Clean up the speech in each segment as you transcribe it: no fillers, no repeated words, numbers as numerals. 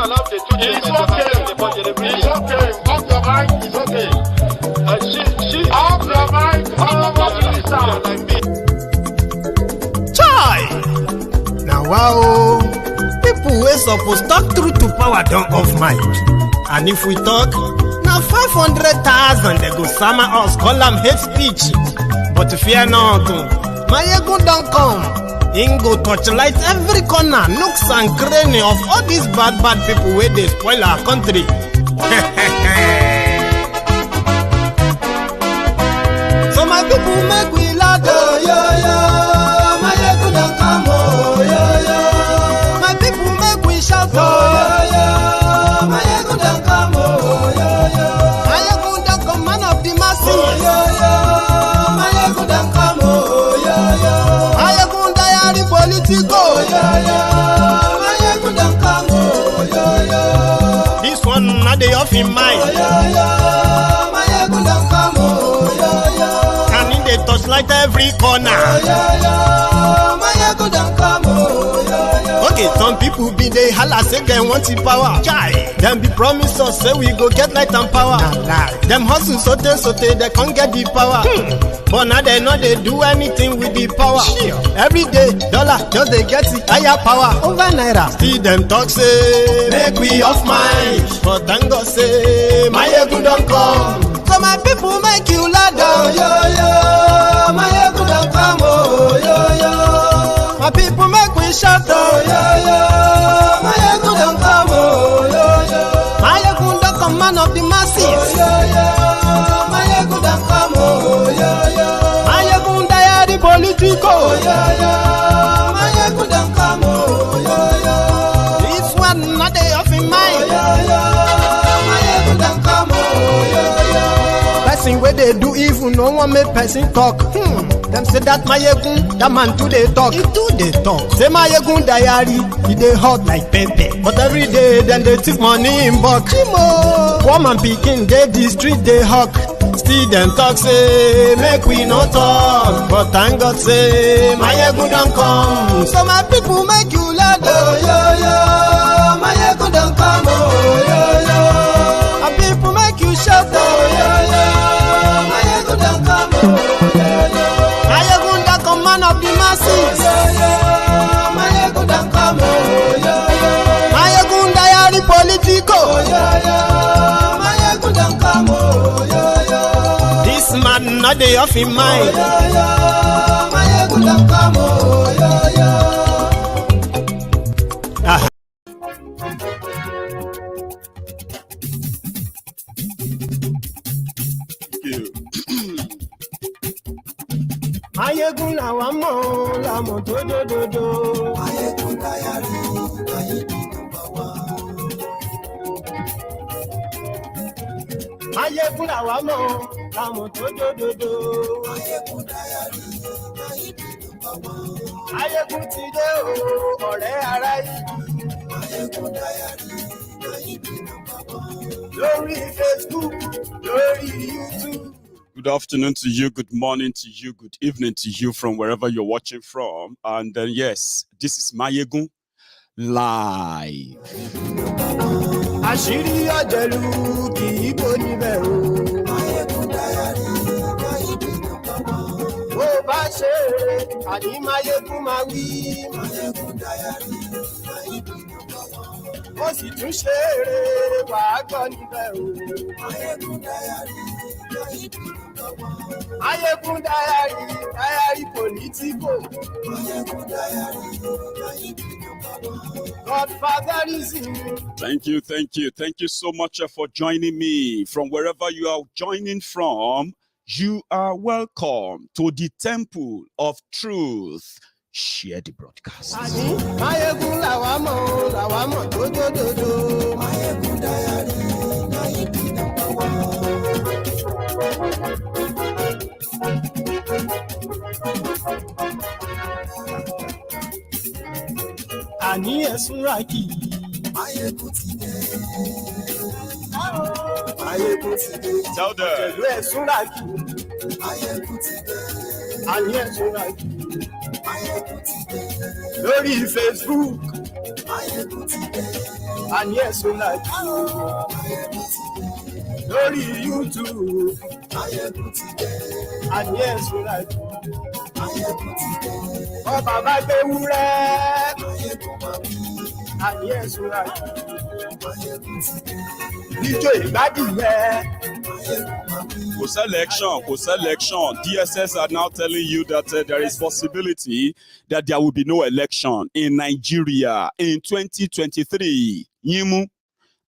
It's okay. Off your mind, it's okay. Off your mind, Chai! Now wow, people wey suppose talk truth to power don't off mic. And if we talk, now 500,000 they go summer us, call them hate speech. But fear not, Maiyegun don't come. Him go torchlight every corner, nooks and cranny of all these bad people where they spoil our country. So my people make we laugh, oh yo yo. Maiyegun don't come, oh yo yo. My people make we shout, oh yo yo. Maiyegun don't come, oh yo yo. Maiyegun don't come, man of the masses, oh yo yo. Maiyegun don't come, oh yo yo. Maiyegun diary Politico, oh yo yo. Maiyegun don't come, oh yo yo. This one not the off in mind, oh yo yo. Maiyegun don't come, oh yo yo. Can in the touchlight every corner, oh yo yo. Maiyegun don't come, oh yo yo. Okay, some people be they holla say they want the power. Chai, them be promise us say we go get light and power. Nah. Them hustle so they can't get the power. But now they know they do anything with the power. Sure. Every day, dollar just they get the higher power over naira. See them talk say make we off mind. But thank God say Maiyegun don't come. So my people make you laugh, oh yo yo. Maiyegun don't come, oh yo yo. My people make we shout, oh yo yo. Maiyegun don't come, oh yo yo. Maiyegun don't come, man of the masses, oh yo yo. Maiyegun don't come, oh yo yo. Maiyegun diary Politico, oh yo yo. Maiyegun don't come, oh yo yo. This one not they off in mind, oh yo yo. Maiyegun don't come, oh yo yo. Person where they do evil, no one make person talk. Them say that Maiyegun, that man too they talk. He too they talk. Say Maiyegun diary, he they hot like pepper. But every day then they take money in bulk. Poor man picking, they the street they hawk. Still them talk say make we no talk. But thank God say Maiyegun don't come. So my people make you laugh, oh yo yo. Maiyegun don't come, oh yo yo. My people make you shout, oh yo yo. Maiyegun don't come, oh yo yo. Maiyegun don't come, man of the masses, oh yo yo. Maiyegun don't come, oh yo yo. Maiyegun diary Politico, oh yo yo. Maiyegun don't come, oh yo yo. This man not the off in mind, oh yo yo. Maiyegun don't come, oh yo yo. Maiyegun làwa mọ̀ làmọ̀ tó dòdòdò. Maiyegun diary Maiyegun number one. Maiyegun làwa mọ̀ làmọ̀ tó dòdòdò. Maiyegun diary Maiyegun number one. Maiyegun ti dé o ọ̀rẹ́ ara yìí. Maiyegun diary Maiyegun number one. Lórí Facebook, lórí YouTube. Good afternoon to you, good morning to you, good evening to you from wherever you're watching from. And then, yes, this is Maiyegun live. Àṣírí ọ̀jẹ̀lú kì í bò níbẹ̀ o. Maiyegun diary Maiyegun number one. Bó bá ṣe eré, àní Maiyegun máa wí. Maiyegun diary Maiyegun number one. Ó sì tún ṣe eré, wàá gbọ́ níbẹ̀ o. Maiyegun diary Maiyegun number one. Maiyegun diary Politico. Maiyegun diary Maiyegun number one. Godfatherism. Thank you so much for joining me from wherever you are joining from. You are welcome to the Temple of Truth. Share the broadcast. Maiyegun làwa mọ̀ tó dòdòdò. Maiyegun diary Maiyegun number one. Àní ẹ̀sùn rákì. Maiyegun ti dé. Maiyegun ti dé. Tell them. Pẹ̀lú ẹ̀sùn rákì. Maiyegun ti dé. Àní ẹ̀sùn rákì. Maiyegun ti dé. Lórí Facebook, And yes, we like Lórí YouTube. And yes, we like Ọba bá gbé wúrẹ́. And yes, we like Ijó ìgbádìí Selection. DSS are now telling you that there is possibility that there will be no election in Nigeria in 2023. Yimu,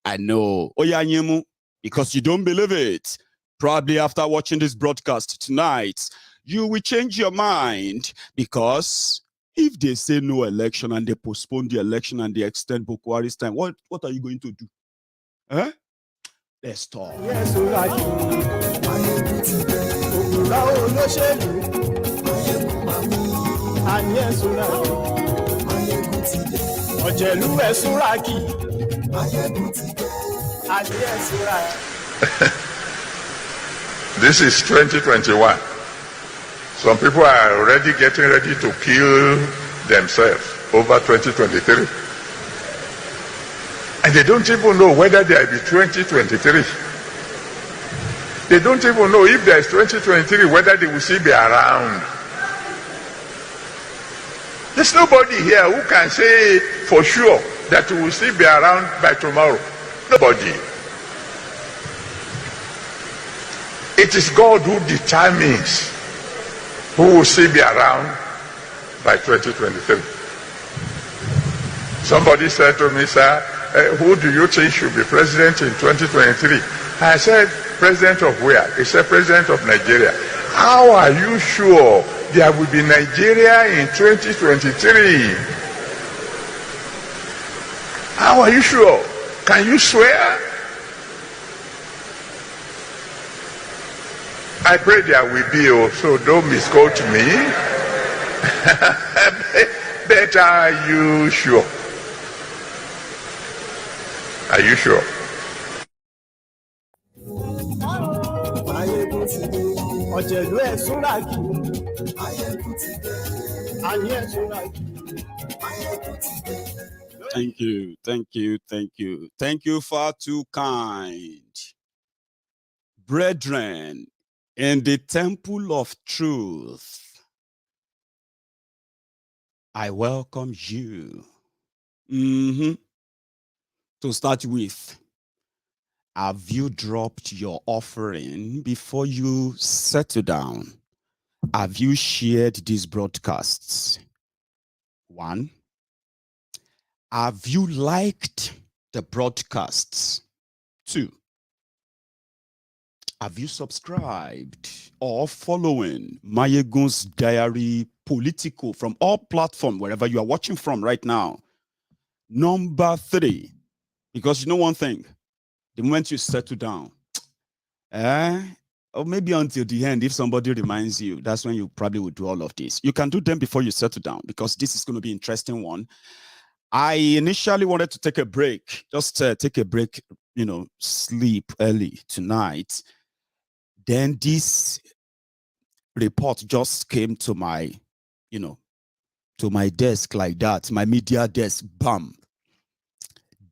I know. Oya Yimu, because you don't believe it. Probably after watching this broadcast tonight, you will change your mind, because if they say no election and they postpone the election and they extend Buhari's time, what are you going to do? Huh? Let's talk. Yes, we like and yes, we like Ọ̀jẹ̀lú Ẹ̀súnràkì. And yes, we like This is 2021. Some people are already getting ready to kill themselves over 2023. And they don't even know whether there will be 2023. They don't even know if there is 2023, whether they will still be around. There's nobody here who can say for sure that we will still be around by tomorrow. Nobody. It is God who determines who will still be around by 2023. Somebody said to me, sir, who do you think should be president in 2023? I said, president of where? He said, president of Nigeria. How are you sure there will be Nigeria in 2023? How are you sure? Can you swear? I pray there will be, so don't misquote me. But are you sure? Are you sure? Ọ̀jẹ̀lú Ẹ̀súnràkì. And yes, we like Thank you, far too kind. Brethren, in the temple of truth, I welcome you. To start with, have you dropped your offering before you settle down? Have you shared these broadcasts? 1. Have you liked the broadcasts? 2. Have you subscribed or following Maiyegun's diary Politico from all platforms, wherever you are watching from right now? Number 3, because you know one thing, the moment you settle down, or maybe until the end, if somebody reminds you, that's when you probably will do all of this. You can do them before you settle down, because this is going to be an interesting one. I initially wanted to take a break, just take a break, sleep early tonight. Then this report just came to my, to my desk like that, my media desk, bam.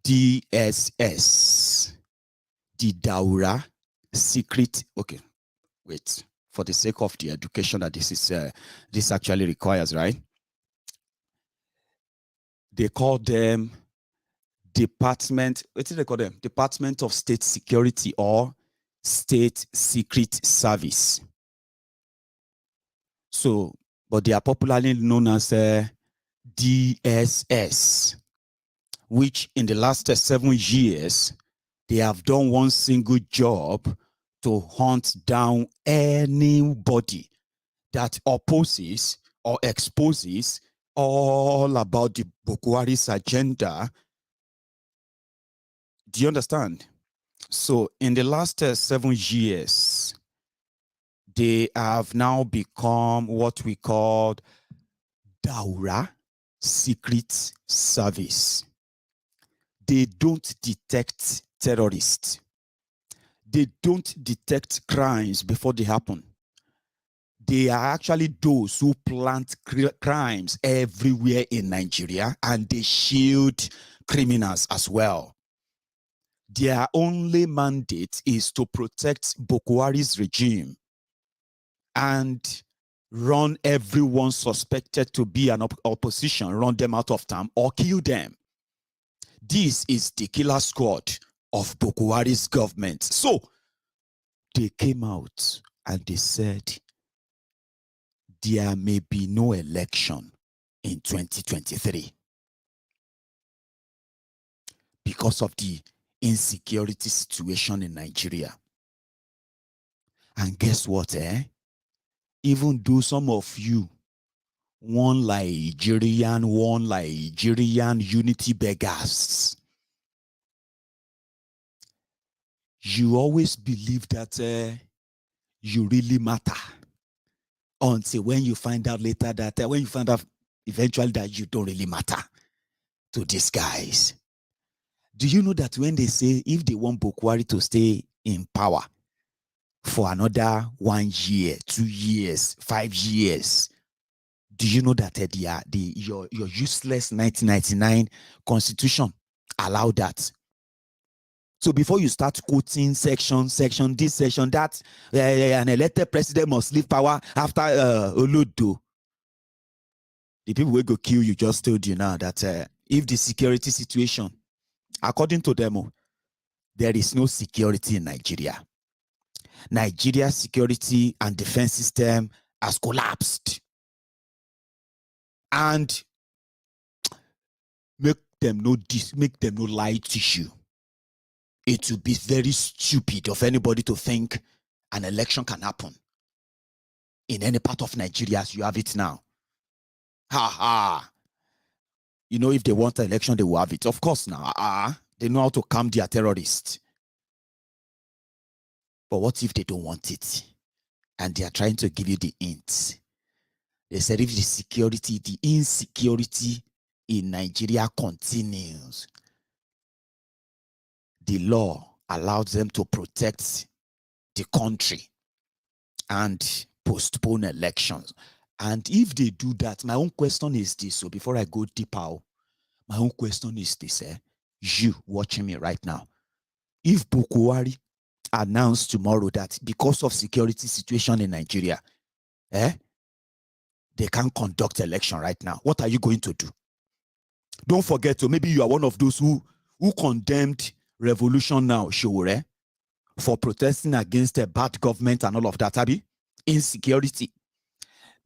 DSS, the Daura secret. Okay, wait, for the sake of the education that this actually requires, right? They call them Department, what do they call them? Department of State Security or State Secret Service. So, but they are popularly known as DSS, which in the last 7 years, they have done one single job to hunt down anybody that opposes or exposes all about the Buhari's agenda. Do you understand? So in the last 7 years, they have now become what we call Daura Secret Service. They don't detect terrorists. They don't detect crimes before they happen. They are actually those who plant crimes everywhere in Nigeria, and they shield criminals as well. Their only mandate is to protect Buhari's regime and run everyone suspected to be an opposition, run them out of town or kill them. This is the killer squad of Buhari's government. So they came out and they said there may be no election in 2023 because of the insecurity situation in Nigeria. And guess what, Even though some of you, one Nigerian unity beggars, you always believe that you really matter until when you find out later that, when you find out eventually that you don't really matter to these guys. Do you know that when they say if they want Buhari to stay in power for another 1 year, 2 years, 5 years, do you know that your useless 1999 constitution allow that? So before you start quoting section, this section, that, an elected president must leave power after Olodo, the people will go kill you just told you now that if the security situation, according to them, there is no security in Nigeria. Nigeria's security and defense system has collapsed. And make them no lie to you. It would be very stupid of anybody to think an election can happen in any part of Nigeria as you have it now. Ha ha. You know, if they want an election, they will have it. Of course now. They know how to calm their terrorists. But what if they don't want it? And they are trying to give you the hints. They said if the insecurity in Nigeria continues, the law allows them to protect the country and postpone elections. And if they do that, my own question is this. So before I go deeper, my own question is this. You watching me right now, if Buhari announced tomorrow that because of security situation in Nigeria, they can't conduct election right now, what are you going to do? Don't forget, so maybe you are one of those who condemned revolution now, Showore, for protesting against a bad government and all of that, Abi, insecurity.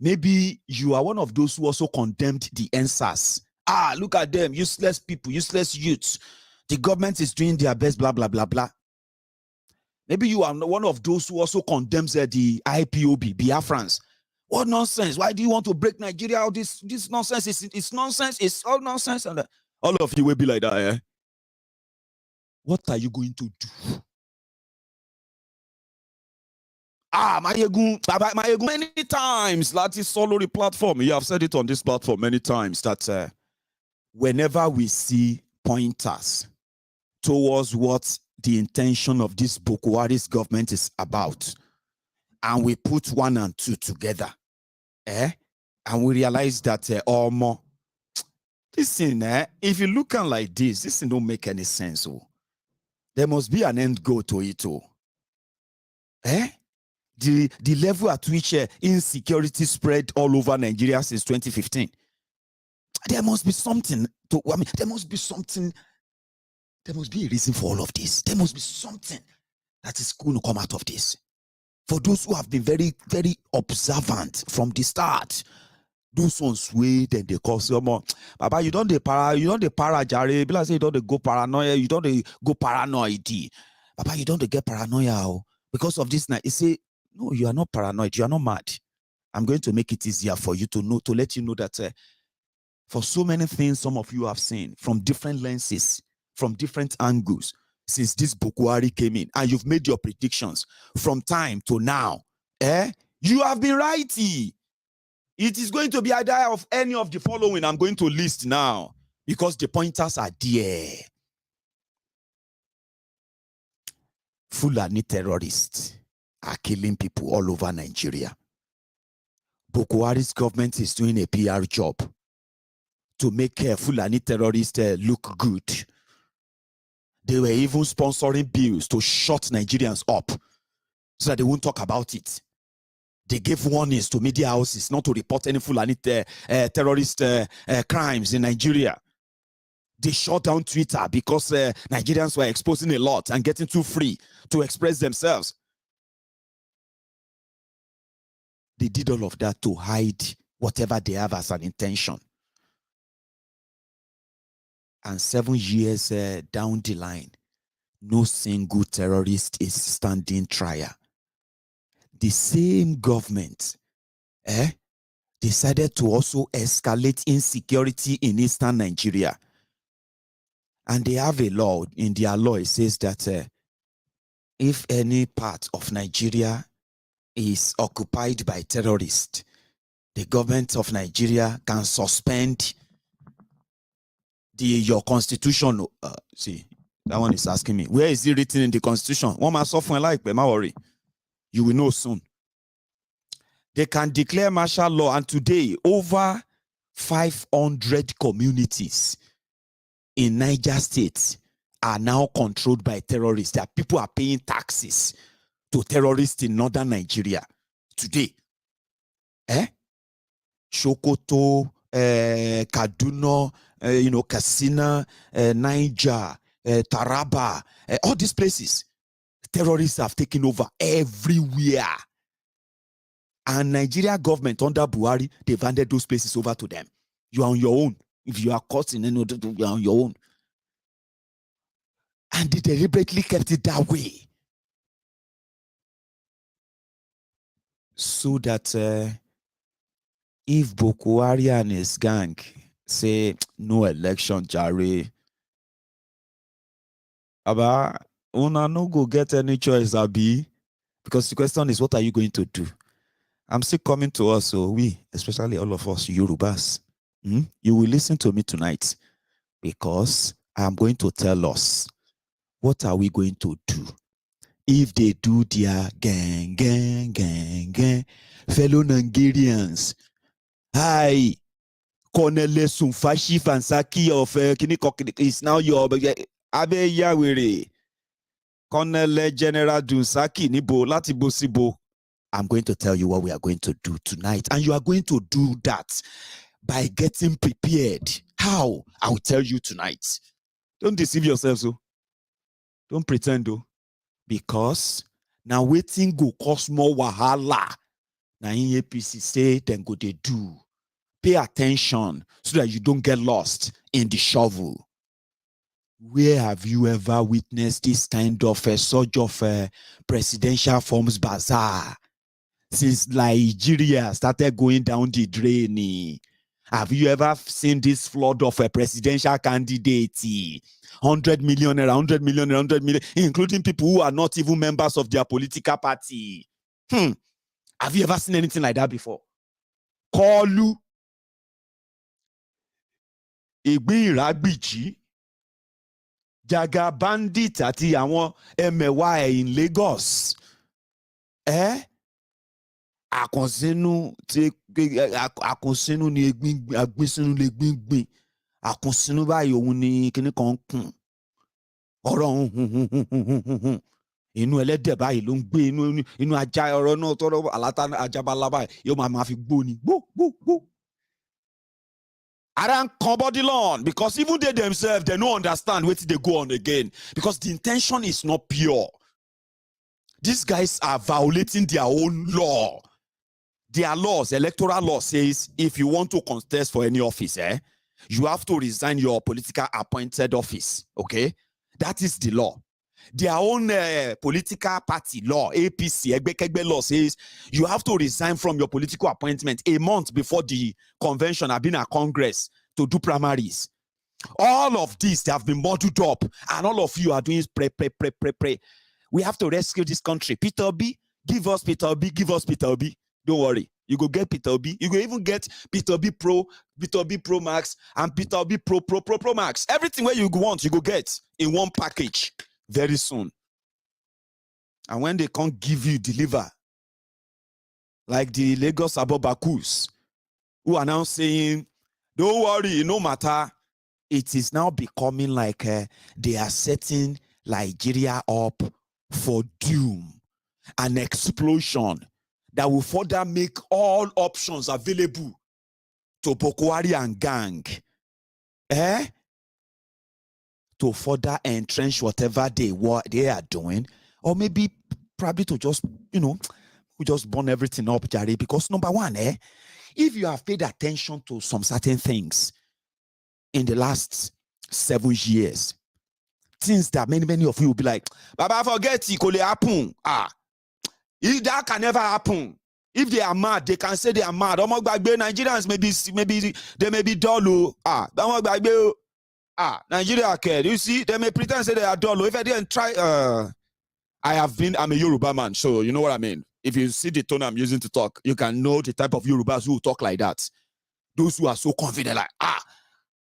Maybe you are one of those who also condemned the NSAS. Look at them, useless people, useless youths. The government is doing their best, blah, blah, blah, blah. Maybe you are one of those who also condemns the IPOB, Biafrans. What nonsense? Why do you want to break Nigeria? All this nonsense, it's nonsense, it's all nonsense. And all of you will be like that, What are you going to do? Maiyegun, many times, that is solo platform. You have said it on this platform many times that whenever we see pointers towards what the intention of this Buhari's government is about, and we put 1 and 2 together, and we realize that listen, if you look at like this don't make any sense. There must be an end goal to it. The level at which insecurity spread all over Nigeria since 2015. There must be something there must be something. There must be a reason for all of this. There must be something that is going to come out of this. For those who have been very, very observant from the start, those ones way then they call someone, Baba, you don't the para Jaanuary, be like say you don't go paranoia, you don't go paranoid. Baba, you don't get paranoia because of this night. He say, no, you are not paranoid, you are not mad. I'm going to make it easier for you to know, to let you know that for so many things some of you have seen from different lenses, from different angles, since this Buhari came in, and you've made your predictions from time to now, you have been righty. It is going to be either of any of the following I'm going to list now, because the pointers are there. Fulani terrorists are killing people all over Nigeria. Buhari's government is doing a PR job to make Fulani terrorists look good. They were even sponsoring bills to shut Nigerians up so that they won't talk about it. They gave warnings to media houses not to report any Fulani terrorist crimes in Nigeria. They shut down Twitter because Nigerians were exposing a lot and getting too free to express themselves. They did all of that to hide whatever they have as an intention. And 7 years down the line, no single terrorist is standing trial. The same government decided to also escalate insecurity in eastern Nigeria. And they have a law. In their law, it says that if any part of Nigeria is occupied by terrorists, the government of Nigeria can suspend your constitution. See, that one is asking me, where is it written in the constitution? One must suffer like, but don't worry. You will know soon. They can declare martial law, and today over 500 communities in Niger State are now controlled by terrorists. That people are paying taxes to terrorists in northern Nigeria today. Sokoto, Kaduna, Katsina, Niger, Taraba, all these places. Terrorists have taken over everywhere. And Nigeria government under Buhari, they've handed those places over to them. You are on your own. If you are caught in any, you are on your own. And they deliberately kept it that way. So that if Buhari and his gang say no election, Jaanuary, Aba, una no go get any choice, Abi. Because the question is, what are you going to do? I'm still coming to us, so we, especially all of us, Yorubas, you will listen to me tonight because I'm going to tell us what are we going to do if they do their gang, fellow Nigerians. Hi, Colonel Sumfashi Fansaki of Kinikok is now your Abe Yawere. Colonel General Dunsaki Nibo Latibo Sibo. I'm going to tell you what we are going to do tonight. And you are going to do that by getting prepared. How? I will tell you tonight. Don't deceive yourselves. Oh. Don't pretend. Oh. Because now waiting go cause more wahala. Now NNPC say then go they do. Pay attention so that you don't get lost in the shovel. Where have you ever witnessed this kind of a sort of presidential forms bazaar? Since Nigeria started going down the drain, have you ever seen this flood of a presidential candidate? 100 million, 100 million, 100 million, including people who are not even members of their political party. Have you ever seen anything like that before? Kolu, Igbi Ragbiji, Jaga Bandit àti àwọn MY in Lagos. Akonsinu ni agbisinu le gbingbin. Akonsinu báyìí òun ni kíní kan kùn. Ọ̀rọ̀ inú ẹlẹ́dẹ̀ báyìí ló ń gbé inú ajá ọ̀rọ̀ náà tọ́rọ̀ àlátà ajábalá báyìí yóò máa fi gbó ni. Gbó. I don't come body long because even they themselves, they don't understand what they go on again because the intention is not pure. These guys are violating their own law. Their laws, electoral law says if you want to contest for any office, you have to resign your political appointed office. Okay? That is the law. Their own political party law, APC, Egbekegbe law says you have to resign from your political appointment a month before the convention have been at Congress to do primaries. All of these, they have been muddled up, and all of you are doing pray. We have to rescue this country. Peter Obi, give us Peter Obi, give us Peter Obi. Don't worry. You go get Peter Obi. You go even get Peter Obi Pro, Peter Obi Pro Max, and Peter Obi Pro Max. Everything where you want, you go get in one package very soon. And when they can't give you, deliver. like the Lagos Abobakus, who are now saying, don't worry, no matter. It is now becoming like they are setting Nigeria up for doom, an explosion that will further make all options available to Boko Haram and gang, to further entrench whatever they are doing, or maybe probably to just, we just burn everything up, Jare. Because number one, if you have paid attention to some certain things in the last 7 years, things that many of you will be like, Baba, forget it, could happen. If that can never happen. If they are mad, they can say they are mad. Nigerians maybe they may be dull. Nigeria care. You see, they may pretend say they are dull. If I didn't try, I'm a Yoruba man, so you know what I mean. If you see the tone I'm using to talk, you can know the type of Yorubas who talk like that. Those who are so confident, like,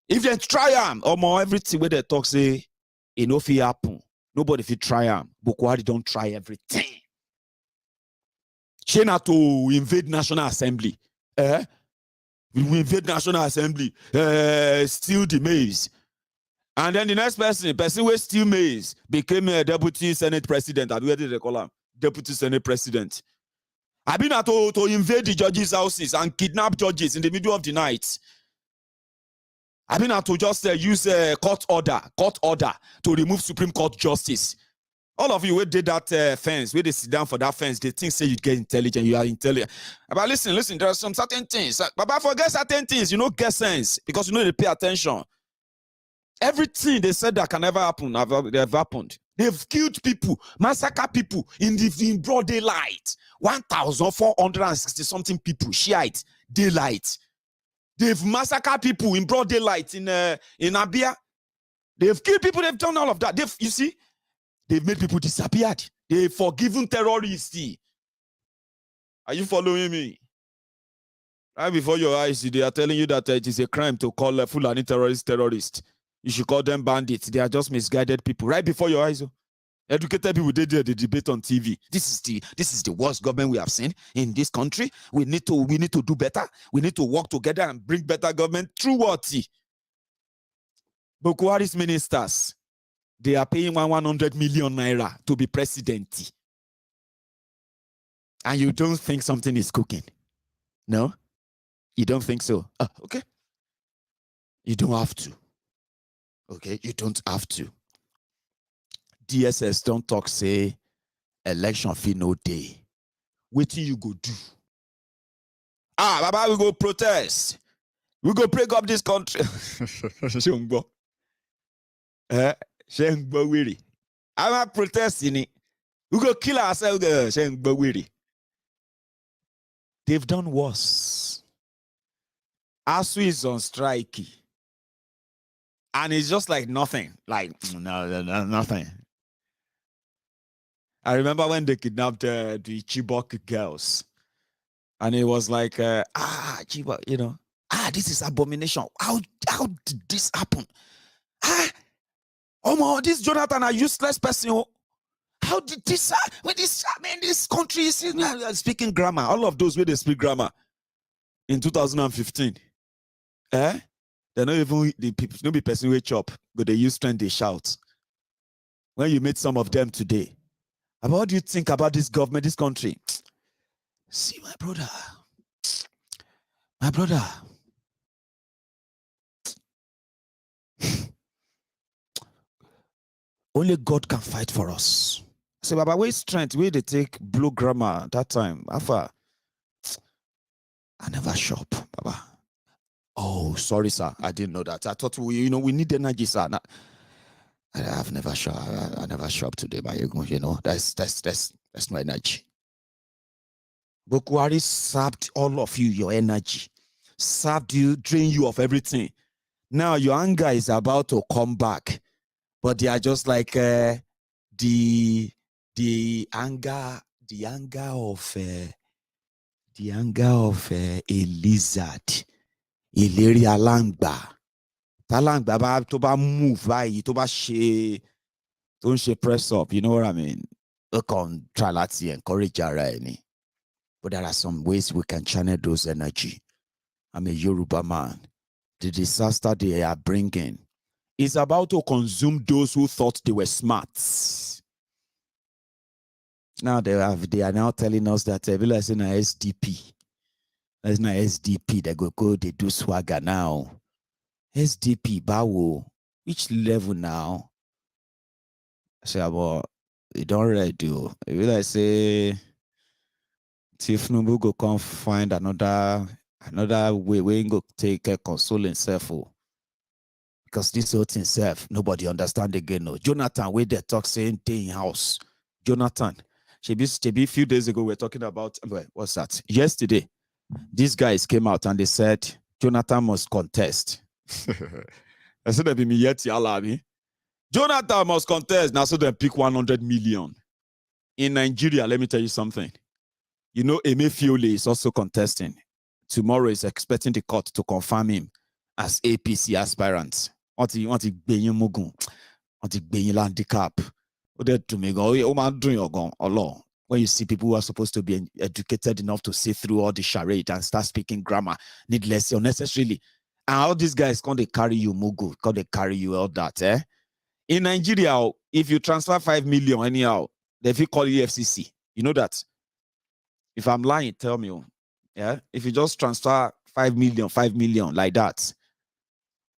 if they try them, or everything where they talk say, if it happen, nobody if you try them. Boko Haram don't try everything. She not to invade National Assembly. We invade National Assembly, steal the maize. And then the next person who steal maize became a deputy Senate president. Where did they call him? Deputy Senate president. I've been to invade the judges' houses and kidnap judges in the middle of the night. I've been to just use a court order to remove Supreme Court justice. All of you who did that fence, where they sit down for that fence, they think say you get intelligent, you are intelligent. But listen, there are some certain things. But forget certain things, get sense because they pay attention. Everything they said that can never happen, have happened. They've killed people, massacred people in broad daylight. 1,460 something people, Shiite, daylight. They've massacred people in broad daylight in Abia. They've killed people, they've done all of that. They've made people disappeared. They've forgiven terrorists. Are you following me? Right before your eyes, they are telling you that it is a crime to call Fulani terrorists. You should call them bandits. They are just misguided people. Right before your eyes. Educated people, they did the debate on TV. This is the worst government we have seen in this country. We need to do better. We need to work together and bring better government. Through what? Boko Haram's ministers, they are paying 100 million naira to be president. And you don't think something is cooking? No? You don't think so? Okay. You don't have to. Okay, you don't have to. DSS don't talk, say, election fee no day. What you go do? Baba, we go protest. We go break up this country. I'm not protesting it. We go kill ourselves. They've done worse. ASU is on strike. And it's just like nothing. Like, no, nothing. I remember when they kidnapped the Chibok girls. And it was like, Chibok, this is abomination. How did this happen? This Jonathan, a useless person. How did this, this country is speaking grammar. All of those where they speak grammar in 2015. They're not even the people, no be person who chop, but they use strength, they shout. When you meet some of them today, what do you think about this government, this country? See, my brother. Only God can fight for us. So, Baba, where's strength? Where they take blue grammar that time? I never shop, Baba. Oh, sorry, sir. I didn't know that. I thought we need energy, sir. I've never shop. I never shop today, Maiyegun. That's my energy. Boko Haram sapped all of you, your energy, sapped you, drained you of everything. Now your anger is about to come back, but they are just like the anger of a lizard. Ìlérí alangba. Talangba ba tó bá move báyìí tó bá ṣe tó ń ṣe press up, you know what I mean? Ó kàn try láti encourage ara ẹ̀ ni. But there are some ways we can channel those energy. I'm a Yoruba man. The disaster they are bringing is about to consume those who thought they were smart. Now they are now telling us that it's in a SDP. That's not SDP. They do swagger now. SDP, Bawo. Which level now? I say about it don't really do. It will I say Tiff Nubu go come find another way we go take a console himself. Because this whole thing self, nobody understand again. No. Jonathan, where they talk saying day in house. Jonathan. Shebi a few days ago, we were talking about what's that? Yesterday, these guys came out and they said Jonathan must contest. I said be me yet Jonathan must contest. Now so they pick 100 million. In Nigeria, let me tell you something. You know, Emefiole is also contesting. Tomorrow is expecting the court to confirm him as APC aspirant. Want to Benyin Mugun. Want to Benyin handicap. When you see people who are supposed to be educated enough to see through all the charade and start speaking grammar needlessly, unnecessarily, and all these guys can't they carry you mugu, can't they carry you all that, eh? In Nigeria, if you transfer 5 million anyhow, they will call you FCC. You know that? If I'm lying, tell me, yeah. If you just transfer 5 million like that.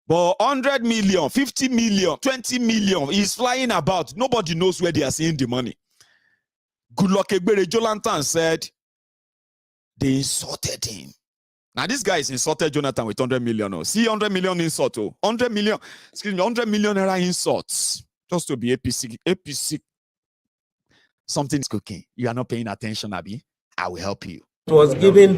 But 100 million, 50 million, 20 million is flying about. Nobody knows where they are seeing the money. Good luck, Jonathan said they insulted him. Now this guy is insulted Jonathan with 100 million. Oh. See 100 million insult. Oh. 100 million, excuse me, 100 million era insults. Just to be APC. Something's cooking. You are not paying attention, Abi. I will help you. Was given,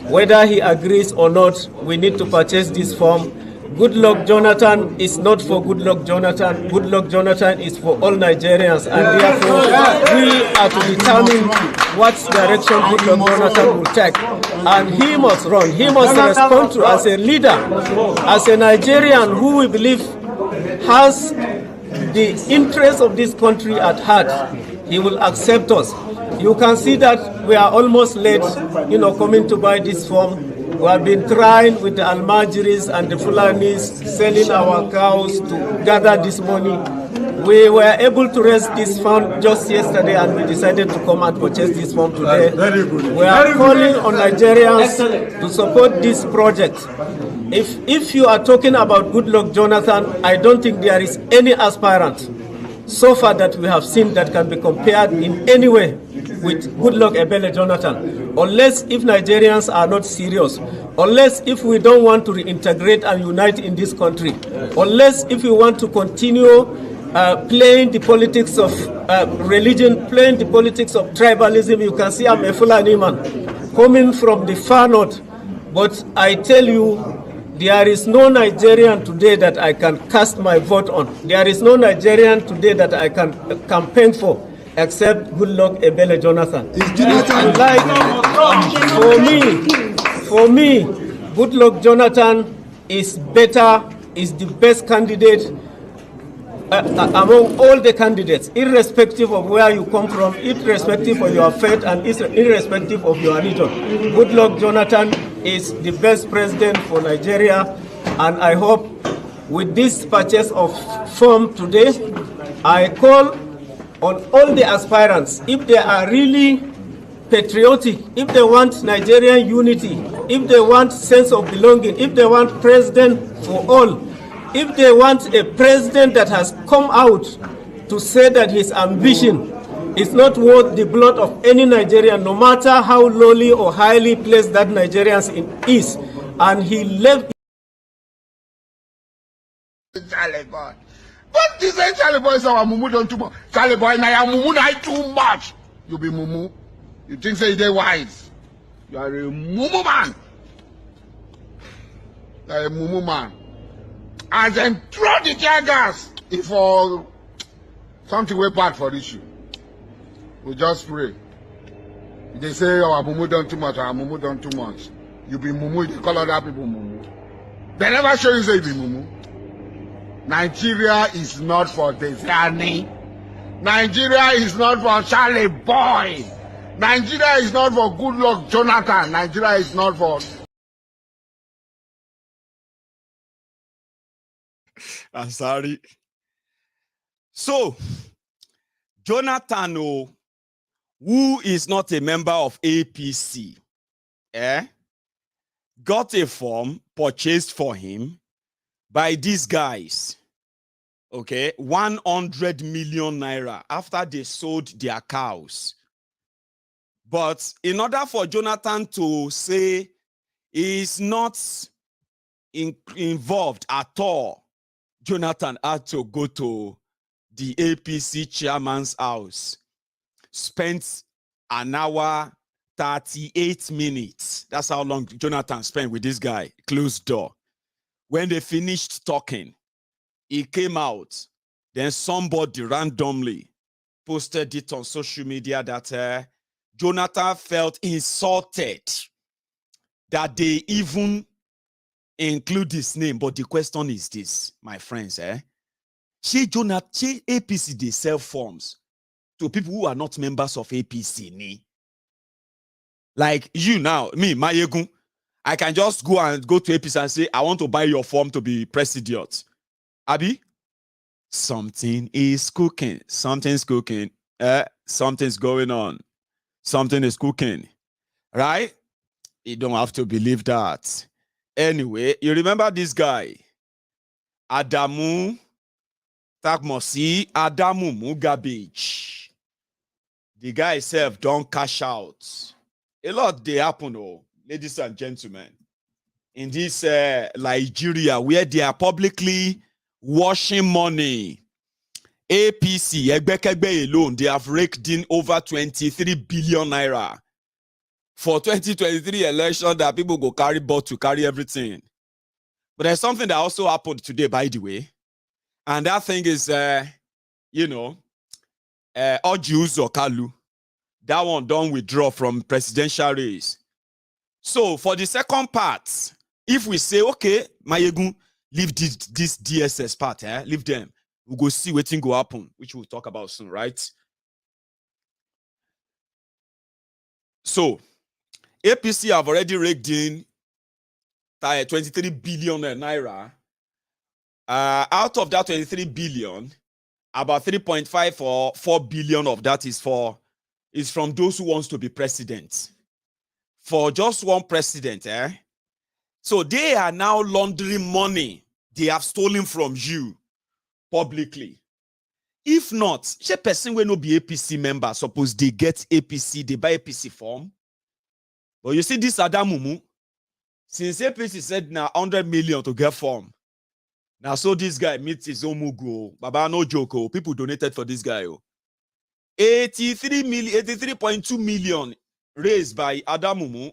whether he agrees or not, we need to purchase this form. Good luck Jonathan is not for Good luck Jonathan. Good luck Jonathan is for all Nigerians, and therefore we are to determine what direction Good luck Jonathan will take. And he must run. He must respond to as a leader, as a Nigerian who we believe has the interests of this country at heart. He will accept us. You can see that we are almost late, coming to buy this form. We have been trying with the Almajiris and the Fulanis, selling our cows to gather this money. We were able to raise this fund just yesterday, and we decided to come and purchase this form today. We are calling on Nigerians to support this project. If you are talking about Good luck Jonathan, I don't think there is any aspirant so far that we have seen that can be compared in any way with Good luck Ebele Jonathan, unless if Nigerians are not serious, unless if we don't want to reintegrate and unite in this country, unless if we want to continue playing the politics of religion, playing the politics of tribalism. You can see I'm a Fulani man coming from the far north, but I tell you, there is no Nigerian today that I can cast my vote on. There is no Nigerian today that I can campaign for except Good luck Ebele Jonathan. For me, Good luck Jonathan is better, is the best candidate among all the candidates, irrespective of where you come from, irrespective of your faith, and irrespective of your religion. Good luck Jonathan is the best president for Nigeria, and I hope with this purchase of form today, I call on all the aspirants, if they are really patriotic, if they want Nigerian unity, if they want sense of belonging, if they want president for all, if they want a president that has come out to say that his ambition is not worth the blood of any Nigerian, no matter how lowly or highly placed that Nigerian is, and he left. Charlie boy. But this ain't Charlie boy, so Mumu don't too much. Charlie boy, now Mumu not too much. You be Mumu. You think say they wise. You are a Mumu man. You are a Mumu man. And then throw the tear gas if for something way bad for issue. We just pray. They say, oh, Mumu done too much, or Mumu done too much. You be Mumu, they call other people Mumu. They never show you say you be Mumu. Nigeria is not for Desani. Nigeria is not for Charlie boy. Nigeria is not for good luck, Jonathan. Nigeria is not for... I'm sorry. So, Jonathan, who is not a member of APC, got a form purchased for him by these guys, okay, 100 million naira after they sold their cows. But in order for Jonathan to say he's not involved at all, Jonathan had to go to the APC chairman's house, spent an hour, 38 minutes. That's how long Jonathan spent with this guy, closed door. When they finished talking, he came out. Then somebody randomly posted it on social media that Jonathan felt insulted that they even include his name. But the question is this, my friends, Jonathan, APC, they sell forms to people who are not members of APC. Like you now, me, Maiyegun, I can just go to APC and say, I want to buy your form to be president. Abi, something is cooking. Something's cooking. Something's going on. Something is cooking. Right? You don't have to believe that. Anyway, you remember this guy? Adamu Takmosi Adamu Mugabage. The guy himself don't cash out. A lot they happen, ladies and gentlemen, in this Nigeria where they are publicly washing money. APC, Egbekegbe alone, they have raked in over 23 billion naira for 2023 election that people go carry bot to carry everything. But there's something that also happened today, by the way. And that thing is, Oji Uzokalu. That one don't withdraw from presidential race. So for the second part, if we say, okay, Maiyegun, leave this DSS part, leave them. We'll go see what thing go happen, which we'll talk about soon, right? So APC have already raked in 23 billion naira. Out of that 23 billion, about 3.5 or 4 billion of that is from those who wants to be president. For just one president, So they are now laundering money they have stolen from you publicly. If not, she person will not be APC member. Suppose they get APC, they buy APC form. But you see this Adamumu, since APC said now 100 million to get form. Now so this guy meets his own mugo. Baba no joke. People donated for this guy. 83.2 million raised by Adamumu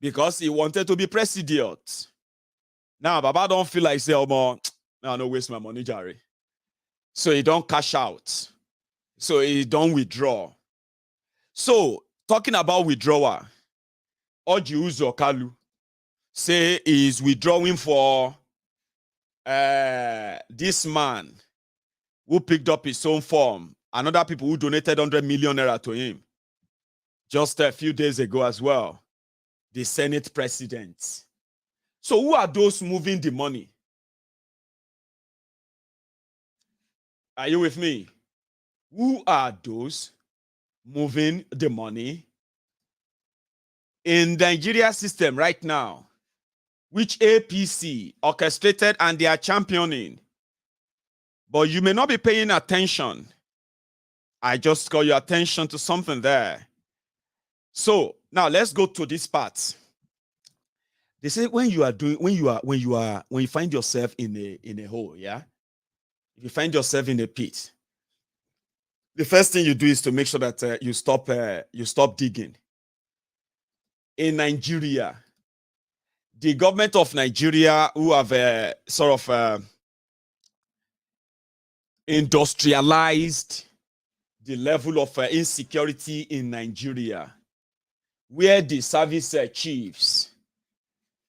because he wanted to be president. Now, Baba don't feel like say, oh, man, I don't waste my money, Jerry. So he don't cash out. So he don't withdraw. So, talking about withdrawal, Oji Uzokalu say he's withdrawing for this man who picked up his own form and other people who donated 100 million naira to him just a few days ago as well. The Senate president. So who are those moving the money? Are you with me? Who are those moving the money in the Nigeria system right now, which APC orchestrated and they are championing? But you may not be paying attention. I just call your attention to something there. So now let's go to this part. They say when you find yourself in a hole, yeah? If you find yourself in a pit, the first thing you do is to make sure that you stop digging. In Nigeria, the government of Nigeria, who have industrialized the level of insecurity in Nigeria, where the service chiefs,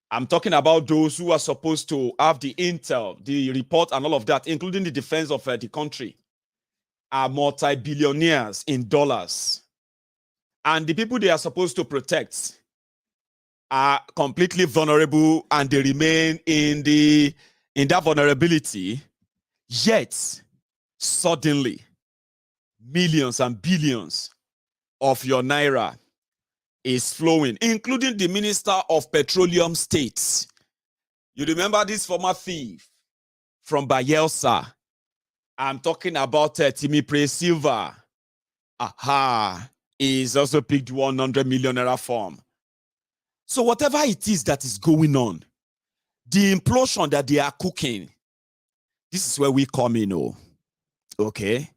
I'm talking about those who are supposed to have the intel, the report, and all of that, including the defense of the country, are multi-billionaires in dollars. and the people they are supposed to protect are completely vulnerable, and they remain in that vulnerability. Yet, suddenly, millions and billions of your naira is flowing, including the Minister of Petroleum States. You remember this former thief from Bayelsa? I'm talking about Timi Pre Silva. Aha, he's also picked 100 million naira form. So whatever it is that is going on, the implosion that they are cooking, this is where we come in. Oh, okay.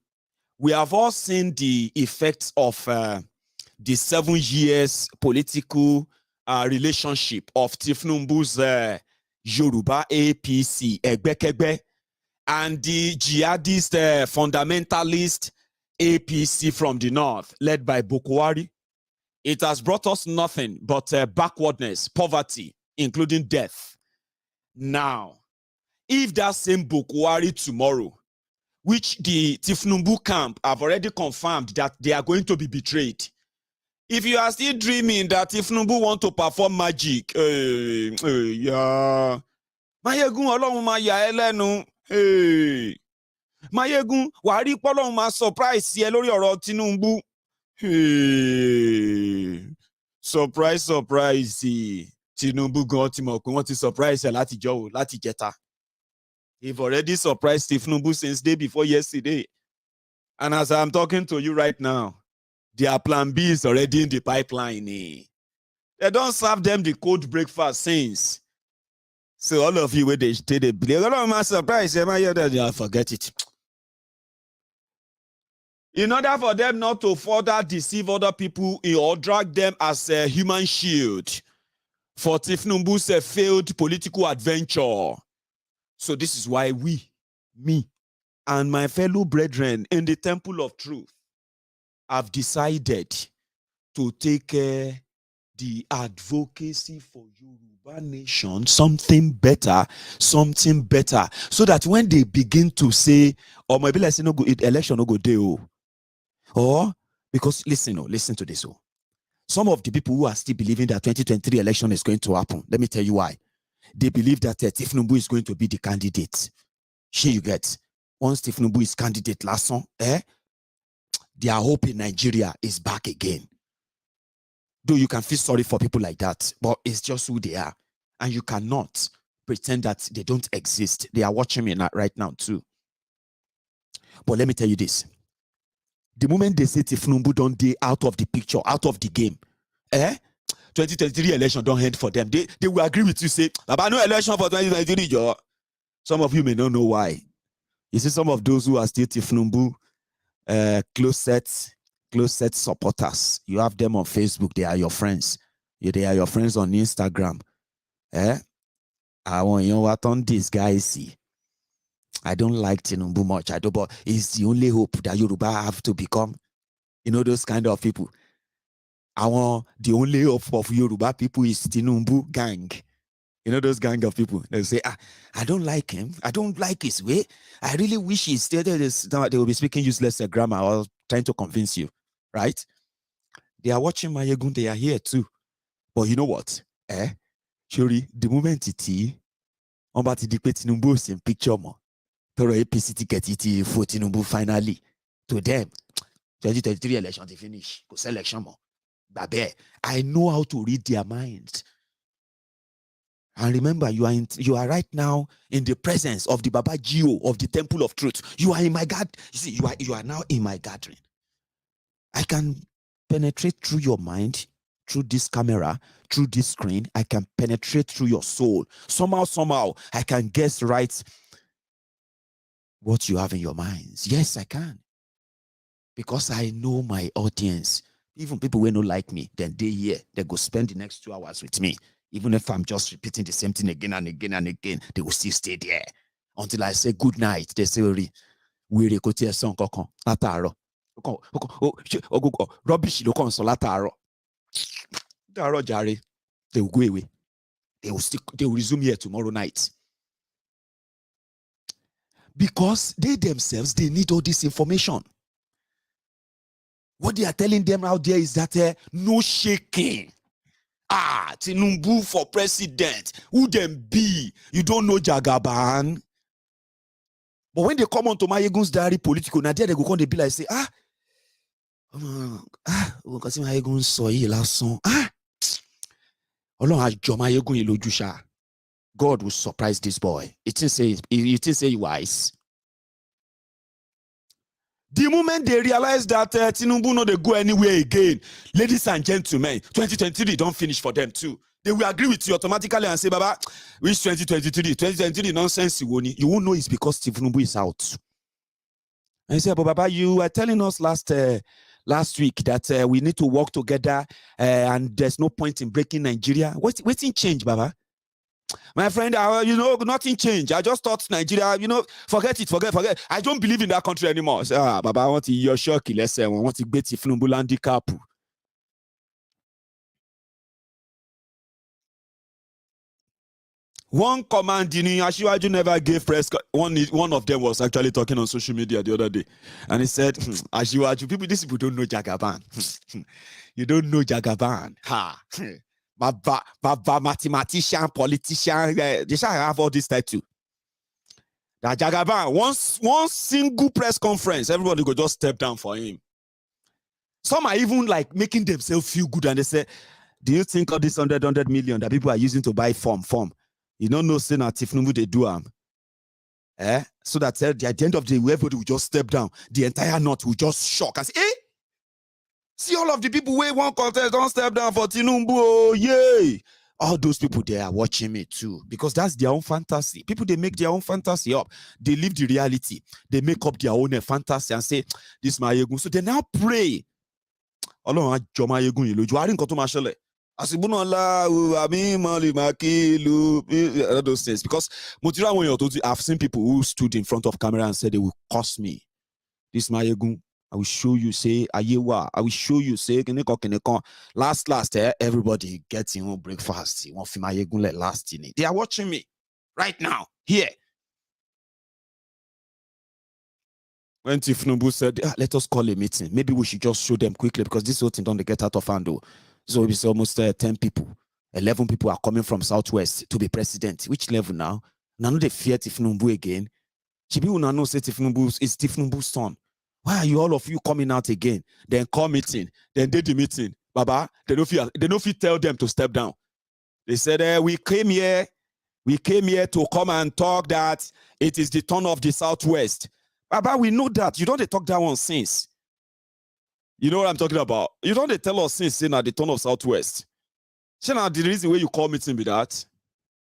We have all seen the effects of the 7 years political relationship of Tifnumbu's Yoruba APC, Egbekegbe, and the jihadist fundamentalist APC from the north, led by Buhari. It has brought us nothing but backwardness, poverty, including death. Now, if that same Buhari tomorrow, which the Tifnumbu camp have already confirmed that they are going to be betrayed, if you are still dreaming that Tifnumbu want to perform magic, yeah, Maiyegun Ọlọ́run máa yà ẹ́ lẹ́nu, Maiyegun wàá rí pọ́lọ́run máa surprise ẹ lórí ọ̀rọ̀ Tinubu. Surprise, surprise. Tinubu gan ti mọ̀ pé wọ́n ti surprise ẹ láti jẹta. They've already surprised Tinubu since day before yesterday. And as I'm talking to you right now, their plan B is already in the pipeline. They don't serve them the cold breakfast since. So all of you where they believe, oh, my surprise, forget it. In order for them not to further deceive other people or drag them as a human shield for Tifnumbu's failed political adventure. So this is why me, and my fellow brethren in the temple of truth have decided to take the advocacy for Yoruba nation, something better, so that when they begin to say, or maybe let's say no go election no go dey, or because listen to this. Some of the people who are still believing that 2023 election is going to happen, let me tell you why. They believe that Tifnumbu is going to be the candidate. Here you get, once Tifnumbu is candidate last song, their hope in Nigeria is back again. Though you can feel sorry for people like that, but it's just who they are. And you cannot pretend that they don't exist. They are watching me right now too. But let me tell you this. The moment they say Tifnumbu don't be out of the picture, out of the game, 2023 election don't end for them. They will agree with you, say, about no election for 2023, Joe. Some of you may not know why. You see, some of those who are still Tifnumbu, close set supporters. You have them on Facebook. They are your friends. They are your friends on Instagram. I want you know what on this guy see. I don't like Tinubu much. I don't, but it's the only hope that Yoruba have to become. You know, those kind of people. The only hope of Yoruba people is Tinubu gang. You know those gang of people. They say, I don't like him. I don't like his way. I really wish he stayed there. They will be speaking useless grammar or trying to convince you, right? They are watching Maiyegun. They are here too. But you know what? Surely, the moment it on about to dictate Tinubu in picture more. Toro APC ticket it for Tinubu finally. To them, 2023 election they finish. Go selection more. Babe, I know how to read their minds. And remember, you are right now in the presence of the Baba Gio of the Temple of Truth. You are in my God. You see, you are now in my gathering. I can penetrate through your mind, through this camera, through this screen. I can penetrate through your soul. Somehow, I can guess right what you have in your minds. Yes, I can. Because I know my audience. Even people who don't like me, then they go spend the next 2 hours with me. Even if I'm just repeating the same thing again and again and again, they will still stay there. Until I say good night, they say, we rekote a song lataro. Rubbish lo kon so lataro. Daro jare. They will go away. They will resume here tomorrow night. Because they themselves, they need all this information. What they are telling them out there is that no shaking. Tinubu for president. Who them be? You don't know Jagaban. But when they come on to Maiyegun's diary Politico, now they go come, they be like, say, because Maiyegun saw he last song. God will surprise this boy. It didn't say wise. The moment they realize that Tinubu no they go anywhere again, ladies and gentlemen, 2023 don't finish for them too. They will agree with you automatically and say, Baba, which 2023 nonsense you won't know it's because Tinubu is out. And you say, but Baba, you were telling us last week that we need to work together and there's no point in breaking Nigeria. What's in change, Baba? My friend, nothing changed. I just thought Nigeria, forget it. I don't believe in that country anymore. Baba, I want to your shock. Let's say, I want to get Tinubu handicap. One command, Asiwaju never gave press. One of them was actually talking on social media the other day, and he said, Asiwaju, these people don't know Jagaban. You don't know Jagaban. Baba, mathematician, politician, they shall have all this title. That Jagaban, one single press conference, everybody go just step down for him. Some are even like making themselves feel good, and they say, do you think all this 100 million that people are using to buy form? You don't know, say that Tinubu they do so that at the end of the day, everybody will just step down. The entire North will just shock and say, see all of the people who want contest, don't step down for Tinubu. Oh, yay. All those people, they are watching me too, because that's their own fantasy. People, they make their own fantasy up. They live the reality. They make up their own fantasy and say, this Maiyegun. So they now pray. Allah, Maiyegun, those things, because I've seen people who stood in front of camera and said they will curse me. This Maiyegun, I will show you, say Ayewa. I will show you, say last everybody gets in one breakfast. They are watching me right now here. When Tinubu said, let us call a meeting, maybe we should just show them quickly because this whole thing don't get out of hand. So it's almost 10 people, 11 people are coming from Southwest to be president. Which level now? Now they fear Tinubu again. People now know say Tinubu is Tinubu's son. Why are you all of you coming out again? Then call meeting, then did the meeting. Baba, they don't feel tell them to step down. They said, we came here to come and talk that it is the turn of the Southwest. Baba, we know that. You don't talk that one since. You know what I'm talking about? You don't tell us since saying at the turn of Southwest. So now the reason why you call meeting be that,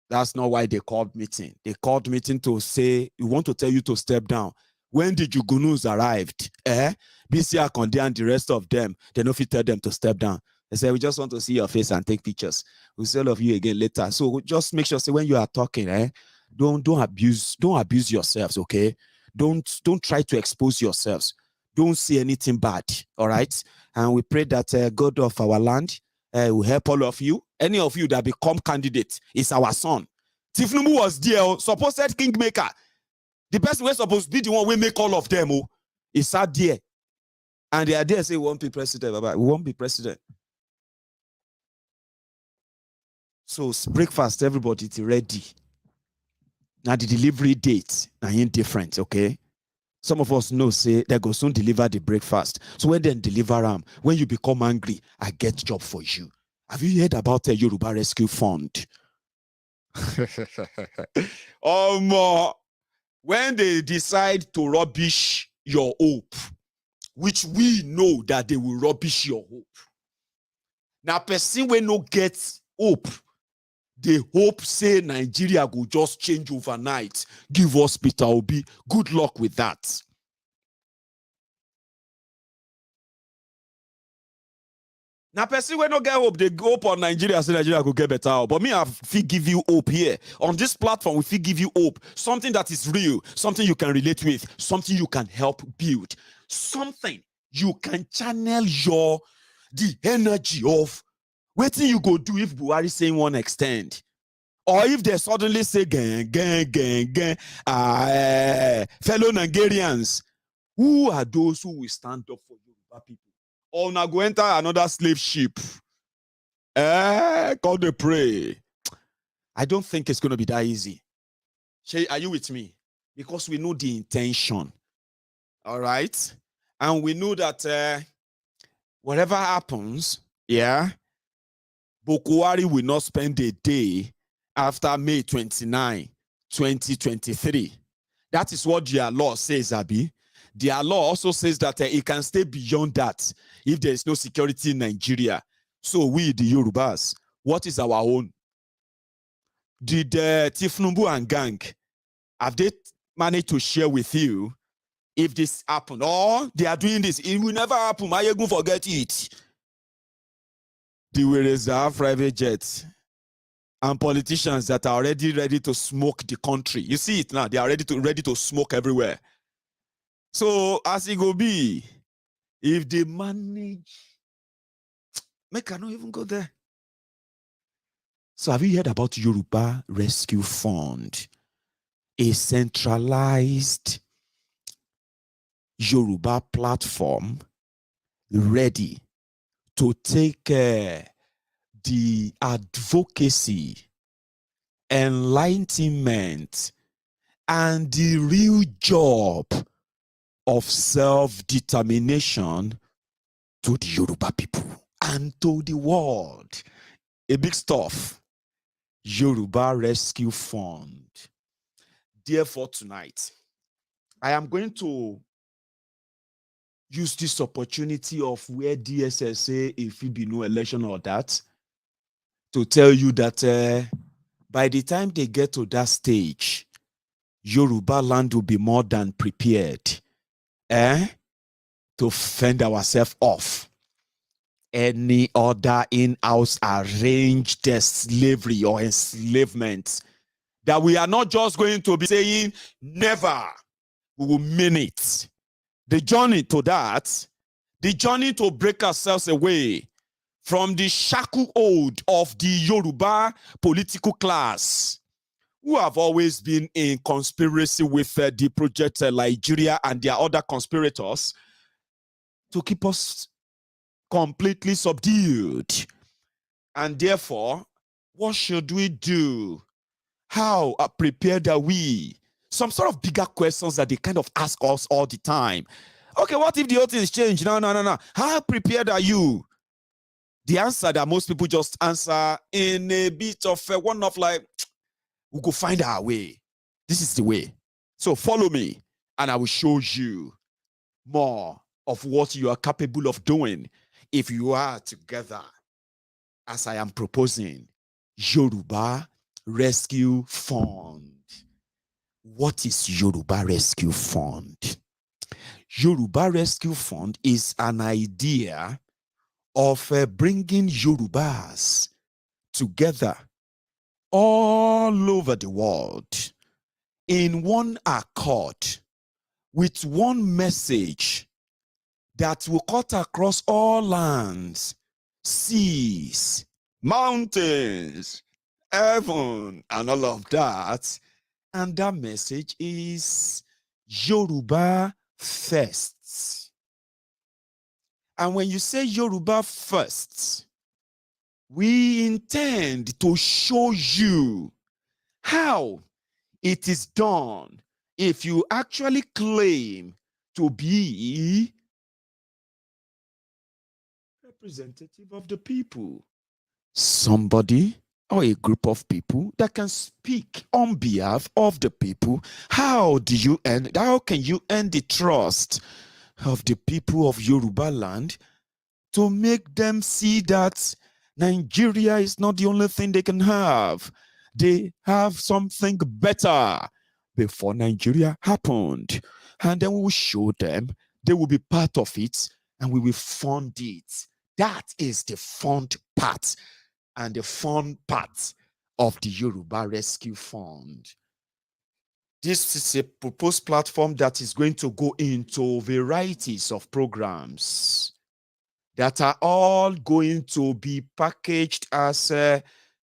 that's not why they called meeting. They called meeting to say, we want to tell you to step down. When the Jugunus arrived, BC Akonde and the rest of them, they don't fit tell them to step down. They say, we just want to see your face and take pictures. We'll see all of you again later. So just make sure, say when you are talking, don't abuse yourselves, okay? Don't try to expose yourselves. Don't say anything bad, all right? And we pray that God of our land will help all of you. Any of you that become candidate is our son. Tinubu was there, supposed kingmaker. The person was supposed to be the one we make all of them. Is sat there. And the idea say, we won't be president, Baba. We won't be president. So breakfast, everybody, is ready. Now the delivery date are indifferent, okay? Some of us know, say, they go soon deliver the breakfast. So when they deliver them, when you become angry, I get job for you. Have you heard about the Yoruba Rescue Fund? When they decide to rubbish your hope, which we know that they will rubbish your hope. Now, person when no get hope, they hope say Nigeria will just change overnight. Give us Peter Obi. Good luck with that. Now, person when no get hope, they go up on Nigeria, say Nigeria will get better. But me, I feel give you hope here. On this platform, we feel give you hope. Something that is real, something you can relate with, something you can help build. Something you can channel the energy of. What you go do if Buhari saying one extend? Or if they suddenly say, gang, fellow Nigerians, who are those who will stand up for Yoruba people? or now go enter another slave ship. God they pray. I don't think it's going to be that easy. Shay, are you with me? Because we know the intention. All right? And we know that whatever happens, yeah, Buhari will not spend a day after May 29, 2023. That is what their law says, Abi. Their law also says that it can stay beyond that if there is no security in Nigeria. So we, the Yorubas, what is our own? Did Tifnumbu and gang, have they managed to share with you if this happened? Or they are doing this, it will never happen. Maiyegun forget it. They will reserve private jets and politicians that are already ready to smoke the country. You see it now. They are ready to smoke everywhere. So as it go be, if they manage, make I not even go there. So have you heard about Yoruba Rescue Fund? A centralized Yoruba platform ready to take the advocacy, enlightenment, and the real job of self-determination to the Yoruba people and to the world. A big stuff. Yoruba Rescue Fund. Therefore, tonight, I am going to use this opportunity of where DSS say if it be no election or that to tell you that by the time they get to that stage, Yoruba land will be more than prepared to fend ourselves off any other in-house arranged slavery or enslavement. That we are not just going to be saying never, we will mean it. The journey to that, the journey to break ourselves away from the shacklehold of the Yoruba political class, who have always been in conspiracy with the project Nigeria and their other conspirators to keep us completely subdued. And therefore, what should we do? How prepared are we? Some sort of bigger questions that they kind of ask us all the time. Okay, what if the whole thing is changed? No. How prepared are you? The answer that most people just answer in a bit of one of like, we'll go find our way. This is the way. So follow me and I will show you more of what you are capable of doing if you are together, as I am proposing, Yoruba Rescue Fund. What is Yoruba Rescue Fund? Yoruba Rescue Fund is an idea of bringing Yorubas together all over the world in one accord with one message that will cut across all lands, seas, mountains, heaven, and all of that. And that message is Yoruba first. And when you say Yoruba first, we intend to show you how it is done if you actually claim to be representative of the people. Somebody or a group of people that can speak on behalf of the people. How can you earn the trust of the people of Yoruba land to make them see that Nigeria is not the only thing they can have? They have something better before Nigeria happened. And then we will show them, they will be part of it, and we will fund it. That is the fund part and the fun part of the Yoruba Rescue Fund. This is a proposed platform that is going to go into varieties of programs that are all going to be packaged as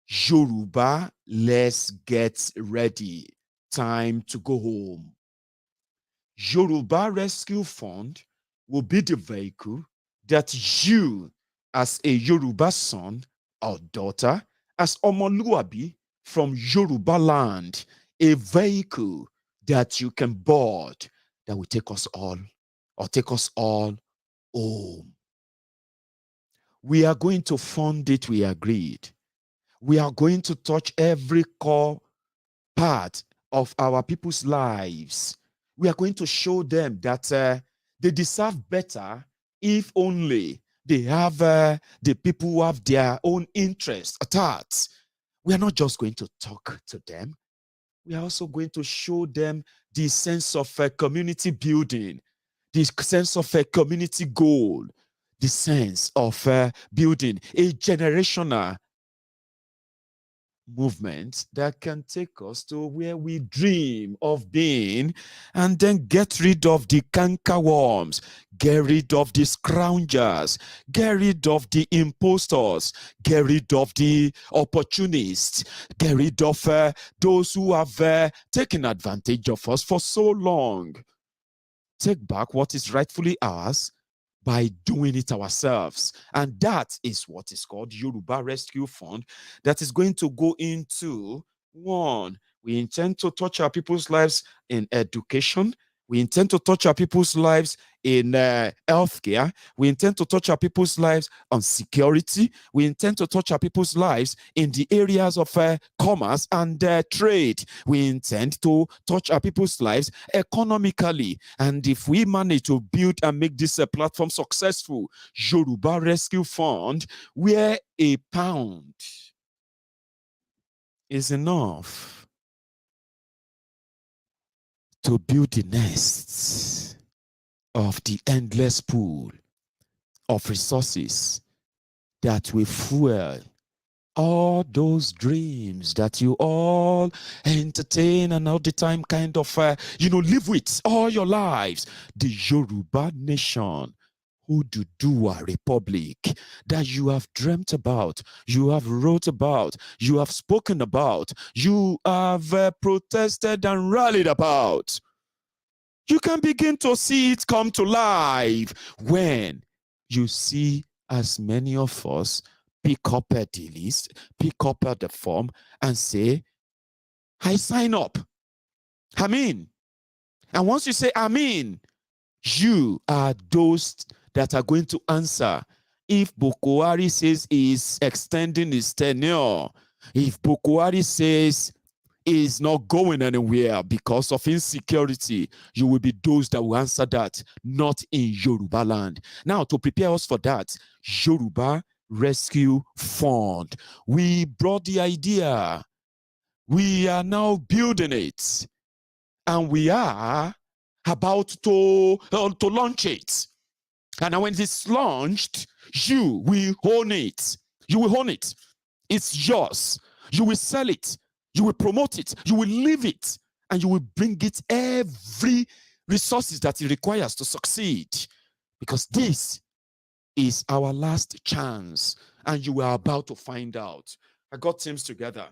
Yoruba, let's get ready. Time to go home. Yoruba Rescue Fund will be the vehicle that you, as a Yoruba son or daughter, as Omoluabi from Yoruba land, a vehicle that you can board that will take us all, or take us all home. We are going to fund it, we agreed. We are going to touch every core part of our people's lives. We are going to show them that they deserve better if only they have the people who have their own interests at heart. We are not just going to talk to them. We are also going to show them the sense of community building, the sense of a community goal, the sense of building a generational movement that can take us to where we dream of being, and then get rid of the cankerworms, get rid of the scroungers, get rid of the impostors, get rid of the opportunists, get rid of those who have taken advantage of us for so long. Take back what is rightfully ours by doing it ourselves. And that is what is called Yoruba Rescue Fund, that is going to go into, one, we intend to touch our people's lives in education. We intend to touch our people's lives in healthcare. We intend to touch our people's lives on security. We intend to touch our people's lives in the areas of commerce and trade. We intend to touch our people's lives economically. And if we manage to build and make this platform successful, Yoruba Rescue Fund, where a pound is enough to build the nests of the endless pool of resources that will fuel all those dreams that you all entertain and all the time kind of, live with all your lives. The Yoruba nation, Ududua Republic, that you have dreamt about, you have wrote about, you have spoken about, you have protested and rallied about. You can begin to see it come to life when you see as many of us pick up the list, pick up the form and say, I sign up. Amen. And once you say Amen, you are those that are going to answer. If Buhari says he is extending his tenure, if Buhari says he is not going anywhere because of insecurity, you will be those that will answer that, not in Yoruba land. Now, to prepare us for that, Yoruba Rescue Fund. We brought the idea. We are now building it. And we are about to launch it. And when it's launched, you will own it. You will own it. It's yours. You will sell it. You will promote it. You will live it. And you will bring it every resources that it requires to succeed. Because this is our last chance. And you are about to find out. I got teams together.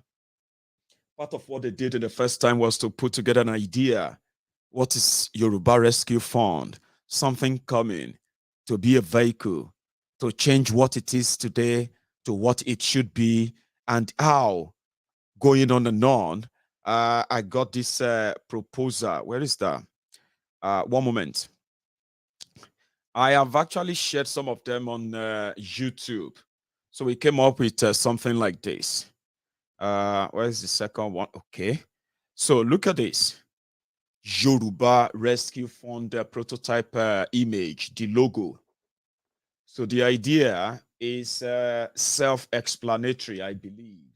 Part of what they did in the first time was to put together an idea. What is Yoruba Rescue Fund? Something coming to be a vehicle to change what it is today to what it should be, and how, going on and on. I got this proposal. Where is that? One moment. I have actually shared some of them on YouTube. So we came up with something like this. Where is the second one? Okay. So look at this. Yoruba Rescue Fund prototype image, the logo. So the idea is self-explanatory, I believe.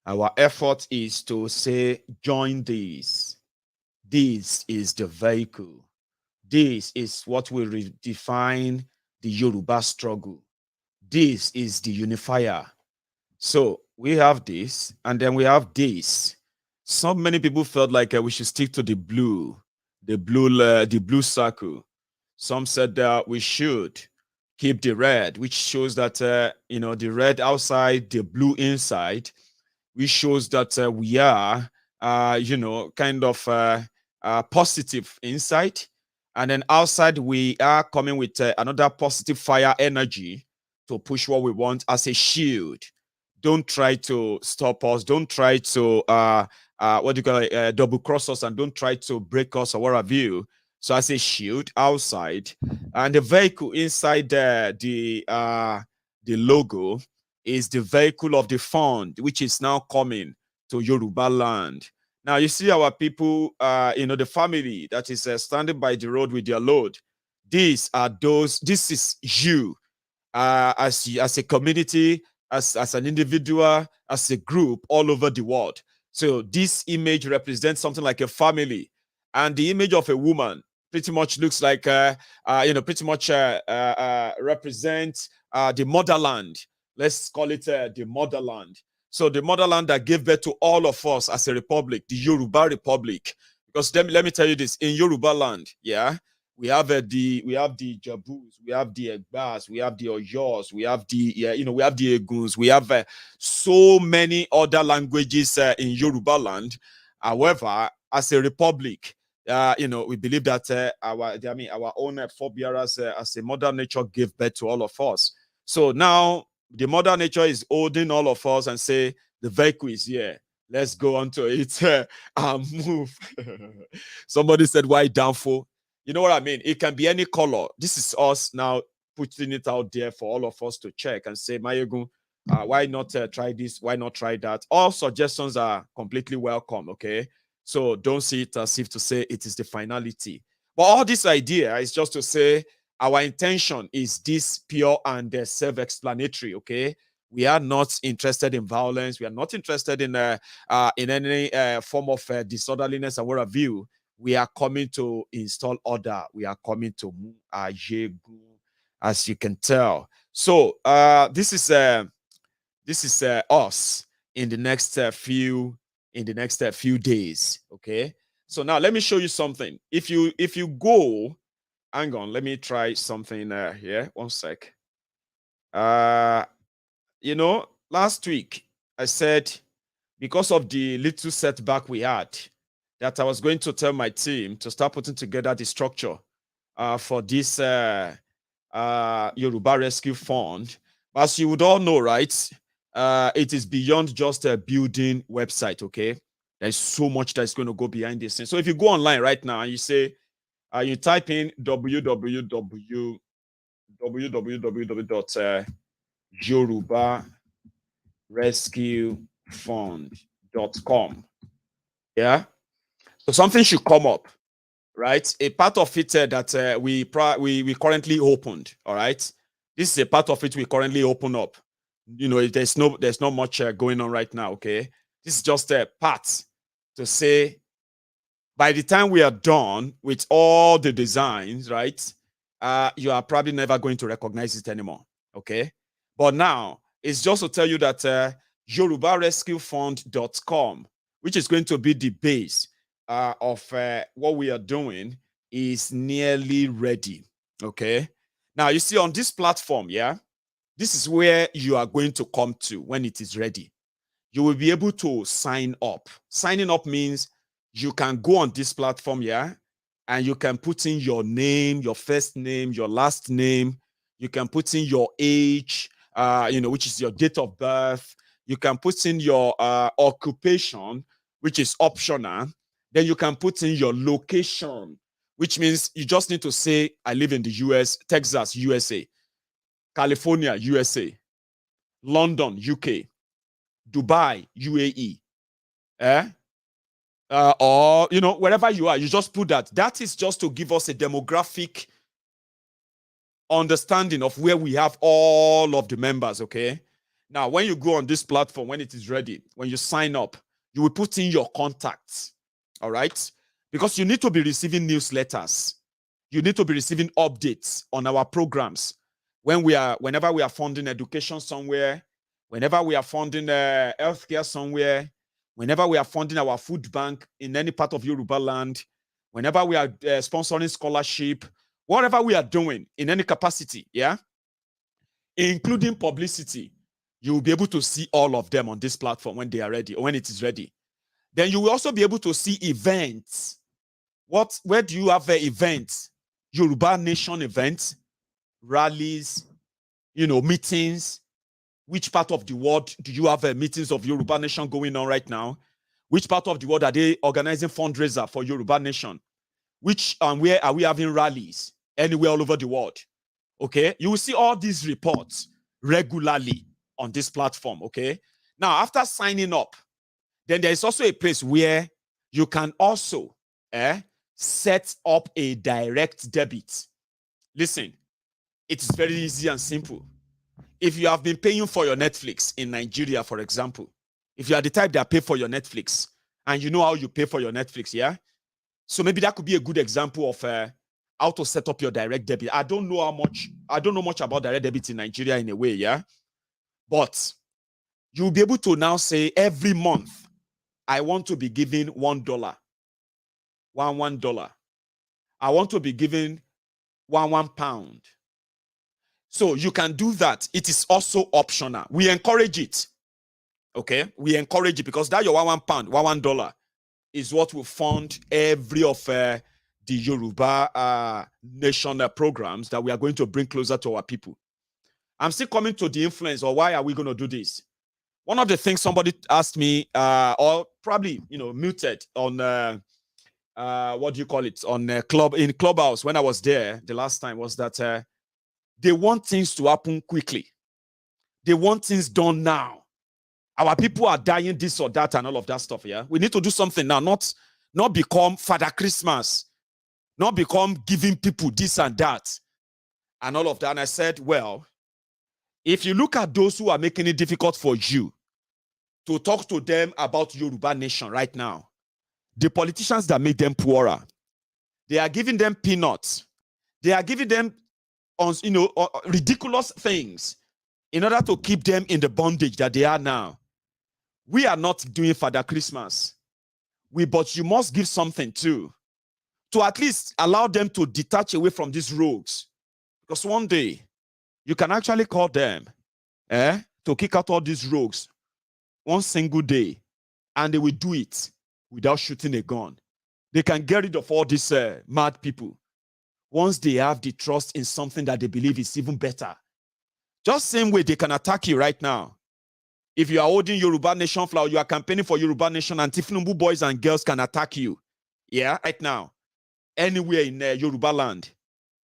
Our effort is to say, join this. This is the vehicle. This is what will redefine the Yoruba struggle. This is the unifier. So we have this, and then we have this. So many people felt like we should stick to the blue circle. Some said that we should keep the red, which shows that the red outside, the blue inside, which shows that we are kind of positive inside, And then outside, we are coming with another positive fire energy to push what we want as a shield. Don't try to stop us. Don't try to what do you call it, double cross us, and don't try to break us or what have you. So as a shield outside, and the vehicle inside the logo is the vehicle of the fund, which is now coming to Yoruba land. Now you see our people, the family that is standing by the road with their load. These are those. This is you, as a community, as an individual, as a group all over the world. So this image represents something like a family, and the image of a woman pretty much looks like, represents the motherland. Let's call it the motherland. So the motherland that gave birth to all of us as a republic, the Yoruba Republic. Because let me tell you this: in Yoruba land, we have the Jabus, we have the Egbas, we have the Oyos, we have the we have the Eguns, we have so many other languages in Yoruba land. However, as a republic, we believe that our own forebearers as a mother nature gave birth to all of us. So now the mother nature is holding all of us and say the vehicle is here. Let's go on to it and move. Somebody said, why downfall? You know what I mean? It can be any color. This is us now putting it out there for all of us to check and say, Maiyegun, why not try this? Why not try that? All suggestions are completely welcome, okay? So don't see it as if to say it is the finality. But all this idea is just to say our intention is this pure and self-explanatory, okay? We are not interested in violence. We are not interested in any form of disorderliness and what have you. We are coming to install order. We are coming to Maiyegun, as you can tell. So this is us in the next few days. Okay. So now let me show you something. If you go, hang on, let me try something here. 1 sec. Last week I said, because of the little setback we had, that I was going to tell my team to start putting together the structure for this Yoruba Rescue Fund. As you would all know, right, it is beyond just a building website, okay? There's so much that's going to go behind this thing. So if you go online right now and you say, you type in www.yorubarescuefund.com. Yeah. So something should come up, right? A part of it that we currently opened. All right. This is a part of it we currently open up. There's not much going on right now. Okay. This is just a part to say, by the time we are done with all the designs, right, you are probably never going to recognize it anymore. Okay. But now it's just to tell you that yorubarescuefund.com, which is going to be the base of what we are doing, is nearly ready. Okay. Now you see on this platform, this is where you are going to come to when it is ready. You will be able to sign up. Signing up means you can go on this platform, and you can put in your name, your first name, your last name. You can put in your age, which is your date of birth. You can put in your occupation, which is optional. Then you can put in your location, which means you just need to say, I live in the US, Texas, USA, California, USA, London, UK, Dubai, UAE, or wherever you are, you just put that. That is just to give us a demographic understanding of where we have all of the members. Okay. Now, when you go on this platform, when it is ready, when you sign up, you will put in your contacts. All right, because you need to be receiving newsletters. You need to be receiving updates on our programs. Whenever we are funding education somewhere, whenever we are funding healthcare somewhere, whenever we are funding our food bank in any part of Yoruba land, whenever we are sponsoring scholarship, whatever we are doing in any capacity, including publicity, you will be able to see all of them on this platform when they are ready or when it is ready. Then you will also be able to see events. Where do you have events? Yoruba Nation events, rallies, meetings. Which part of the world do you have meetings of Yoruba Nation going on right now? Which part of the world are they organizing fundraiser for Yoruba Nation? Which where are we having rallies? Anywhere all over the world. Okay, you will see all these reports regularly on this platform. Okay, now after signing up, then there is also a place where you can also set up a direct debit. Listen, it is very easy and simple. If you have been paying for your Netflix in Nigeria, for example, if you are the type that pay for your Netflix and you know how you pay for your Netflix, yeah? So maybe that could be a good example of how to set up your direct debit. I don't know much about direct debit in Nigeria in a way, yeah? But you'll be able to now say every month, I want to be giving $1. $1. I want to be giving one pound. So you can do that. It is also optional. We encourage it. Okay? We encourage it because that your £1 $1 is what will fund every of the Yoruba Nation programs that we are going to bring closer to our people. I'm still coming to the influence, or why are we going to do this? One of the things somebody asked me, or probably muted on what do you call it, on Clubhouse when I was there the last time, was that they want things to happen quickly. They want things done now. Our people are dying, this or that, and all of that stuff. Yeah, we need to do something now. Not become Father Christmas, not become giving people this and that, and all of that. And I said, well, if you look at those who are making it difficult for you to talk to them about Yoruba Nation right now, the politicians that make them poorer, they are giving them peanuts. They are giving them ridiculous things in order to keep them in the bondage that they are now. We are not doing Father Christmas. But you must give something too, to at least allow them to detach away from these rogues. Because one day, you can actually call them to kick out all these rogues one single day, and they will do it without shooting a gun. They can get rid of all these mad people once they have the trust in something that they believe is even better. Just same way they can attack you right now. If you are holding Yoruba Nation flag, you are campaigning for Yoruba Nation, and Tifnumbu boys and girls can attack you. Yeah, right now. Anywhere in Yoruba land.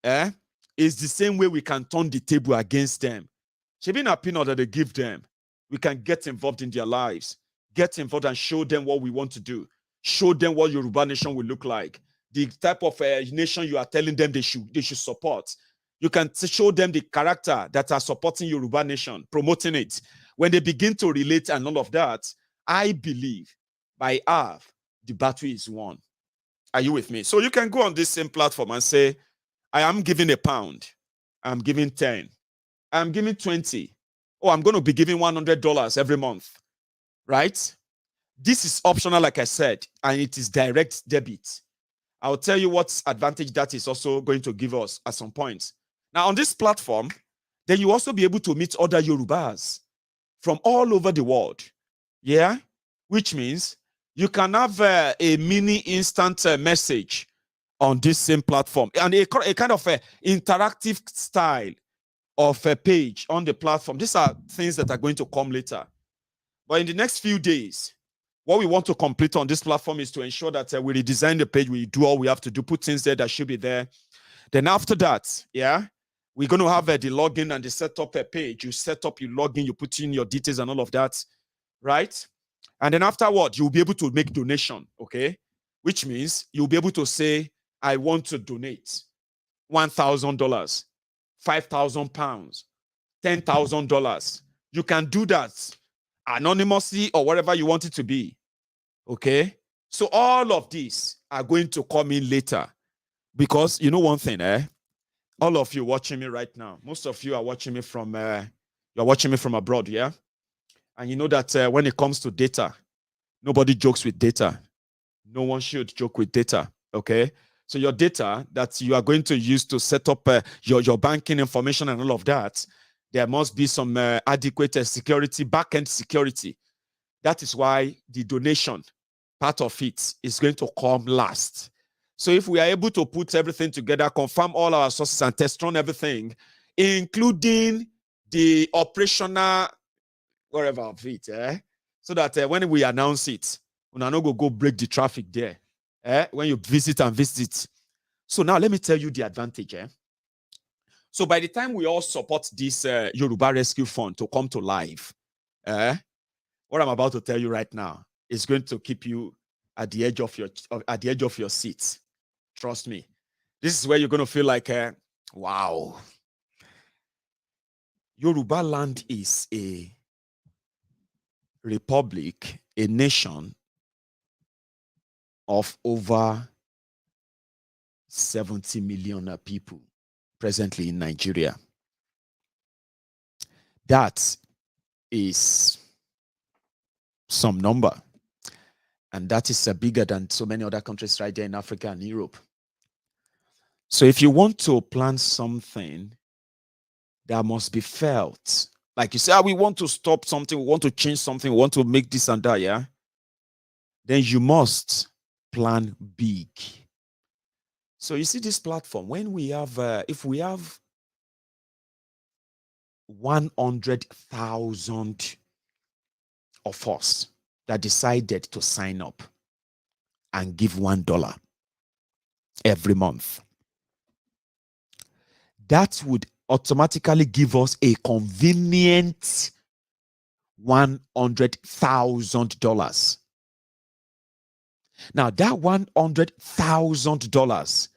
It's the same way we can turn the table against them. Shebin a peanut that they give them, we can get involved in their lives. Get involved and show them what we want to do. Show them what Yoruba Nation will look like. The type of nation you are telling them they should support. You can show them the character that are supporting Yoruba Nation, promoting it. When they begin to relate and all of that, I believe by half, the battle is won. Are you with me? So you can go on this same platform and say, I am giving £1. I'm giving 10. I'm giving 20. Oh, I'm going to be giving $100 every month. Right? This is optional, like I said, and it is direct debit. I'll tell you what advantage that is also going to give us at some point. Now, on this platform, then you also be able to meet other Yorubas from all over the world. Yeah? Which means you can have a mini instant message on this same platform, and a kind of interactive style of a page on the platform. These are things that are going to come later. But in the next few days, what we want to complete on this platform is to ensure that we redesign the page, we do all we have to do, put things there that should be there. Then after that, yeah, we're going to have the login and the setup page. You set up, you log in, you put in your details and all of that, right? And then afterward, you'll be able to make donation, okay? Which means you'll be able to say, I want to donate $1,000, £5,000, $10,000. You can do that anonymously or whatever you want it to be. Okay? So all of these are going to come in later. Because you know one thing, all of you watching me right now, most of you are watching me from you're watching me from abroad, yeah? And you know that when it comes to data, nobody jokes with data. No one should joke with data. Okay? So your data that you are going to use to set up your banking information and all of that, there must be some adequate security, back-end security. That is why the donation part of it is going to come last. So if we are able to put everything together, confirm all our sources and test run everything, including the operational wherever of it, so that when we announce it, we are not going to go break the traffic there. When you visit and visit. So now let me tell you the advantage. So by the time we all support this Yoruba Rescue Fund to come to life, what I'm about to tell you right now is going to keep you at the edge of your seat. Trust me. This is where you're going to feel like, wow. Yoruba land is a republic, a nation of over 70 million people presently in Nigeria. That is some number. And that is bigger than so many other countries right there in Africa and Europe. So if you want to plan something that must be felt, like you say, we want to stop something, we want to change something, we want to make this and that, yeah? Then you must plan big. So you see this platform, when we have, if we have 100,000 of us that decided to sign up and give $1 every month, that would automatically give us a convenient $100,000. Now, that $100,000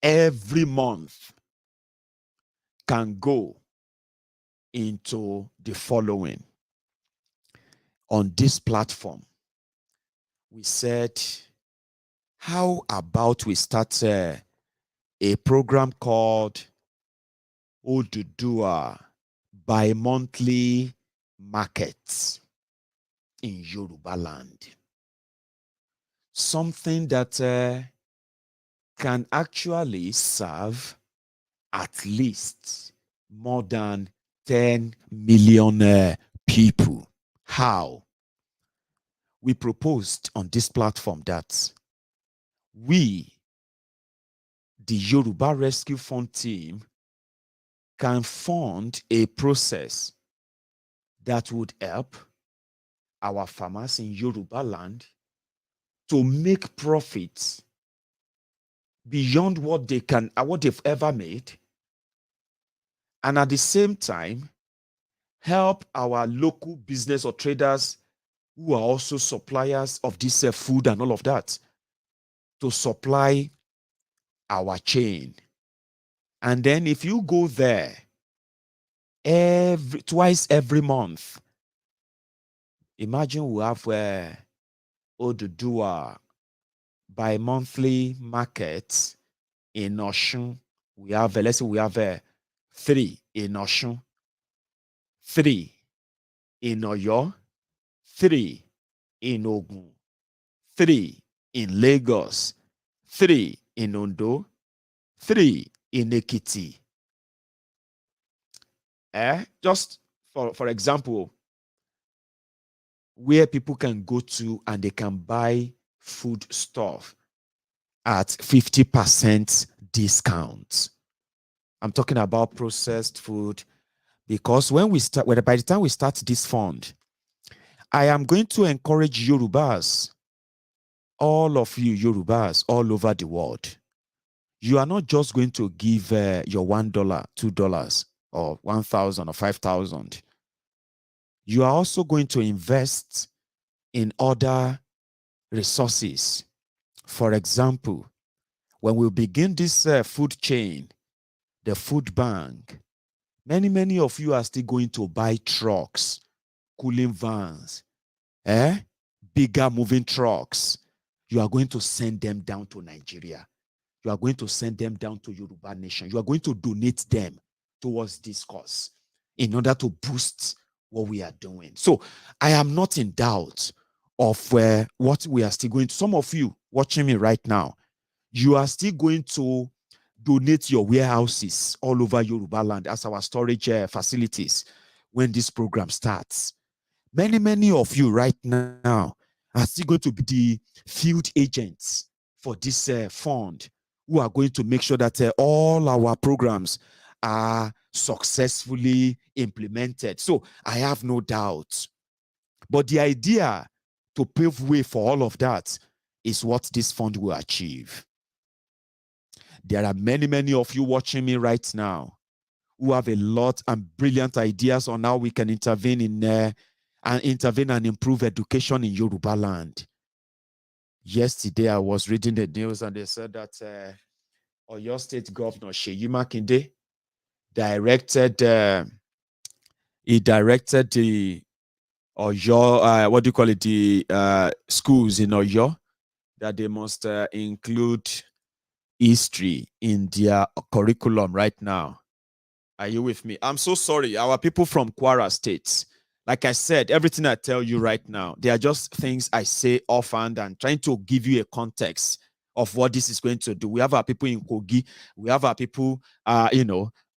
every month can go into the following. On this platform, we said, how about we start a program called Oduduwa bi-monthly markets in Yoruba land. Something that can actually serve at least more than 10 million people. How? We proposed on this platform that we, the Yoruba Rescue Fund team, can fund a process that would help our farmers in Yoruba land to make profits beyond what they can, what they've ever made, and at the same time help our local business or traders who are also suppliers of this food and all of that to supply our chain. And then if you go there twice every month, imagine we have Oduduwa bi-monthly markets in Osun. We have, let's say we have 3 in Osun, 3 in Oyo, 3 in Ogun, 3 in Lagos, 3 in Ondo, 3 in Ekiti. Just for example, where people can go to and they can buy food stuff at 50% discount. I'm talking about processed food, because when we start, by the time we start this fund, I am going to encourage Yorubas, all of you Yorubas all over the world. You are not just going to give your $1, $2, or 1,000 or 5,000. You are also going to invest in other resources. For example, when we begin this food chain, the food bank, many of you are still going to buy trucks, cooling vans, bigger moving trucks. You are going to send them down to Nigeria. You are going to send them down to Yoruba Nation. You are going to donate them towards this cause in order to boost what we are doing. So I am not in doubt of what we are still going to. Some of you watching me right now, you are still going to donate your warehouses all over Yoruba land as our storage facilities when this program starts. Many of you right now are still going to be the field agents for this fund who are going to make sure that all our programs are successfully implemented. So I have no doubt. But the idea to pave way for all of that is what this fund will achieve. There are many, many of you watching me right now who have a lot and brilliant ideas on how we can intervene and improve education in Yoruba land. Yesterday, I was reading the news and they said that Oyo State Governor Seyi Makinde directed the Oyo, what do you call it, the schools in Oyo, that they must include history in their curriculum right now. Are you with me? I'm so sorry. Our people from Kwara State, like I said, everything I tell you right now, they are just things I say offhand and trying to give you a context of what this is going to do. We have our people in Kogi. We have our people,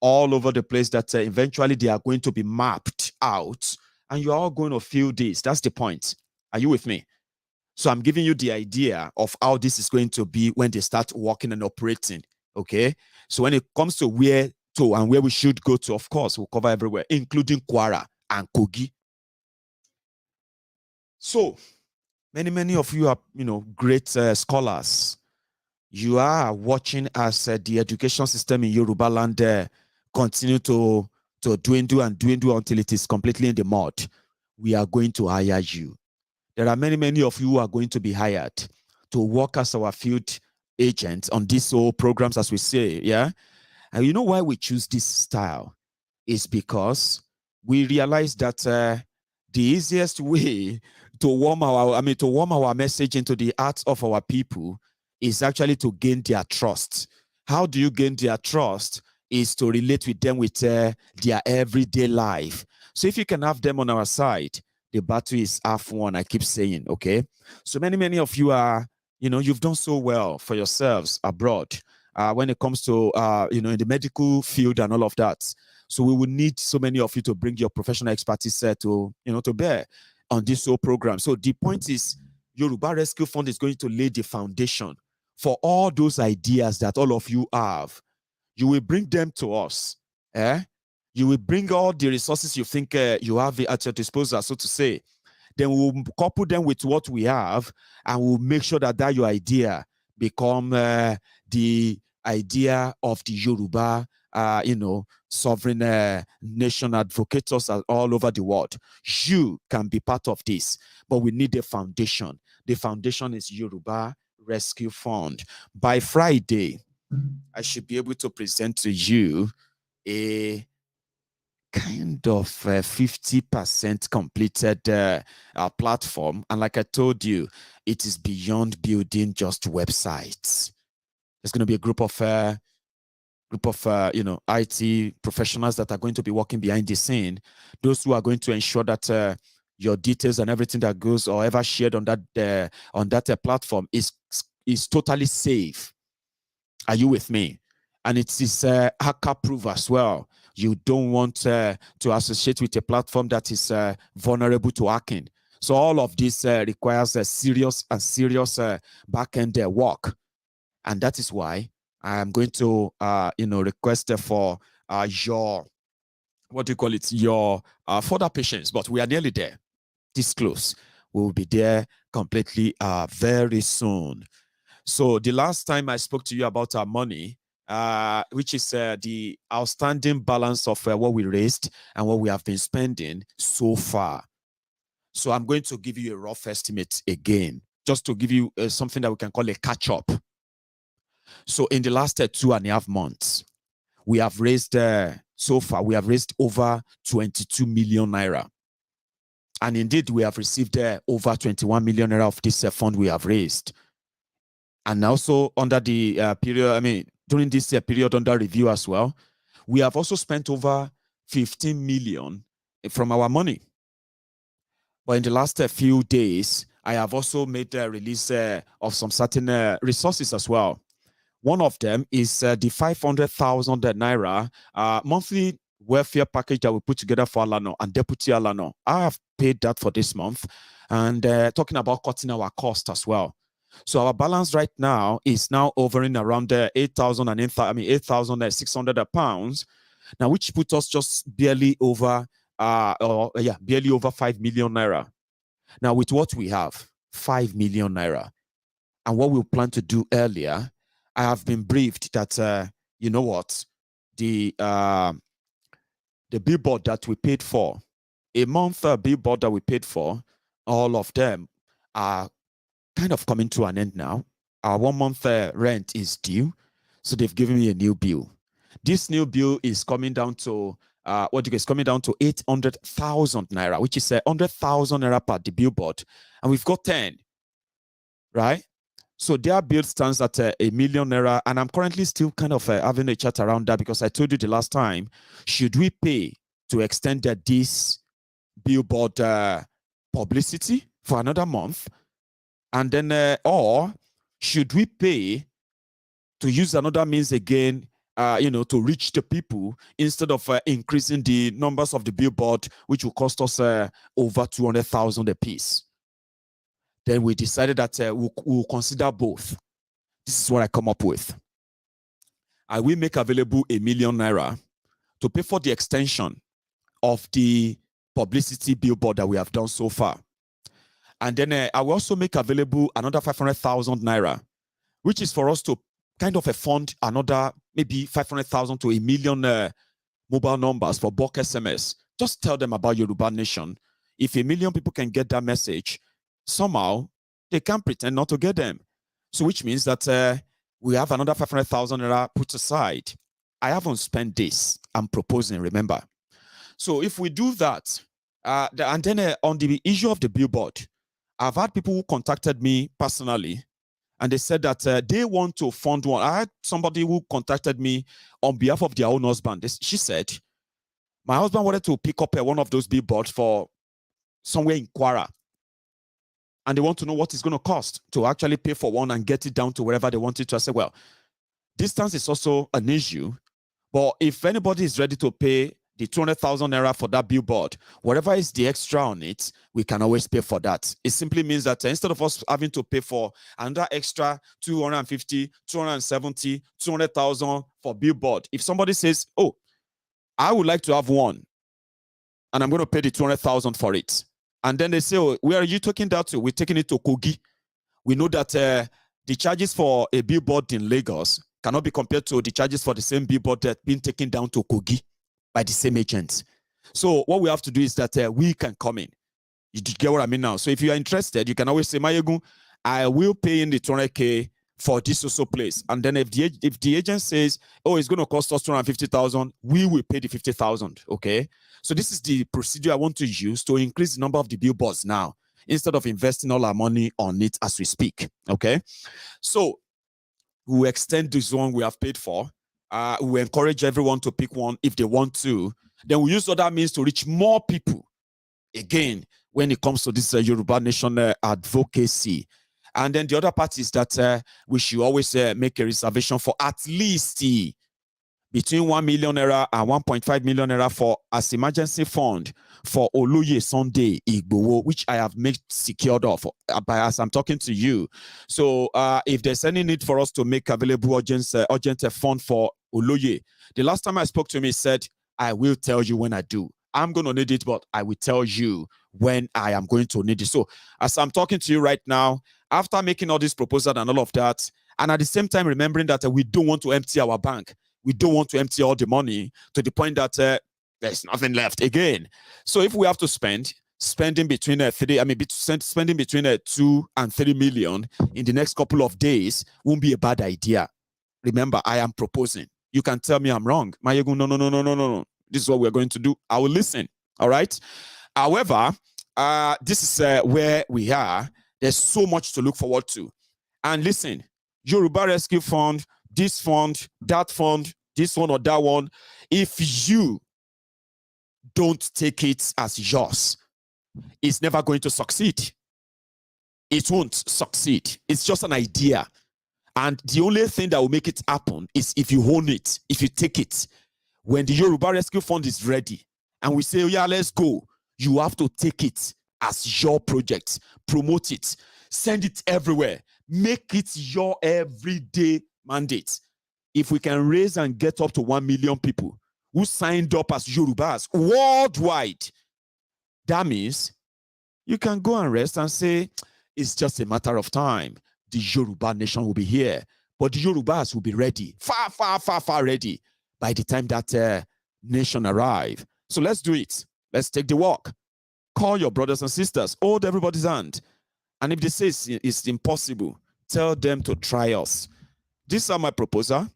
all over the place that eventually they are going to be mapped out and you're all going to feel this. That's the point. Are you with me? So I'm giving you the idea of how this is going to be when they start working and operating. Okay. So when it comes to where to and where we should go to, of course, we'll cover everywhere, including Kwara and Kogi. So many of you are, great scholars. You are watching as the education system in Yoruba land continue to dwindle until it is completely in the mud. We are going to hire you. There are many of you who are going to be hired to work as our field agents on these whole programs, as we say, yeah? And you know why we choose this style? Is because we realize that the easiest way to warm our message into the hearts of our people is actually to gain their trust. How do you gain their trust? Is to relate with them with their everyday life. So if you can have them on our side, the battle is half won, I keep saying, okay? So many of you are, you've done so well for yourselves abroad when it comes to, in the medical field and all of that. So we will need so many of you to bring your professional expertise to bear on this whole program. So the point is, Yoruba Rescue Fund is going to lay the foundation for all those ideas that all of you have. You will bring them to us. You will bring all the resources you think you have at your disposal, so to say. Then we'll couple them with what we have, and we'll make sure that your idea become the idea of the Yoruba, sovereign nation advocates all over the world. You can be part of this, but we need a foundation. The foundation is Yoruba Rescue Fund. By Friday, I should be able to present to you a kind of 50% completed platform. And like I told you, it is beyond building just websites. There's going to be a group of IT professionals that are going to be working behind the scene. Those who are going to ensure that your details and everything that goes or ever shared on that platform is totally safe. Are you with me? And it is hacker-proof as well. You don't want to associate with a platform that is vulnerable to hacking. So all of this requires a serious back-end work. And that is why I'm going to, request for your further patience. But we are nearly there. This close. We will be there completely very soon. So the last time I spoke to you about our money, which is the outstanding balance of what we raised and what we have been spending so far. So I'm going to give you a rough estimate again, just to give you something that we can call a catch-up. So in the last 2.5 months, we have raised, so far, we have raised over 22 million naira. And indeed, we have received over 21 million naira of this fund we have raised. And also under the period, during this period under review as well, we have also spent over 15 million from our money. But in the last few days, I have also made a release of some certain resources as well. One of them is the 500,000 naira monthly welfare package that we put together for Alano and Deputy Alano. I have paid that for this month, and talking about cutting our cost as well. So our balance right now is now hovering around 8,600 pounds. Now, which puts us just barely over, barely over 5 million naira. Now, with what we have, 5 million naira, and what we plan to do earlier, I have been briefed that you know what, the billboard that we paid for, a month billboard that we paid for, all of them are kind of coming to an end now. Our 1 month rent is due, so they've given me a new bill. This new bill is coming down to it's coming down to 800,000 naira, which is 100,000 naira per the billboard, and we've got 10, right? So their bill stands at 1 million naira, and I'm currently still kind of having a chat around that, because I told you the last time, should we pay to extend this billboard publicity for another month, and then or should we pay to use another means again, to reach the people, instead of increasing the numbers of the billboard, which will cost us over 200,000 a piece? Then we decided that we'll consider both. This is what I come up with. I will make available 1 million naira to pay for the extension of the publicity billboard that we have done so far. And then I will also make available another 500,000 naira, which is for us to kind of fund another maybe 500,000 to 1 million mobile numbers for bulk SMS. Just tell them about Yoruba Nation. If 1 million people can get that message, somehow they can't pretend not to get them. So which means that we have another 500,000 naira put aside. I haven't spent this. I'm proposing, remember. So if we do that, and then on the issue of the billboard, I've had people who contacted me personally, and they said that they want to fund one. I had somebody who contacted me on behalf of their own husband. She said, my husband wanted to pick up one of those billboards for somewhere in Kwara, and they want to know what it's going to cost to actually pay for one and get it down to wherever they want it to. I said, well, distance is also an issue, but if anybody is ready to pay the 200,000 naira for that billboard, whatever is the extra on it, we can always pay for that. It simply means that instead of us having to pay for another extra 250, 270, 200,000 for billboard, if somebody says, oh, I would like to have one, and I'm going to pay the 200,000 for it, and then they say, oh, where are you taking that to? We're taking it to Kogi. We know that the charges for a billboard in Lagos cannot be compared to the charges for the same billboard that been taken down to Kogi by the same agents. So what we have to do is that we can come in. You get what I mean now? So if you are interested, you can always say, Maiyegun, I will pay in the 200K for this also place. And then if the agent says, oh, it's going to cost us 250,000, we will pay the 50,000. Okay. So this is the procedure I want to use to increase the number of the billboards now, instead of investing all our money on it as we speak. Okay. So we'll extend this one we have paid for. We encourage everyone to pick one if they want to. Then we use other means to reach more people. Again, when it comes to this Yoruba Nation advocacy. And then the other part is that we should always make a reservation for at least between 1 million naira and 1.5 million naira for as emergency fund for Oluye Sunday Igbowo, which I have made secured off as I'm talking to you. So if there's any need for us to make available urgent fund for Oluye, the last time I spoke to him, he said, I will tell you when I do. I'm going to need it, but I will tell you when I am going to need it. So as I'm talking to you right now, after making all this proposal and all of that, and at the same time remembering that we don't want to empty our bank, we don't want to empty all the money to the point that there's nothing left again. So if we have to spending between spending between 2 and 3 million in the next couple of days won't be a bad idea. Remember, I am proposing. You can tell me I'm wrong. Maiyegun, no. This is what we're going to do. I will listen. All right. However, this is where we are. There's so much to look forward to. And listen, Yoruba Rescue Fund, this fund, that fund, this one or that one. If you don't take it as yours, it's never going to succeed. It won't succeed. It's just an idea. And the only thing that will make it happen is if you own it, if you take it. When the Yoruba Rescue Fund is ready and we say, oh, yeah, let's go, you have to take it as your project, promote it, send it everywhere. Make it your everyday mandate. If we can raise and get up to 1 million people who signed up as Yorubas worldwide, that means you can go and rest and say, it's just a matter of time. The Yoruba nation will be here. But the Yorubas will be ready, far ready by the time that nation arrive. So let's do it. Let's take the walk. Call your brothers and sisters. Hold everybody's hand. And if they say it's impossible, tell them to try us. These are my proposal.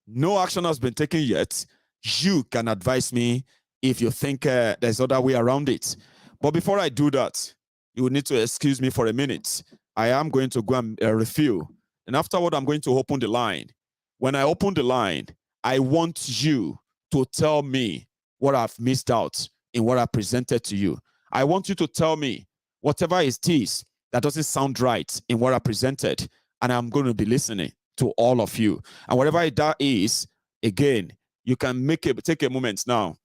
No action has been taken yet. You can advise me if you think there's other way around it. But before I do that, you will need to excuse me for a minute. I am going to go and refill. And afterward, I'm going to open the line. When I open the line, I want you to tell me what I've missed out in what I presented to you. I want you to tell me whatever it is that doesn't sound right in what I presented, and I'm going to be listening to all of you. And whatever that is, again, you can take a moment now.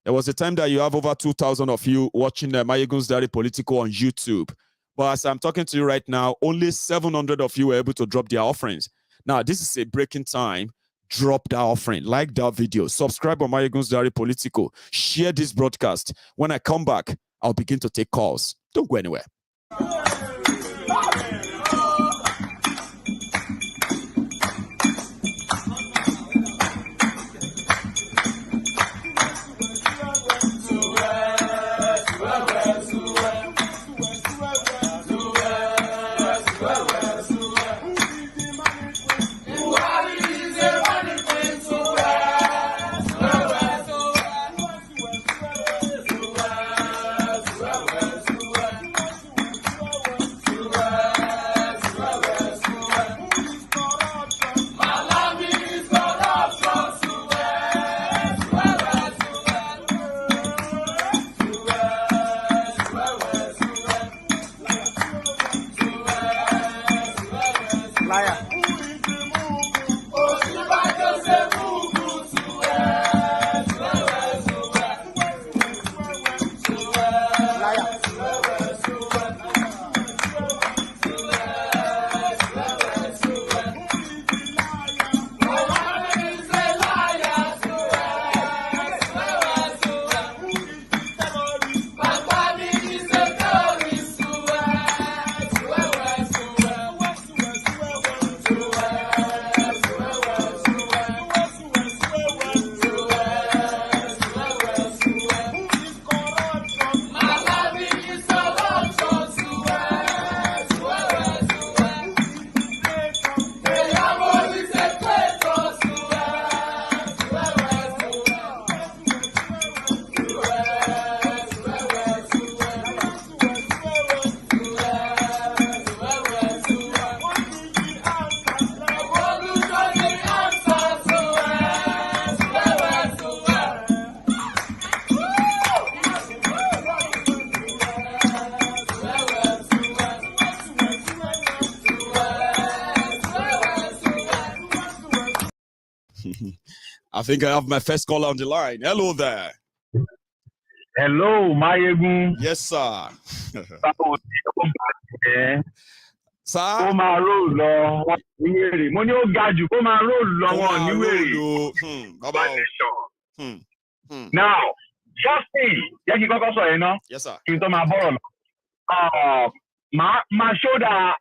There was a time that you have over 2,000 of you watching Maiyegun's Diary Politico on YouTube. But as I'm talking to you right now, only 700 of you were able to drop their offerings. Now, this is a breaking time. Drop that offering, like that video, subscribe on Maiyegun's Diary Politico, share this broadcast. When I come back, I'll begin to take calls. Don't go anywhere. I think I have my first caller on the line. Hello there. Hello, Maiyegun. Yes, sir. Sir? Ó máa roll lọ wọn ní wèrè. Mo ní ó ga jù kó máa roll lọ wọn ní wèrè. Now, first thing, jẹ́ kí n kọ́kọ́ sọ yẹn ná. Yes, sir. Kí n tó máa bọ̀rọ̀ lọ. Máa ṣódà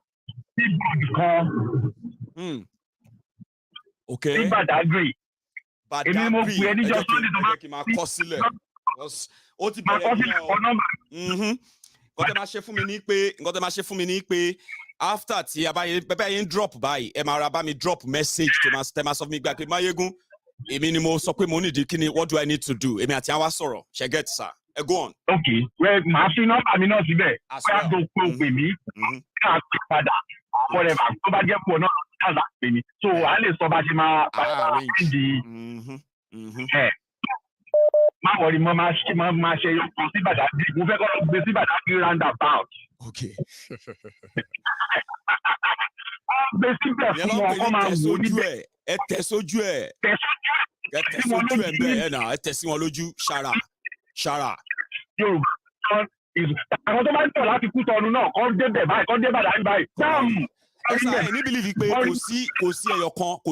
billboard kan. Okay. Ní Badagry. Èmi mo pè é níjọ́ Sunday tó máa kọ sílẹ̀. Ó ti bẹ̀rẹ̀ ní ọ. Nǹkan tẹ́ máa ṣe fún mi ní pé after tí bẹ́ẹ̀ yẹn drop báyìí ẹ máa ra bá mi drop message tó máa tẹ́ máa sọ fún mi gbà pé Maiyegun èmi ni mo sọ pé mo nídìí kí ni what do I need to do èmi àti àwa sọ̀rọ̀ ṣe get sir ẹ go on. Okay, well màá fi nọ́mbà mi náà síbẹ̀ bóyá tó pè mí ká pè padà whatever tó bá jẹ́ pọ̀ náà káàdà pè mí so à lè sọ bá ṣe máa di má wọrí mọ́ máa ṣe yọkàn sí Badagry mo fẹ́ kọ́ gbé sí Badagry roundabout. Okay. Gbé síbẹ̀ fún wọn kọ́ máa wò níbẹ̀. Ẹ tẹ̀ sójú ẹ̀. Ẹ tẹ̀ sójú ẹ̀ bẹ́ẹ̀ ẹ̀ náà ẹ tẹ̀ sí wọn lójú ṣàrà. Yorùbá àwọn tó máa ń tọ̀ láti kú tọnu náà kọ́ débẹ̀ báyìí kọ́ dé Badagry báyìí. Any believe pé kò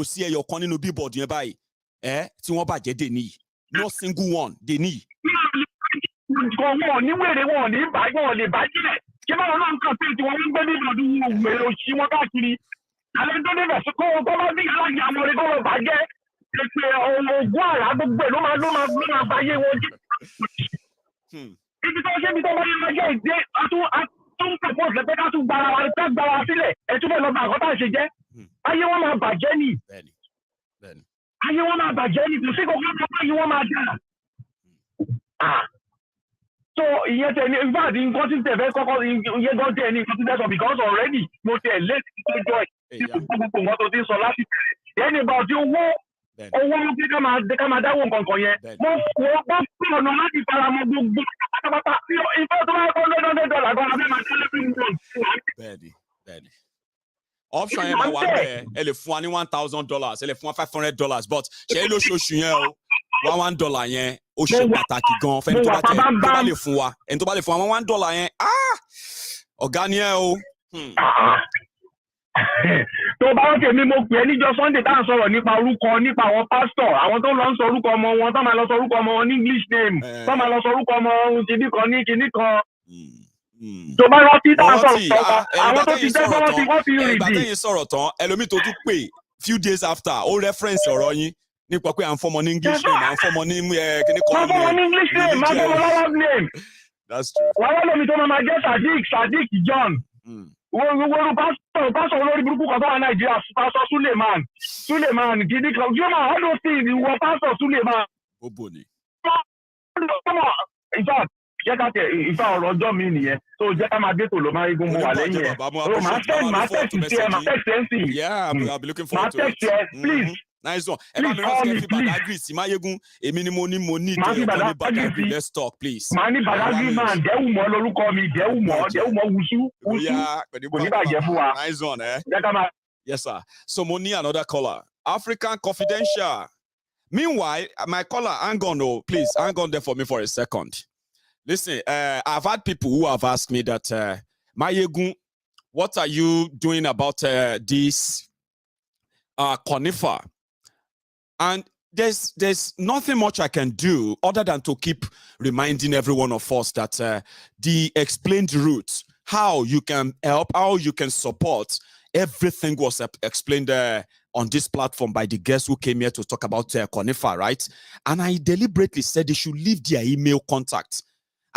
sí ẹyọ kan nínú billboard yẹn báyìí. Tí wọ́n bàjẹ́ dè ní. No single one dè ní. Wọn ní wèrè wọn ní báyìí wọn lè báyìí. Kí báwọn náà ń kàn sí tí wọ́n ń gbé nínú ọdún wèrè òṣì wọn káàkiri. Àlẹ́ tó débẹ̀ sí kó bá bí aláǹgá àwọn ọ̀rẹ́ kó lọ bàjẹ́. Èpè ògùn àrà gbogbo ẹ̀ ló máa báyé wọn jẹ́. Ibi tó ṣe ibi tó wáyé máa jẹ́ ìdí tún propose lẹ́pẹ́ ká tún gbára wa sílẹ̀ ẹ̀ tún fẹ́ lọ bá àkọ́tà ṣe jẹ́. Ayé wọn máa bàjẹ́ ni. Ayé wọn máa bàjẹ́ ni kò sí kò kí ayé wọn máa dà. So ìyẹn tẹ̀ ní ìbáàdì nǹkan tí tẹ̀ fẹ́ kọ́kọ́ ìyẹn gan tẹ̀ ní nǹkan tí tẹ̀ sọ because already mo tẹ̀ late to joy gbogbo nǹkan tó ti sọ láti tẹ̀lé ẹni bá ọtí owó ló pé ká máa dáwọ́ nǹkan kan yẹn mo fún ọ̀nà láti fara mọ́ gbogbo pátápátá ìfẹ́ tó máa kọ́ $100 gan abẹ́ máa tẹ́lẹ̀ fún mi. Bẹ́ẹ̀ni. Option yẹn máa wà bẹ́ẹ̀ ẹ lè fún wa ní $1,000 ẹ lè fún wa $500 but ṣe é lóṣooṣù yẹn o $1 yẹn ó ṣe pàtàkì gan fẹ́ni tó bá lè fún wa ẹni tó bá lè fún wa $1 yẹn ọ̀gá ni ẹ o. Tó bá wọ́n tèmi mo pè é níjọ́ Sunday tá à ń sọ̀rọ̀ nípa orúkọ nípa àwọn pásítọ̀ àwọn tó lọ ń sọ orúkọ ọmọ wọn tó máa lọ sọ orúkọ ọmọ wọn ní English name tó máa lọ sọ orúkọ ọmọ kìíní kan ní kìíní kan. Tó bá rántí tá à ń sọ̀rọ̀ tán àwọn tó ti jẹ́ wọ́n ti rìn dì. Ìgbà tẹ́yìn sọ̀rọ̀ tán ẹlòmíì tó tún pè few days after ó reference ọ̀rọ̀ yín nípa pé à ń fọmọ ní English name à ń fọmọ ní kíní kan. Máa fọmọ ní English name máa fọmọ lọ́wọ́ name. That's true. Wàá lómi tó máa jẹ́ Sadiq John. Wọ́n pásọ̀ olórí burúkú kan tó wà Nàìjíríà pásọ̀ Suleiman gidi kan yóò máa all those things ìwọ pásọ̀ Suleiman. Ó bò ní. Jẹ́ ká tẹ̀ ìfà ọ̀rọ̀ ọjọ́ mi nìyẹn tó jẹ́ ká máa dé tòló máa igun mo wà lẹ́yìn ẹ̀. Máa text Yeah, I'll be looking forward to it. Máa text please. Nice one. Ẹ bá mi rántí ẹ fi Badagry sí Maiyegun èmi ni mo ní Badagry let's talk please. Màá ní Badagry man Dẹ́wùmọ́ lórúkọ mi Dẹ́wùmọ́ Wùsù kò ní bàjẹ́ fún wa. Nice one, Jẹ́ ká máa. Yes sir. So mo ní another caller. African Confidential. Meanwhile, my caller, hang on, please hang on there for me for a second. Listen, I've had people who have asked me that, Maiyegun, what are you doing about this conifer? And there's nothing much I can do other than to keep reminding every one of us that the explained routes, how you can help, how you can support, everything was explained on this platform by the guests who came here to talk about conifer, right? And I deliberately said they should leave their email contact.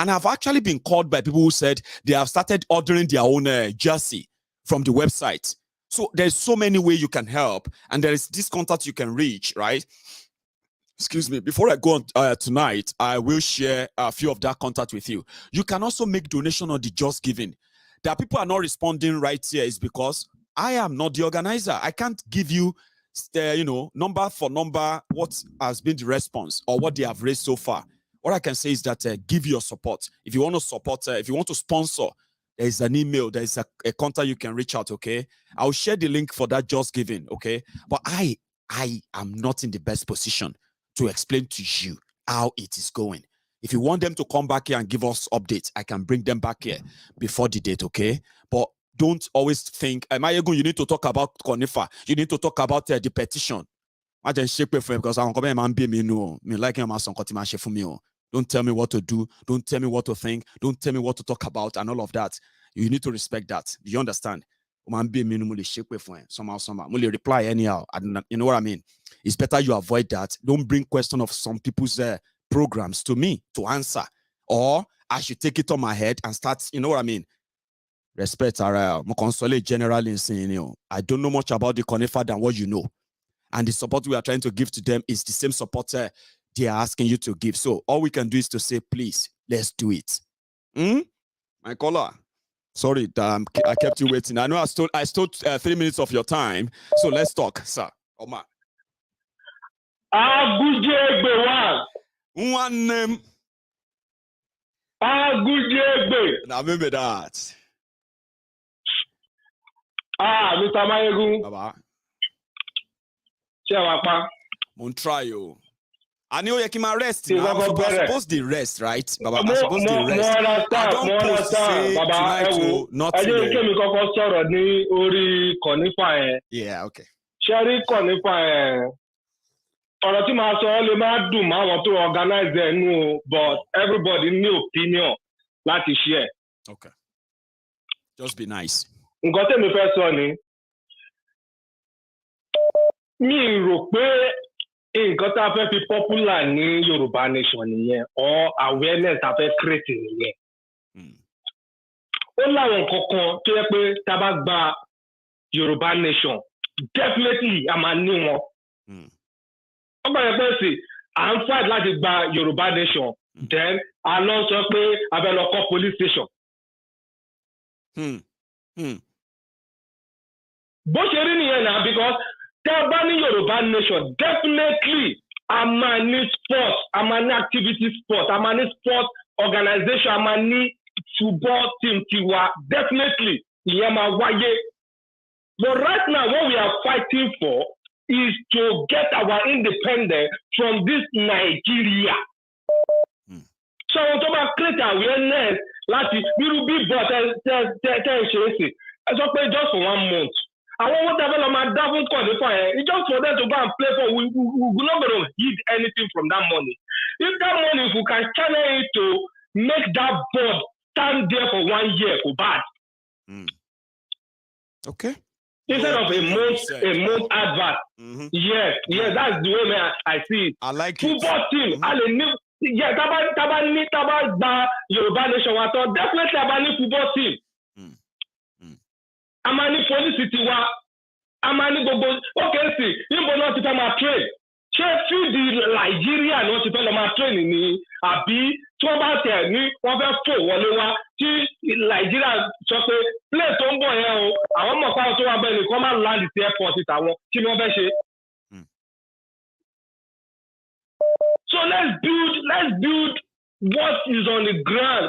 And I've actually been called by people who said they have started ordering their own jersey from the website. So there's so many ways you can help. And there is this contact you can reach, right? Excuse me. Before I go on tonight, I will share a few of that contact with you. You can also make donation on the Just Giving. That people are not responding right here is because I am not the organizer. I can't give you, number for number, what has been the response or what they have raised so far. What I can say is that give your support. If you want to support, if you want to sponsor, there is an email, there is a contact you can reach out, okay? I'll share the link for that Just Giving, okay? But I am not in the best position to explain to you how it is going. If you want them to come back here and give us updates, I can bring them back here before the date, okay? But don't always think, Maiyegun, you need to talk about conifer. You need to talk about the petition. I just shake for him because I'm coming and be me no. Me like him as some for me. Don't tell me what to do. Don't tell me what to think. Don't tell me what to talk about and all of that. You need to respect that. Do you understand? Somehow. Will reply anyhow. You know what I mean? It's better you avoid that. Don't bring question of some people's programs to me to answer. Or I should take it on my head and start, you know what I mean? Respect, generally saying, I don't know much about the conifer than what you know. And the support we are trying to give to them is the same support they are asking you to give. So all we can do is to say, please, let's do it. My caller, sorry, I kept you waiting. I know I stole 3 minutes of your time. So let's talk, sir. Omar. One name. Now remember that. Mr. Maiyegun. Baba. Ṣé wàá pa? Mo ń try o. I know you can rest now. I'm supposed to rest, right? Baba, I'm supposed to rest. I don't post to say tonight to not today. Yeah, okay. Sherry Conifa. Ọ̀rọ̀ tí màá sọ lè má dùn mọ́ àwọn tó organize ẹ̀ nù, but everybody ní opinion láti share. Okay. Just be nice. Nǹkan tèmi fẹ́ sọ ni, mi rò pé nǹkan tá a fẹ́ fi popular ní Yorùbá nation nìyẹn, or awareness tá a fẹ́ create nìyẹn. Ó láwọn nǹkan kan tó yẹ pé tá a bá gba Yorùbá nation, definitely a máa ní wọn. Ọgbà yẹn pé sí, à ń fight láti gba Yorùbá nation, then a lọ sọ pé a fẹ́ lọ kọ́ police station. Bó ṣe rí nìyẹn náà, because tẹ́ ẹ bá ní Yorùbá nation, definitely a máa ní sports, a máa ní activity sports, a máa ní sports organization, a máa ní football team tiwa, definitely ìyẹn máa wáyé. But right now, what we are fighting for is to get our independence from this Nigeria. So to create awareness, láti irú bí bọ̀ tẹ́ ṣe é sì. Ẹ sọ pé just for 1 month. Àwọn owó tẹ́fẹ́ lọ máa dá fún qualify ẹ̀. It's just for them to go and play for. We not going to give anything from that money. If that money, if we can channel it to make that board stand there for 1 year, for bad. Okay. Instead of a month advert. Yes, that's the way I see it. I like football team, yeah, taba gba Yorùbá nation wa tó, definitely aba ní football team. A máa ní police tiwa, a máa ní gbogbo, okay sí, níbo náà ti fẹ́ máa train. Ṣé fíìdì Nàìjíríà ni wọ́n ti fẹ́ lọ máa train ni, àbí tí wọ́n bá tẹ̀ ní wọ́n fẹ́ fò wọlé wá tí Nàìjíríà sọ pé play tó ń bọ̀ yẹn o, àwọn mọ̀ pàrọ̀ tó wà bẹ́ẹ̀ ni kọ́ máa land sí airport tàwọn kí ni wọ́n fẹ́ ṣe. So let's build what is on the ground.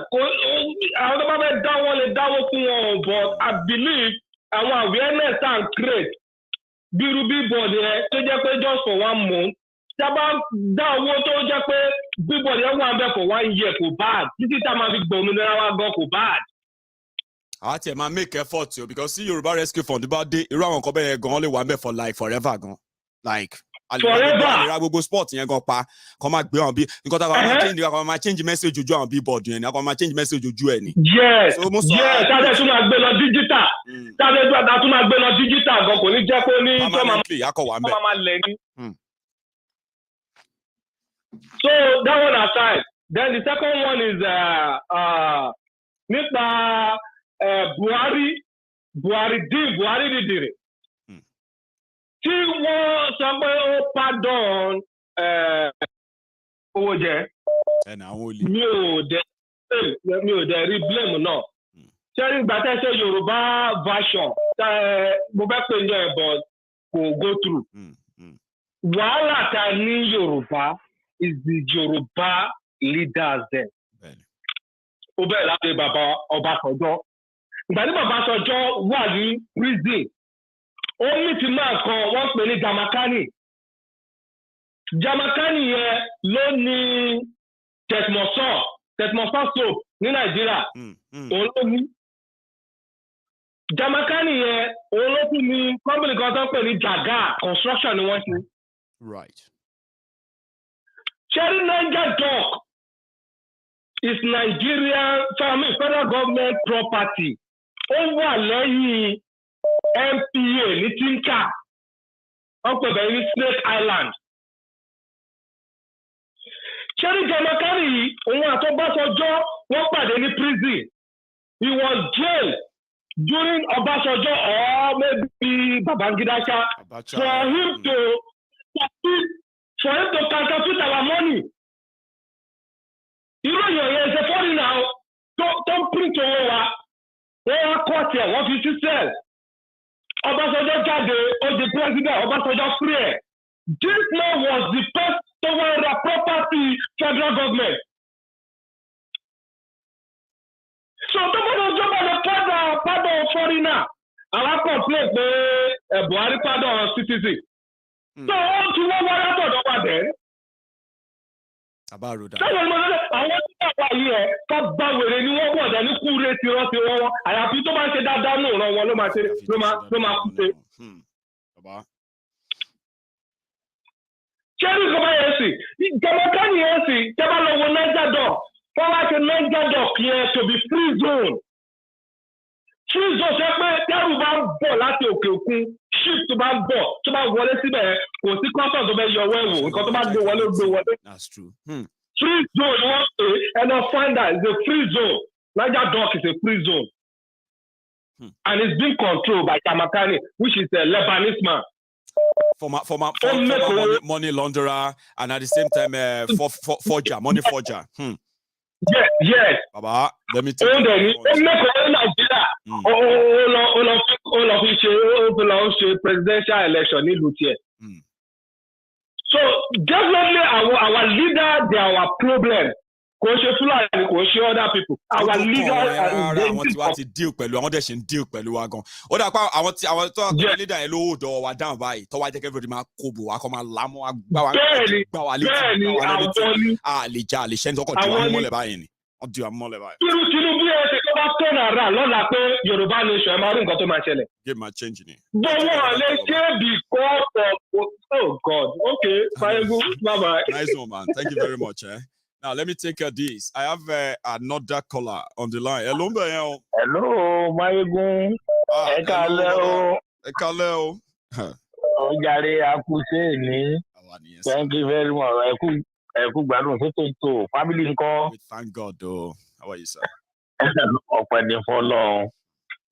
Àwọn tó bá fẹ́ dáwọ́ lè dáwọ́ fún wọn, but I believe àwọn awareness and create bírú billboard yẹn tó jẹ́ pé just for 1 month. Tí a bá dá owó tó jẹ́ pé billboard yẹn wà bẹ́ẹ̀ for 1 year kò bad. Títí tá a máa fi gbòmìnira wa gan kò bad. Àwa tiẹ̀ máa make effort o, because sí Yorùbá rescue fund bá dé irú àwọn nǹkan bẹ́ẹ̀ gan-an lè wà bẹ́ẹ̀ for like forever gan. Like àlèrà gbogbo sport yẹn gan pa kọ́ máa gbé wọn bí nǹkan tá a máa change message ojú àwọn billboard yẹn ni a kọ́ máa change message ojú ẹ̀ ni. Yes, tàbí tún máa gbé lọ digital, tàbí tún máa gbé lọ digital gan kò ní jẹ́ pé ní tó máa lẹ̀ ní. So that one aside, then the second one is nípa Buhari dídìrì. Tí wọ́n sọ pé ó pardon owó jẹ, mi ò dẹ̀ rí blame náà. Ṣé ìgbà tẹ́ ṣe Yorùbá version mo fẹ́ pè ní ẹ̀bọ̀ kò go through. Wàhálà ta ní Yorùbá is the Yorùbá leaders there. Ó bẹ̀rẹ̀ láti bàbá Ọbásanjọ́. Ìgbà tí bàbá Ọbásanjọ́ wà ní prison, ó ní ti máa kan wọ́n pè ní Jamakani yẹn ló ní Tetmosan soap ní Nàìjíríà. Òun ló ní. Jamakani yẹn òun ló tún ní company kan tó ń pè ní Jaga construction ni wọ́n ṣe. Right. Sherry Niger Dock is Nigerian federal government property. Ó wà lẹ́yìn NPA ní Tinka, wọ́n pè bẹ́ẹ̀ ní Snake Island. Sherry Jamakani yìí, òun àtọ́básanjọ́ wọ́n pàdé ní prison. He was jailed during Ọbásanjọ́ or maybe Babangida for him to counterfeit our money. Irú èèyàn yẹn ṣe fọ́ọ̀rì náà tó ń print owó wa, wọ́n wá kọ́ọ̀tì ẹ̀, wọ́n fi sí cell. Ọbásanjọ́ jáde, ó di president, Ọbásanjọ́ free ẹ̀. This man was the first to wear a property federal government. So tó gbọ́dọ̀ jọba lọ pardon foreigner, àwọn complain pé Buhari pardon citizen. So ó ti wọ́n wá látọ̀dọ̀ wa dẹ̀. sẹ́yìn ọmọ lọ́dọ̀ àwọn tí wọ́n wà yìí ẹ̀ ká bá wèrè ni wọ́n wọ̀ dání kú rẹ̀ ti rán ti wọ́n àyàfi tó bá ń ṣe dáadáa nù ràn wọn ló máa kú ṣe. ṣẹ́rí ìjọba yẹn sì ìjọba káni yẹn sì ìjọba lọ wo Niger Dock wọ́n wá ṣe Niger Dock yẹn to be free zone. Free zone ṣe pé tẹ́rù bá ń bọ̀ láti òkè òkun ship tó bá ń bọ̀ tó bá wọlé síbẹ̀ kò sí custom tó fẹ́ yọ ọwọ́ ẹ̀wò nǹkan tó bá gbé wọlé gbé wọlé. That's true. Free zone ni wọ́n pè é and find that it's a free zone. Niger Dock is a free zone. And it's being controlled by Tamakani, which is a Lebanese man. Former money launderer and at the same time forger, money forger. Yes. Baba, let me tell you. Presidential election in Lutia. So definitely our leader, they are our problem. Kò ṣe Fulani, kò ṣe other people. Our leader àwọn tí wá ti deal pẹ̀lú àwọn dẹ̀ ṣe ń deal pẹ̀lú wa gan. Ó dà pa àwọn tó àgbẹ̀ leader yẹn ló dọ̀ wá dáhùn báyìí tó wá jẹ́ kẹ́fẹ́ máa kóbò wá kọ́ máa lámọ́ wá gbá wa létí àlèjà àlèṣẹ́ ní ọkọ̀ tí wọ́n mọ́lẹ̀ báyìí ni. Wọ́n di wa mọ́lẹ̀ báyìí. Tinubu yẹn ṣe tó bá tọ̀nà rà lọ́la pé Yorùbá nation ẹ̀ máa rí nǹkan tó máa ṣẹlẹ̀. Game ma change ni. Bọ́wọ́ lè ṣe because of oh God okay Maiyegun bye bye. Nice one man, thank you very much. Now, let me take this. I have another caller on the line. Hello, hello, Maiyegun. Hello. Jàre akuse ni. Thank you very much. Ẹkú gbádùn tó family ńkọ́. Thank God though. How are you, sir? Ọpẹ́ ni fọ́lọ́run.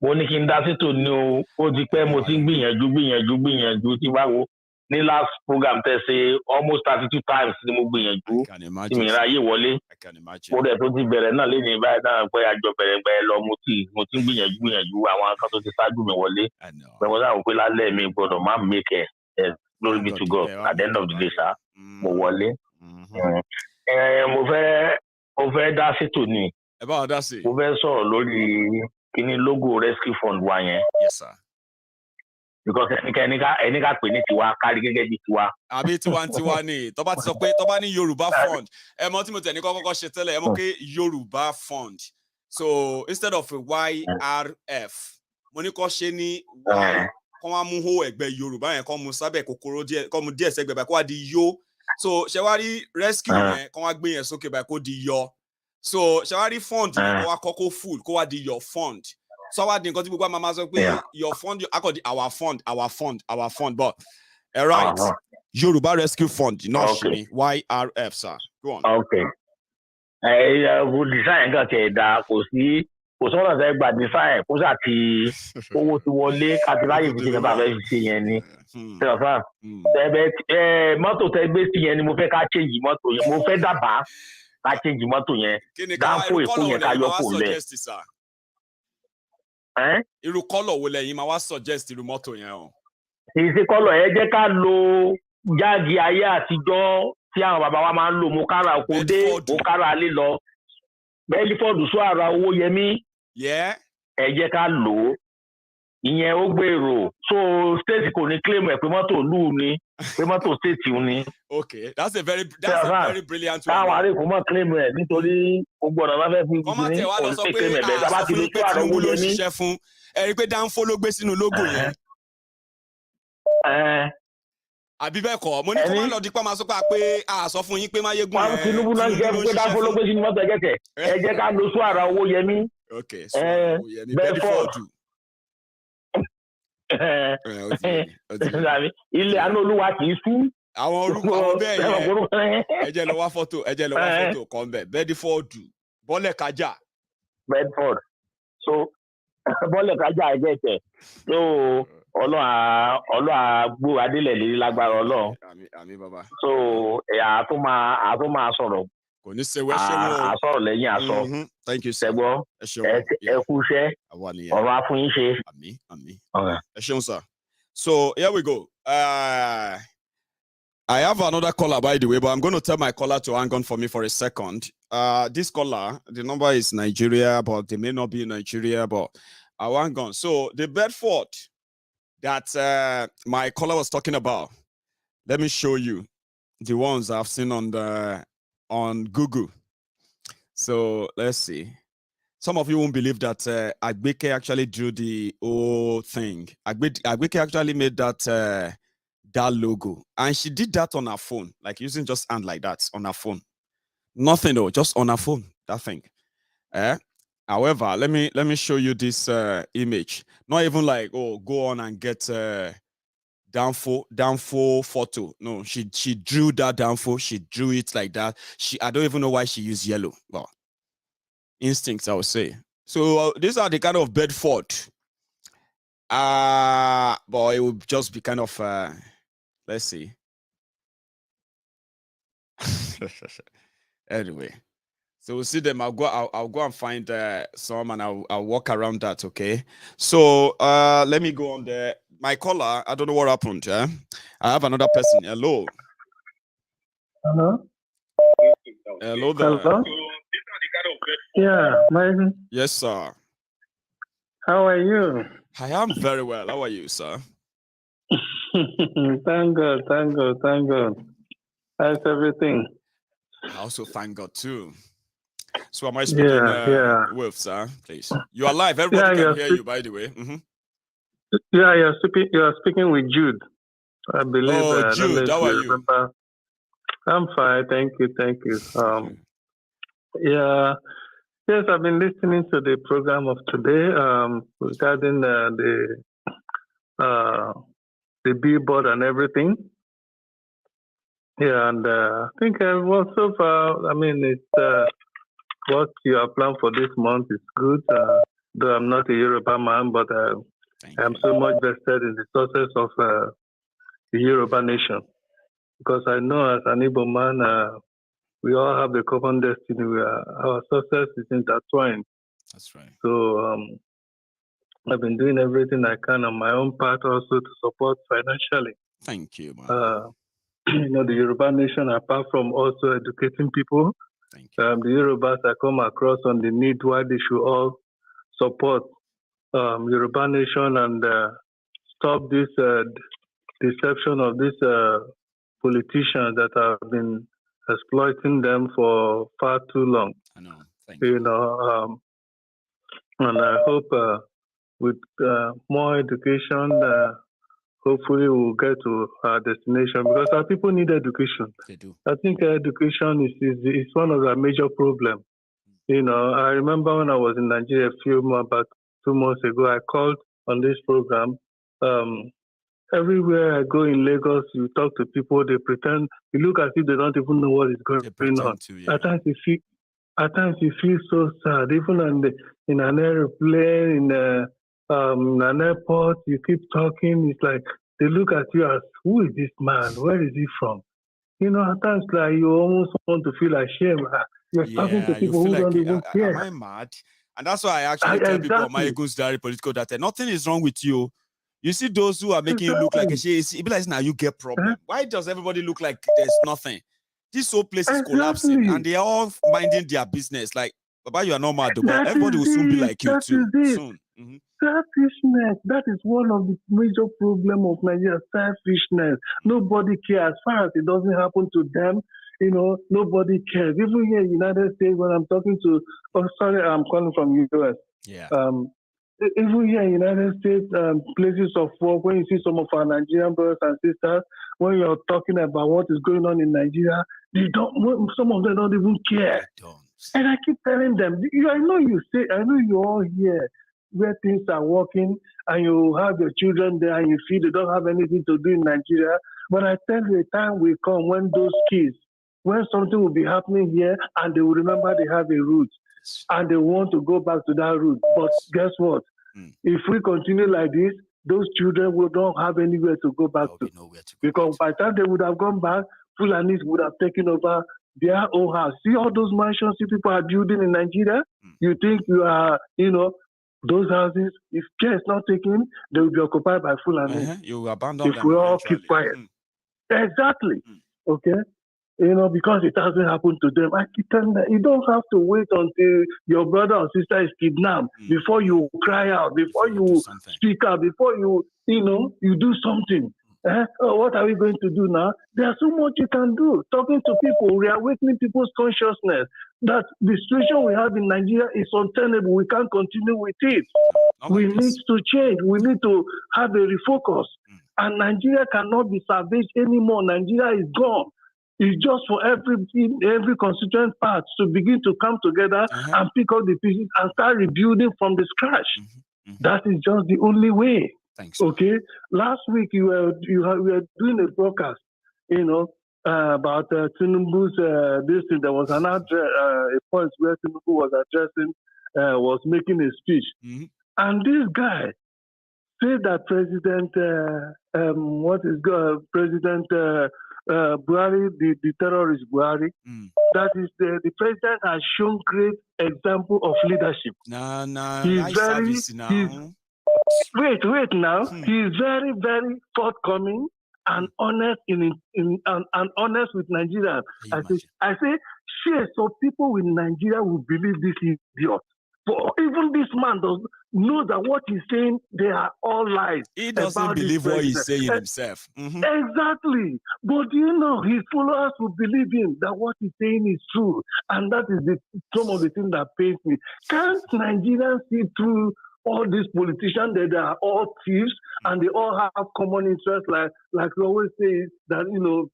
Mo ní kí n dá sí tòní o. Ó ti pẹ́ mo ti ń gbìyànjú tí báwo. Ní last program tẹ́ ṣe almost 32 times ni mo gbìyànjú tí mi ráyè wọlé. Mo dẹ̀ tó ti bẹ̀rẹ̀ náà lé ní báyìí náà pé àjọ bẹ̀rẹ̀ lọ mo ti ń gbìyànjú àwọn kan tó ti ṣáájú mi wọlé. Bẹ́ẹ̀ mo sáà pé lálẹ́ mi gbọ́dọ̀ má make it glory be to God at the end of the day ṣá mo wọlé. Mo fẹ́ dá sí tòní. Mo fẹ́ sọ̀rọ̀ lórí kíní logo rescue fund wa yẹn. Yes sir. Because ẹni ká pè ní tiwa kárí gẹ́gẹ́ bí tiwa. Àbí tiwa ni tó bá ti sọ pé tó bá ní Yorùbá fund ẹ mọ̀ tí mo tẹ̀ ní kọ́kọ́ ṣe tẹ́lẹ̀ ẹ mọ̀ pé Yorùbá fund so instead of YRF mo ní kọ́ ṣe ní Y kọ́ wá mú hó ẹ̀gbẹ́ Yorùbá yẹn kọ́ mu sábẹ́ kòkòrò díẹ̀ kọ́ mu díẹ̀ sẹ́gbẹ̀ báyìí kó wá di yó so ṣe wá rí rescue yẹn kọ́ wá gbé yẹn sókè báyìí kó di yọ so ṣe wá rí fund yẹn kọ́ wá kọ́kọ́ full kó wá di your fund. So what the nǹkan tí gbogbo máa sọ pé your fund akọ̀dí our fund but right Yorùbá rescue fund náà ṣe ni YRF sir go on. Okay design kan tẹ̀ dá kò sọ́nà tẹ́ gba design kó sà ti owó ti wọlé káti láyè fi ṣe bàbá fi ṣe yẹn ni mọ́tò tẹ́ gbé sí yẹn ni mo fẹ́ ká change mọ́tò yẹn mo fẹ́ dábàá ká change mọ́tò yẹn dáńfò èkó yẹn ká yọ kò lẹ̀. Irú kọ́lọ̀ wo lẹ́yìn máa wá suggest irú mọ́tò yẹn o. Ìṣe kọ́lọ̀ ẹ jẹ́ ká lo jáàgì ayé àtijọ́ tí àwọn bàbá wa máa ń lò mo kára oko dé mo kára alé lọ Bedford sọ ara owó yẹmí ẹ jẹ́ ká lò ó ìyẹn ó gbèrò so state kò ní claim ẹ pé mọ́tò lù ní pé mọ́tò state ní. Okay, that's a very brilliant one. Táwọn arékùn mọ́ claim ẹ nítorí gbogbo ọ̀nà máa fẹ́ fi ní òun claim ẹ bẹ́ẹ̀ dábàá ti lè tó àrò owó yẹmí. Ẹ rí i pé dáńfó ló gbé sínú logo yẹn. Àbí bẹ́ẹ̀ kọ́ mo ní kó má lọ di pa máa sọ pé a sọ fún yín pé Maiyegun yẹn. Tinubu náà jẹ́ pé dáńfó ló gbé sínú mọ́tò ẹ̀jẹ̀ ẹ jẹ́ ká lo sún àrà owó yẹmí. Bedford. Ilé àánú olúwa kì í sú. Àwọn orúkọ àwọn bẹ́ẹ̀ yẹn ẹ jẹ́ lọ wá fọ́tò kan bẹ̀ Bedford bọ́lẹ̀ kájà. Bedford so bọ́lẹ̀ kájà ẹ̀jẹ̀ tẹ̀ so ọlọ́à gbó adélẹ̀ lè lágbára ọlọ́run. Àmín bàbá. So àtún máa sọ̀rọ̀. Kò ní ṣe wẹ́ṣẹ́ wọn. Àsọ̀rọ̀ lẹ́yìn àsọ. Thank you sir. Ṣẹ́gbọ́ ẹ kú iṣẹ́ ọ̀rọ̀ afúnyín ṣe. Àmín. Ẹ ṣeun sir. So here we go. I have another caller by the way, but I'm going to tell my caller to hang on for me for a second. This caller, the number is Nigeria, but they may not be in Nigeria, but I want gone. So the Bedford that my caller was talking about, let me show you the ones I've seen on the on Google. So let's see. Some of you won't believe that Agbeke actually drew the whole thing. Agbeke actually made that that logo, and she did that on her phone, like using just hand like that on her phone. Nothing though, just on her phone. That thing. However, let me show you this image. Not even like, oh, go on and get downfall photo. No, she drew that downfall. She drew it like that. I don't even know why she used yellow. Well, instincts, I would say. So these are the kind of Bedford. But it would just be kind of let's see. Anyway, so we'll see them. I'll go and find some, and I'll walk around that. Okay. So let me go on there. My caller, I don't know what happened. I have another person. Hello. Hello. Hello there. Hello. Yeah, Maiyegun. Yes, sir. How are you? I am very well. How are you, sir? Thank God, thank God, thank God. How's everything? I also thank God too. So am I speaking with, sir? Please. You are live. Everybody can hear you, by the way. Mm-hmm. Yeah, you're speaking with Jude. I believe. Oh, Jude, how are you? Remember. I'm fine, thank you. Yeah. Yes, I've been listening to the program of today regarding the billboard and everything. Yeah, and I think so far, I mean, it's what you have planned for this month is good. Though I'm not a Yoruba man, but I'm so much vested in the success of the Yoruba nation. Because I know as an Igbo man, we all have the common destiny. Our success is intertwined. That's right. So I've been doing everything I can on my own part also to support financially. Thank you, man. The Yoruba nation, apart from also educating people, the Yorubas I come across on the need why they should all support Yoruba nation and stop this deception of these politicians that have been exploiting them for far too long. I know. Thank you. And I hope with more education, hopefully we'll get to our destination because our people need education. They do. I think education is one of the major problems. I remember when I was in Nigeria about 2 months ago, I called on this program. Everywhere I go in Lagos, you talk to people, they pretend, you look as if they don't even know what is going on. At times you feel so sad. Even in an airplane, in an airport, you keep talking. It's like they look at you as, who is this man? Where is he from? At times like you almost want to feel ashamed. You're talking to people who don't even care. Am I mad? And that's why I actually tell people on Maiyegun's Diary Politico that nothing is wrong with you. You see those who are making you look like a shit. It be like now you get problem. Why does everybody look like there's nothing? This whole place is collapsing and they are all minding their business. Like, Baba, you are not mad, but everybody will soon be like you too. Soon. Mm-hmm. Selfishness, that is one of the major problems of Nigeria, selfishness. Nobody cares. As far as it doesn't happen to them, nobody cares. Even here in the United States, when I'm talking to, I'm calling from US. Yeah. Even here in the United States, places of work, when you see some of our Nigerian brothers and sisters, when you're talking about what is going on in Nigeria, some of them don't even care. And I keep telling them, I know you all here where things are working and you have your children there and you feel they don't have anything to do in Nigeria. But I tell you, a time will come when those kids, when something will be happening here and they will remember they have a root and they want to go back to that route. But guess what? If we continue like this, those children will not have anywhere to go back to. Because by the time they would have gone back, Fulanis would have taken over their own house. See all those mansions you people are building in Nigeria? You think you are, those houses, if care is not taken, they will be occupied by Fulanis. You abandon them. If we all keep quiet. Exactly. Okay? Because it hasn't happened to them. I keep telling them, you don't have to wait until your brother or sister is kidnapped before you cry out, before you speak out, before you do something. What are we going to do now? There's so much you can do. Talking to people, reawakening people's consciousness that the situation we have in Nigeria is untenable. We can't continue with it. We need to change. We need to have a refocus. And Nigeria cannot be salvaged anymore. Nigeria is gone. It's just for every constituent part to begin to come together and pick up the pieces and start rebuilding from the scratch. That is just the only way. Thanks. Okay. Last week we were doing a broadcast, about Tinubu's this thing. There was a point where Tinubu was addressing, was making a speech, and this guy said that President Buhari, the terrorist Buhari, that is the president has shown great example of leadership. Wait now. He is very, very forthcoming and honest and honest with Nigeria. I say, sure, so people in Nigeria will believe this idiot. But even this man does know that what he's saying, they are all lies. He doesn't believe what he's saying himself. Exactly. But his followers will believe him that what he's saying is true. And that is some of the things that pains me. Can't Nigerians see through all these politicians that they are all thieves and they all have common interests, like we always say that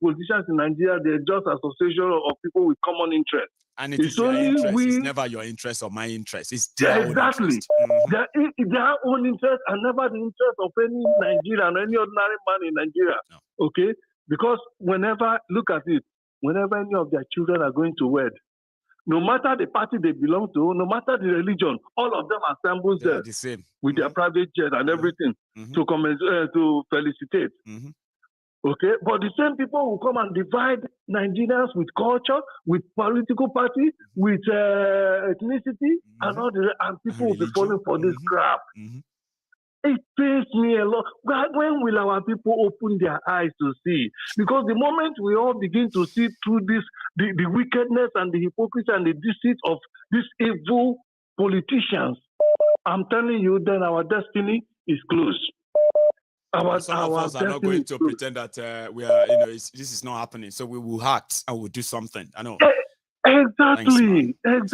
politicians in Nigeria, they're just association of people with common interests. And it's your interest. It's never your interest or my interest. It's their own interest. Their own interest and never the interest of any Nigerian, any ordinary man in Nigeria. No. Okay? Because whenever any of their children are going to wed, no matter the party they belong to, no matter the religion, all of them assemble there the same. With their private jet and everything to felicitate. Okay, but the same people will come and divide Nigerians with culture, with political party, with ethnicity, and all and people will be falling for this crap. It pains me a lot. When will our people open their eyes to see? Because the moment we all begin to see through this, the wickedness and the hypocrisy and the deceit of these evil politicians, I'm telling you, then our destiny is closed. Some of us are not going to pretend that we are, this is not happening. So we will act and we'll do something. I know. Exactly. Thanks,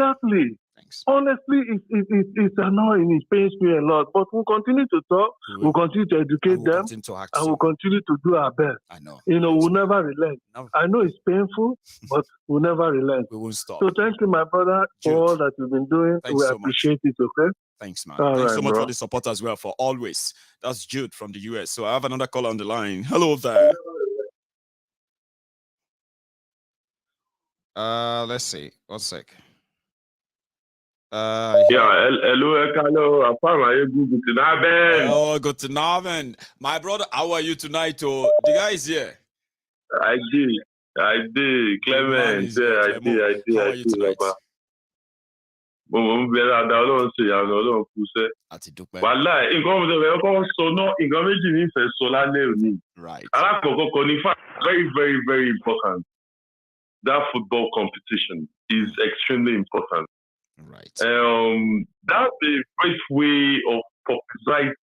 Thanks. Honestly, it's annoying. It pains me a lot. But we'll continue to talk. We'll continue to educate them. And we'll continue to do our best. I know. We'll never relent. No. I know it's painful, but we'll never relent. We won't stop. So thank you, my brother, for all that you've been doing. We appreciate it, okay? Thanks, man. Thanks so much for the support as well, for always. That's Jude from the US. So I have another caller on the line. Hello there. Let's see. 1 sec. Hello, good to know. My brother, how are you tonight? Oh, the guy is here. I did. Clement, I did. How are you tonight? Right. Very, very, very important. That football competition is extremely important. Right. That's the best way of publicizing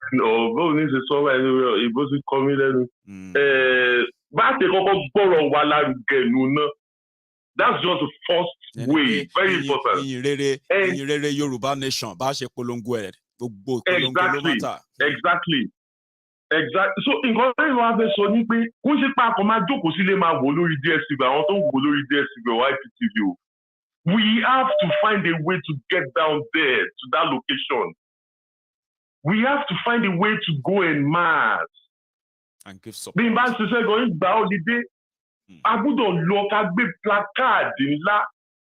that's just the first way. Very important. Yoruba nation. Exactly. So, in we have to find a way to get down there to that location. We have to find a way to go en masse. And give support. I would look at big placard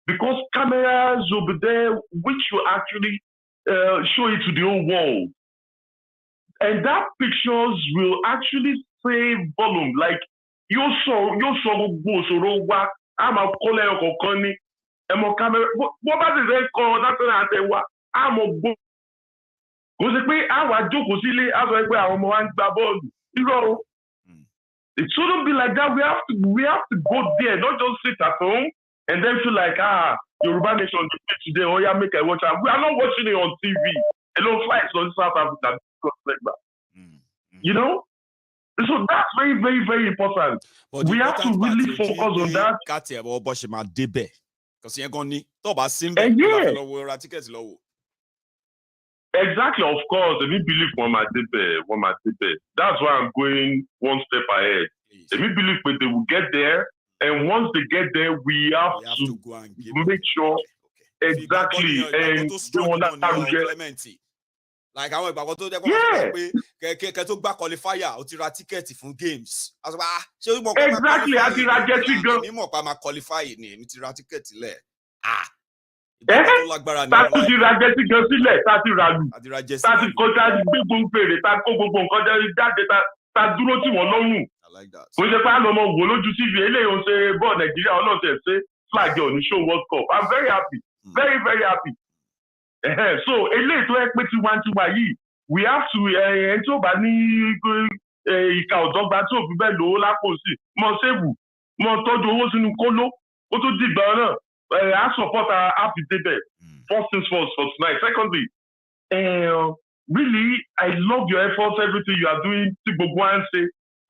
because cameras over there which will actually show it to the whole world. And that pictures will actually say volume. Like you saw I'm a caller and more camera. What about the call? That's what I say. I'm a book. Because I was joking silly as I go. It shouldn't be like that. We have to go there, not just sit at home and then feel like Yoruba Nation today. Oh yeah, make a watch. We are not watching it on TV. Hello, flights on South Africa. So that's very, very, very important. We have to really focus on that. Exactly, of course. Let me believe one my debe. That's why I'm going one step ahead. Let me believe when they will get there, and once they get there, we have to go and make sure exactly and they want that like àwọn ìgbàgbọ́ tó jẹ́ pé kẹ́kẹ́ tó gbá qualifier ó ti ra tíkẹ́ẹ̀tì fún games. Ṣé ó mọ̀ pé exactly àti ra jẹ́sí gan. Ní mọ̀ pé a máa qualify ni èmi ti ra tíkẹ́ẹ̀tì lẹ̀. Tàbí ti ra jẹ́sí gan sílẹ̀ tàbí ra lù. Tàbí kó tá gbé gbogbo fèrè tá kó gbogbo nǹkan jáde tá dúró tí wọ́n lọ́rùn. Kò ṣe pé àlọ́ ọmọ wò lójú TV eléyìí ó ṣe bọ́ọ̀ Nàìjíríà ọlọ́ọ̀tẹ̀ ṣe flag on the show World Cup. I'm very happy. Very, very happy. So eléyìí tó yẹ pé tiwantiwa yìí we have to ẹni tí ó bá ní ìka ọ̀dọ́gba tí òfin bẹ́ẹ̀ lò ó lápò sí mọ sẹ́ẹ̀bù mọ tọ́jú owó sínú kóló ó tó dìgbà náà I support our happy debate. First things first for tonight. Secondly, really I love your efforts, everything you are doing. Tí gbogbo à ń ṣe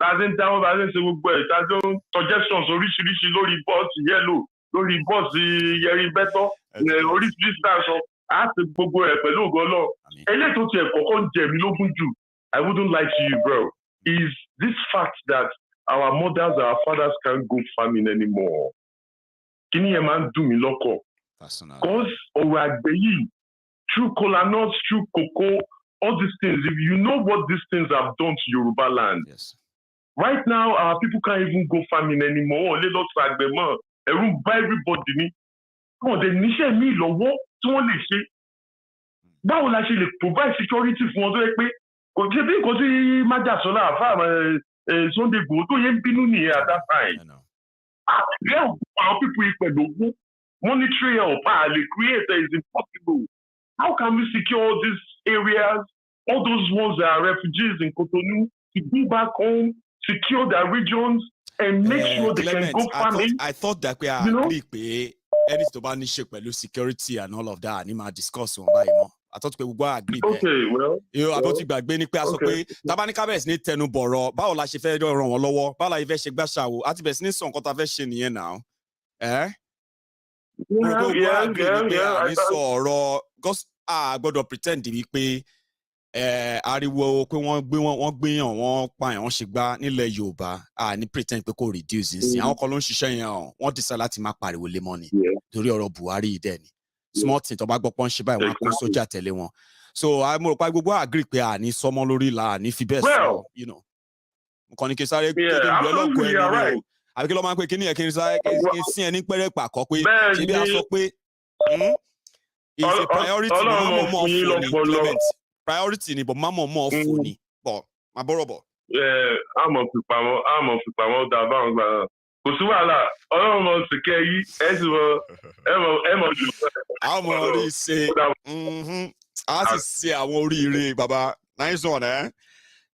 tàbí ń dáwọ́ bá ń ṣe gbogbo ẹ̀ tàbí suggestions oríṣiríṣi lórí bọ́ọ̀sì yellow lórí bọ́ọ̀sì yẹrí bẹ́tọ́ oríṣiríṣi náà sọ. I have to gbogbo ẹ̀ pẹ̀lú ògo Ọlọ́run. Eléyìí tó tiẹ̀ kọ́kọ́ ń jẹ mí lógún jù, I wouldn't lie to you, bro, is this fact that our mothers, our fathers can't go farming anymore. Kí ni ẹ máa ń dùn mí lọ́kàn? Because ọ̀rọ̀ àgbẹ̀ yìí, through kola nuts, through cocoa, all these things, if you know what these things have done to Yoruba land, right now our people can't even go farming anymore. Wọ́n lè lọ ṣàgbẹ̀ mọ́, ẹ̀rù ń bá everybody ní. Wọ́n dẹ̀ níṣẹ́ mi lọ́wọ́ tí wọ́n lè ṣe. Báwo la ṣe lè provide security fún wọn tó yẹ pé kò ṣe bí nǹkan tí májàsọ́lá àfáà Sunday Igboho tó yẹ ń bínú nìyẹn at that time. Help our people yìí pẹ̀lú owó. Monetary help lè create is impossible. How can we secure all these areas, all those ones that are refugees in Cotonou, to go back home, secure their regions, and make sure they Clement, can go farming? I thought that we are agree any to ban pẹ̀lú security and all of that ni máa discuss wọn báyìí mọ́. I thought we would agree. Okay, well. I thought gbàgbé ni pé a sọ pé tabani kábẹ̀sì ní tẹnu bọ̀rọ̀ báwo la ṣe fẹ́ ràn wọ́n lọ́wọ́ báwo la fẹ́ ṣe gbàṣà wo àti bẹ̀sì ní sọ nǹkan tá a fẹ́ ṣe nìyẹn náà. Ní sọ ọ̀rọ̀ a gbọ́dọ̀ pretend wípé ariwo pé wọ́n gbéyàn wọ́n pààyàn wọ́n ṣe gbá nílẹ̀ Yorùbá ní pretend pé kò reduce nsìn àwọn kan ló ń ṣiṣẹ́ yẹn wọ́n decide láti má pariwo lé mọ́ ni torí ọ̀rọ̀ Buhari dẹ̀ ni small thing tó bá gbọ́ pọ́n ṣe báyìí wọ́n á kó sójà tẹ̀lé wọn so mo rò pé gbogbo agree pé àní sọmọ lórí la àní fi bẹ́ẹ̀ sọ nǹkan ní kí sáré kéde ìlú ọlọ́gbọ̀n ẹni o àbí kí ló máa ń pè kí nìyẹn kí n sáré kí sí ẹni pẹ́rẹ́ pàkọ́ pé ṣé bí a sọ pé is a priority ni mọ́ mọ́ fún ni Clement priority ni but má mọ̀ mọ́ fún ni bọ̀ má bọ̀rọ̀ bọ̀. àmọ̀ fipamọ́ dà báwọn gbà náà kò sí wàhálà ọlọ́run mọ̀ sí kẹ́ yí ẹ sì mọ̀ ẹ mọ̀ jù. àwọn orí ṣe a sì ṣe àwọn oríire baba nice one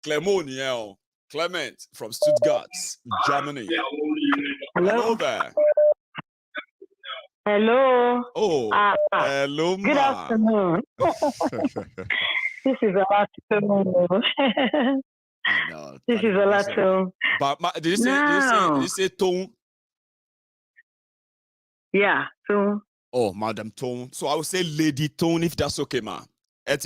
Clement nìyẹn o Clement from Stuttgart, Germany. Hello there. Hello. Oh, hello, ma. Good afternoon. This is a lot to This is a lot to. But did you say tone? Yeah, tone. Oh, Madam Tone. So I would say Lady Tone if that's okay, ma. Yes,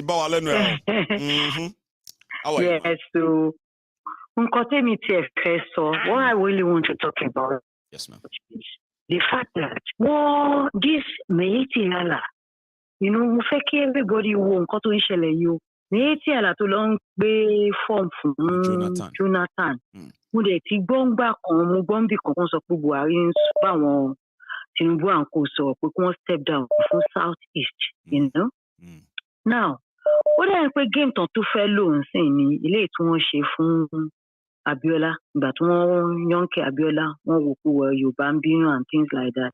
so what I really want to talk about. Yes, ma'am. The fact that this Maiyegun, mo fẹ́ kí everybody wo nǹkan tó ń ṣẹlẹ̀ yìí o. Maiyegun tó lọ ń gbé form fún Jonathan. Mo dẹ̀ ti gbọ́ngbà kan, mo gbọ́n bí kankan sọ pé Buhari ń bá àwọn Tinubu à ń kó sọ̀rọ̀ pé kí wọ́n step down fún South East, Now, ó dẹ̀ pé game tán tó fẹ́ lò ń sìn ní ilé tí wọ́n ṣe fún Abiola, but one young Abiola, one who were Yorùbá and things like that.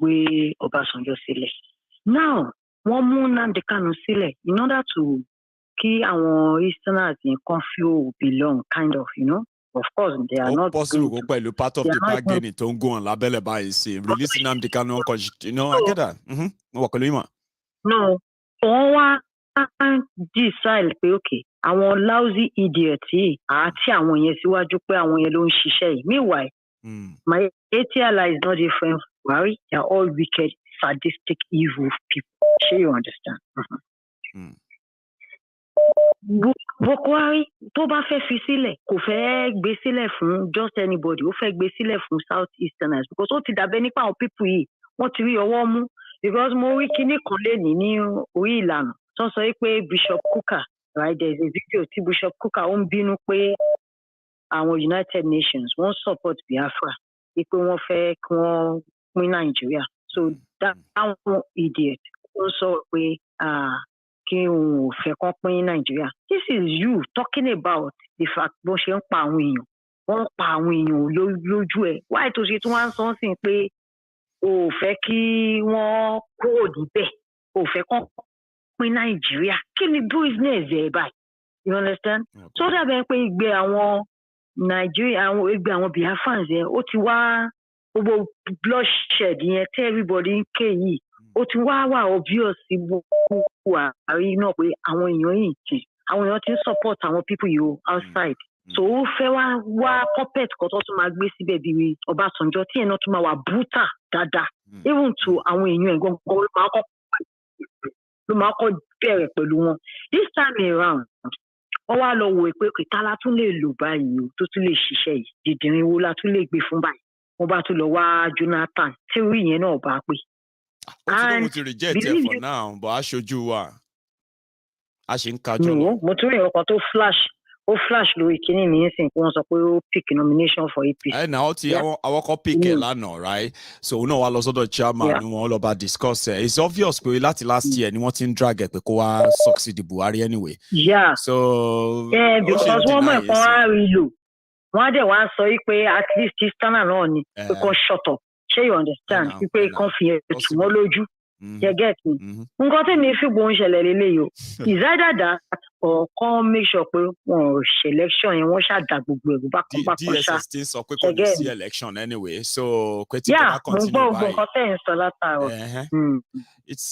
We Obasanjo sílẹ̀. Now, one mú Nnamdi Kanu sílẹ̀ in order to keep our Easterners in confuse belong, kind of, Of course, they are not possible. Part of the bargain to go on label by releasing Nnamdi Kanu, I get that. No, decide pé okay àwọn lousy idiot yìí àti àwọn yẹn síwájú pé àwọn yẹn ló ń ṣiṣẹ́ yìí. Meanwhile, my ATL is not different from Buhari. They are all wicked, sadistic, evil people. Sure, you understand? Buhari tó bá fẹ́ fi sílẹ̀ kò fẹ́ gbé sílẹ̀ fún just anybody, ó fẹ́ gbé sílẹ̀ fún South Easterners because ó ti dàbẹ́ nípa àwọn people yìí wọ́n ti rí ọwọ́ mú because mo rí kinní kan lénìí ní orí ìlànà tó sọ pé Bishop Kuka, right, there is a video tí Bishop Kuka ó ń bínú pé àwọn United Nations wọ́n support Biafra pé wọ́n fẹ́ kí wọ́n pín Nigeria. So that àwọn idiot ó sọ pé kí òun ò fẹ́ kán pín Nigeria. This is you talking about the fact bó ṣe ń pa àwọn èèyàn wọ́n pa àwọn èèyàn lójú ẹ̀. Why tó ṣe tí wọ́n á sọ sí pé o ò fẹ́ kí wọ́n kúrò níbẹ̀ o ò fẹ́ kán pín Nigeria. Kí ni business ẹ̀ báyìí? You understand? So dàbẹ̀ pé ìgbé àwọn Nigeria àwọn ìgbé àwọn Biafrans yẹn ó ti wá gbogbo bloodshed yẹn tí everybody ń ké yìí ó ti wà obvious sí Buhari náà pé àwọn èèyàn yìí àwọn èèyàn ti ń support àwọn people yìí outside. So ó fẹ́ wá puppet kan tó tún máa gbé síbẹ̀ bíi Ọbásanjọ́ tí ẹ̀ náà tún máa wà brutal dáadáa. Even to àwọn èèyàn ẹ̀ gbọ́ngàn ló máa kọ́ bẹ̀rẹ̀ pẹ̀lú wọn. This time around wọ́n wá lọ wò pé kìtà la tún lè lò báyìí o tó tún lè ṣiṣẹ́ yìí dìdìrín wo la tún lè gbé fún báyìí. Wọ́n bá tún lọ wá Jonathan tí orí yẹn náà bá pé. Ó ti reject it for now, but aṣojú wa a ṣe ń kájọ lọ. Mo tún rí ọkọ̀ tó flash lórí kíní mi nísìnyí pé wọ́n sọ pé ó pick nomination for APC. Ẹ náà ti àwọn kan pick ẹ̀ lánàá, right? So náà wá lọ sọ́dọ̀ chairman ni wọ́n lọ bá discuss ẹ̀. It's obvious pé láti last year ni wọ́n ti ń drag ẹ̀ pé kó wá succeed Buhari anyway. Yeah. So because wọ́n mọ̀ ẹ̀kọ́ á rí lò. Wọ́n á dẹ̀ wá sọ pé at least Easterner náà ni pé kó shut up. Ṣé you understand? Pé kán fi ẹ̀tù wọ́n lójú. You get me? Nǹkan tí mi fi gbóhùn ṣẹlẹ̀ lélẹ́yìí o. Is either that or come make sure pé wọn ò ṣe election yẹn wọ́n ṣàdá gbogbo ẹ̀rù bákan ṣá. DSS ti sọ pé kò ní sí election anyway, so kwetin kò bá continue báyìí. Mo gbọ́ nǹkan tẹ̀ ń sọ látàárọ̀. It's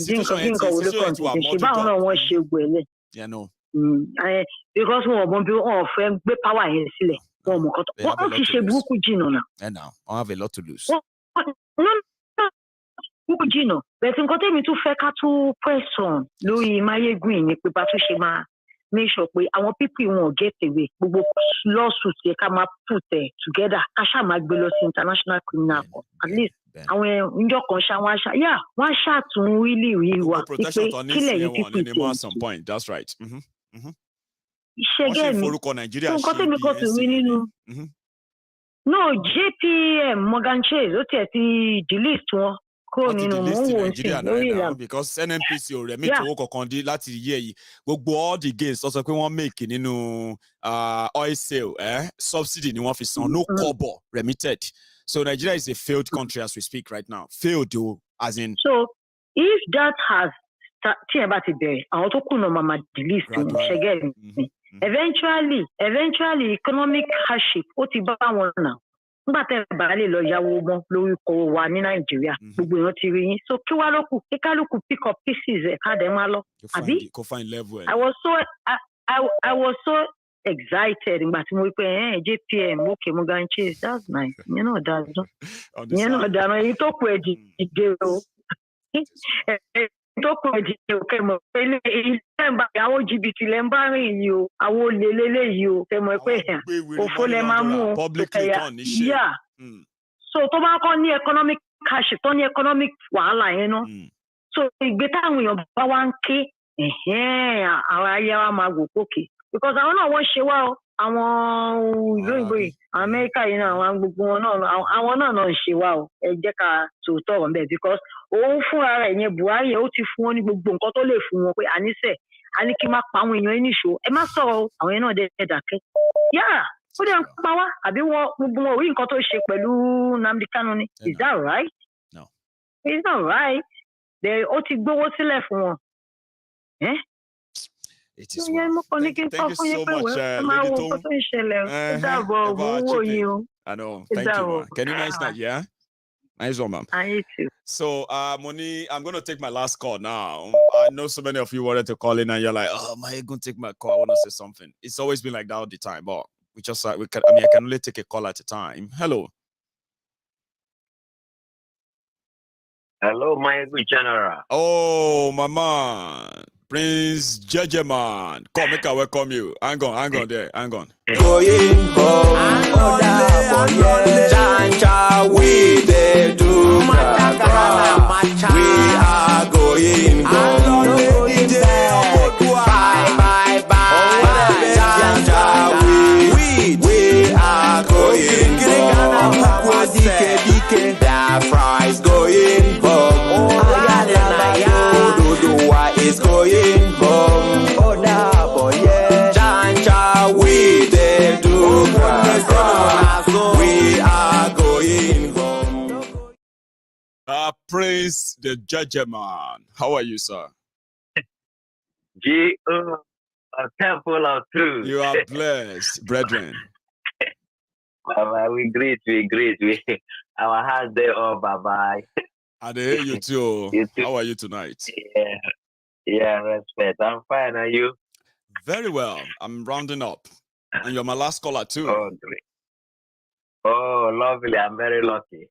situation yẹn ti wà mọ́dún. Báwọn náà wọ́n ṣe gbẹ̀lẹ̀. Because wọn ò mọ bí wọn ò fẹ́ gbé power yẹn sílẹ̀. Wọn ò mọ̀ kọ́tọ̀. Wọ́n ti ṣe burúkú jìnnà náà. I have a lot to lose. Jìnnà bẹ̀tẹ̀ nǹkan tẹ́mi tún fẹ́ ká tún question lórí Maiyegun ni pé bá tún ṣe máa make sure pé àwọn people wọn get away gbogbo lawsuit yẹ ká máa put together ká ṣáà máa gbé lọ sí international criminal court at least àwọn ìjọ kan ṣá wọn á ṣàtún really rí wa pé kílẹ̀ yìí people tẹ̀ at some point. That's right. Ìṣẹ́gẹ́ mi nǹkan tẹ́mi kọ́ tún rí nínú. No, JPM Morgan Chase ó tiẹ̀ ti delete wọn. Nigeria because NNPC ò remit owó kankan dí láti yẹ yìí gbogbo all the gains tó sọ pé wọ́n make nínú oil sale subsidy ni wọ́n fi san no kobo remitted. So Nigeria is a failed country as we speak right now. Failed though, as in. So if that has tí ẹ bá ti bẹ̀rẹ̀ àwọn tó kùnà máa delete ṣẹgẹ́ mi eventually economic hardship ó ti bá wọn náà. Nígbà tẹ́ bá lè lọ yáwó mọ́ lórí oko wa ní Nàìjíríà gbogbo èèyàn ti rí yín so kí wá lókù kí kálukú pick up pieces ẹ̀ ká dẹ̀ máa lọ àbí. I was so excited nígbà tí mo rí pé JPM okay Morgan Chase that's nice ìyẹn náà dáná èyí tó kù ẹ̀ dìde o tó kù ẹ̀ dìde o kẹ́mọ̀ pé ilé ẹ̀ ń bá àwọn jìbìtì lẹ́ ń bá rìn yìí o àwọn olè lélẹ́yìí o kẹ́mọ̀ pé òfò lẹ́ máa mú o yeah so tó bá kọ́ ní economic cash tó ní economic wàhálà yẹn náà so ìgbé táwọn èèyàn bá wá ń ké àwọn ayé wa máa gò pókè because àwọn náà wọ́n ṣe wá o àwọn òyìnbó yìí Amẹ́ríkà yìí náà àwọn gbogbo wọn náà àwọn náà ṣe wá o ẹ jẹ́ ká tòótọ́ ọ̀rọ̀ bẹ́ẹ̀ because òun fúnra rẹ̀ yẹn Buhari ó ti fún wọn ní gbogbo nǹkan tó lè fún wọn pé àníṣe a ní kí n má pa àwọn èèyàn ní ìṣó ẹ má sọ̀rọ̀ àwọn yẹn náà dẹ̀ dákẹ́ ó dẹ̀ ń pa wá àbí wọn gbogbo wọn ò rí nǹkan tó ṣe pẹ̀lú Nnamdi Kanu ni is that right? No. It's not right. Ó ti gbówó sílẹ̀ fún wọn. It is well. Thank you so much, Lady Tom. I know. Thank you. Can you manage that, yeah? Nice one, ma'am. I too. So, Moni, I'm going to take my last call now. I know so many of you wanted to call in and you're like, oh, Maya, going to take my call. I want to say something. It's always been like that all the time, but I can only take a call at a time. Hello. Hello, Maiyegun General. Oh, my man. Prince Jejeman. Come, make I welcome you. Hang on there. Hang on. Going home, Janja, we dey do Macha. We are going home. Bye, Janja, we are going home. Biafra is going home. Oduduwa is going home. Janja, we dey do we are going home. Prince the Jejeman. How are you, sir? A temple of truth. You are blessed, brethren. Baba, we greet. Our hands there, oh, bye-bye. And they hear you too. You too. How are you tonight? Yeah, respect. I'm fine, are you? Very well. I'm rounding up. And you're my last caller too. Oh, great. Oh, lovely. I'm very lucky.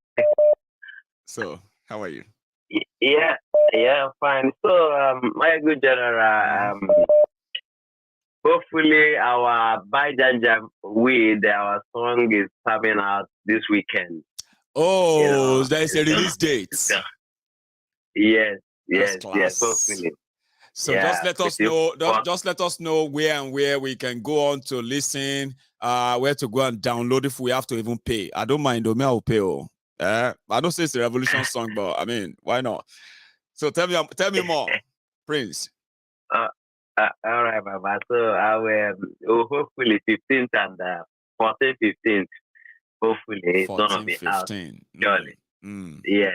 So, how are you? Yeah, fine. So, my good general, hopefully our Bajanja with our song is coming out this weekend. Oh, there is a release date. Yes, hopefully. So just let us know. Just let us know where we can go on to listen. Where to go and download if we have to even pay. I don't mind. I will pay. I don't say it's a revolution song, but I mean, why not? So tell me more, Prince. All right, Baba. So I will hopefully 15th and 14th, 15th. Hopefully it's gonna be 15. Out. Surely. Yeah.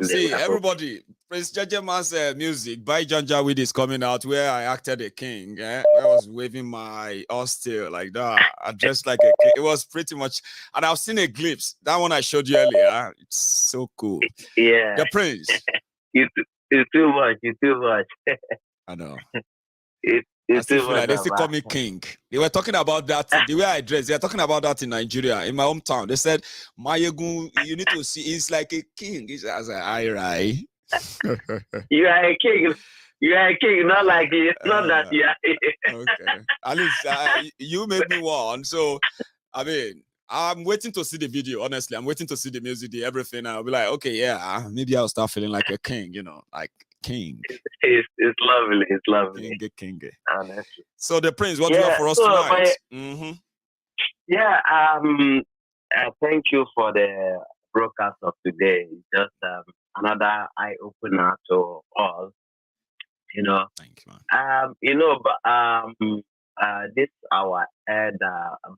See, everybody, Prince Jejeman's music by Janjaweed is coming out where I acted a king. Where I was waving my austere like that. I dressed like a king. It was pretty much, and I've seen a glimpse. That one I showed you earlier. It's so cool. Yeah. The Prince. You're too much. I know. It's too much. They still call me king. They were talking about that, the way I dress. They are talking about that in Nigeria, in my hometown. They said, Maiyegun, you need to see, he's like a king. I was like, aye, right. You are a king. Not like it. It's not that you are. Okay. At least you made me one. So, I mean, I'm waiting to see the video, honestly. I'm waiting to see the music, everything. I'll be like, okay, yeah, maybe I'll start feeling like a king, like king. It's lovely. King. Honestly. So the Prince, what do you have for us tonight? Yeah, thank you for the broadcast of today. It's just another eye opener to all. Thank you, man. This our head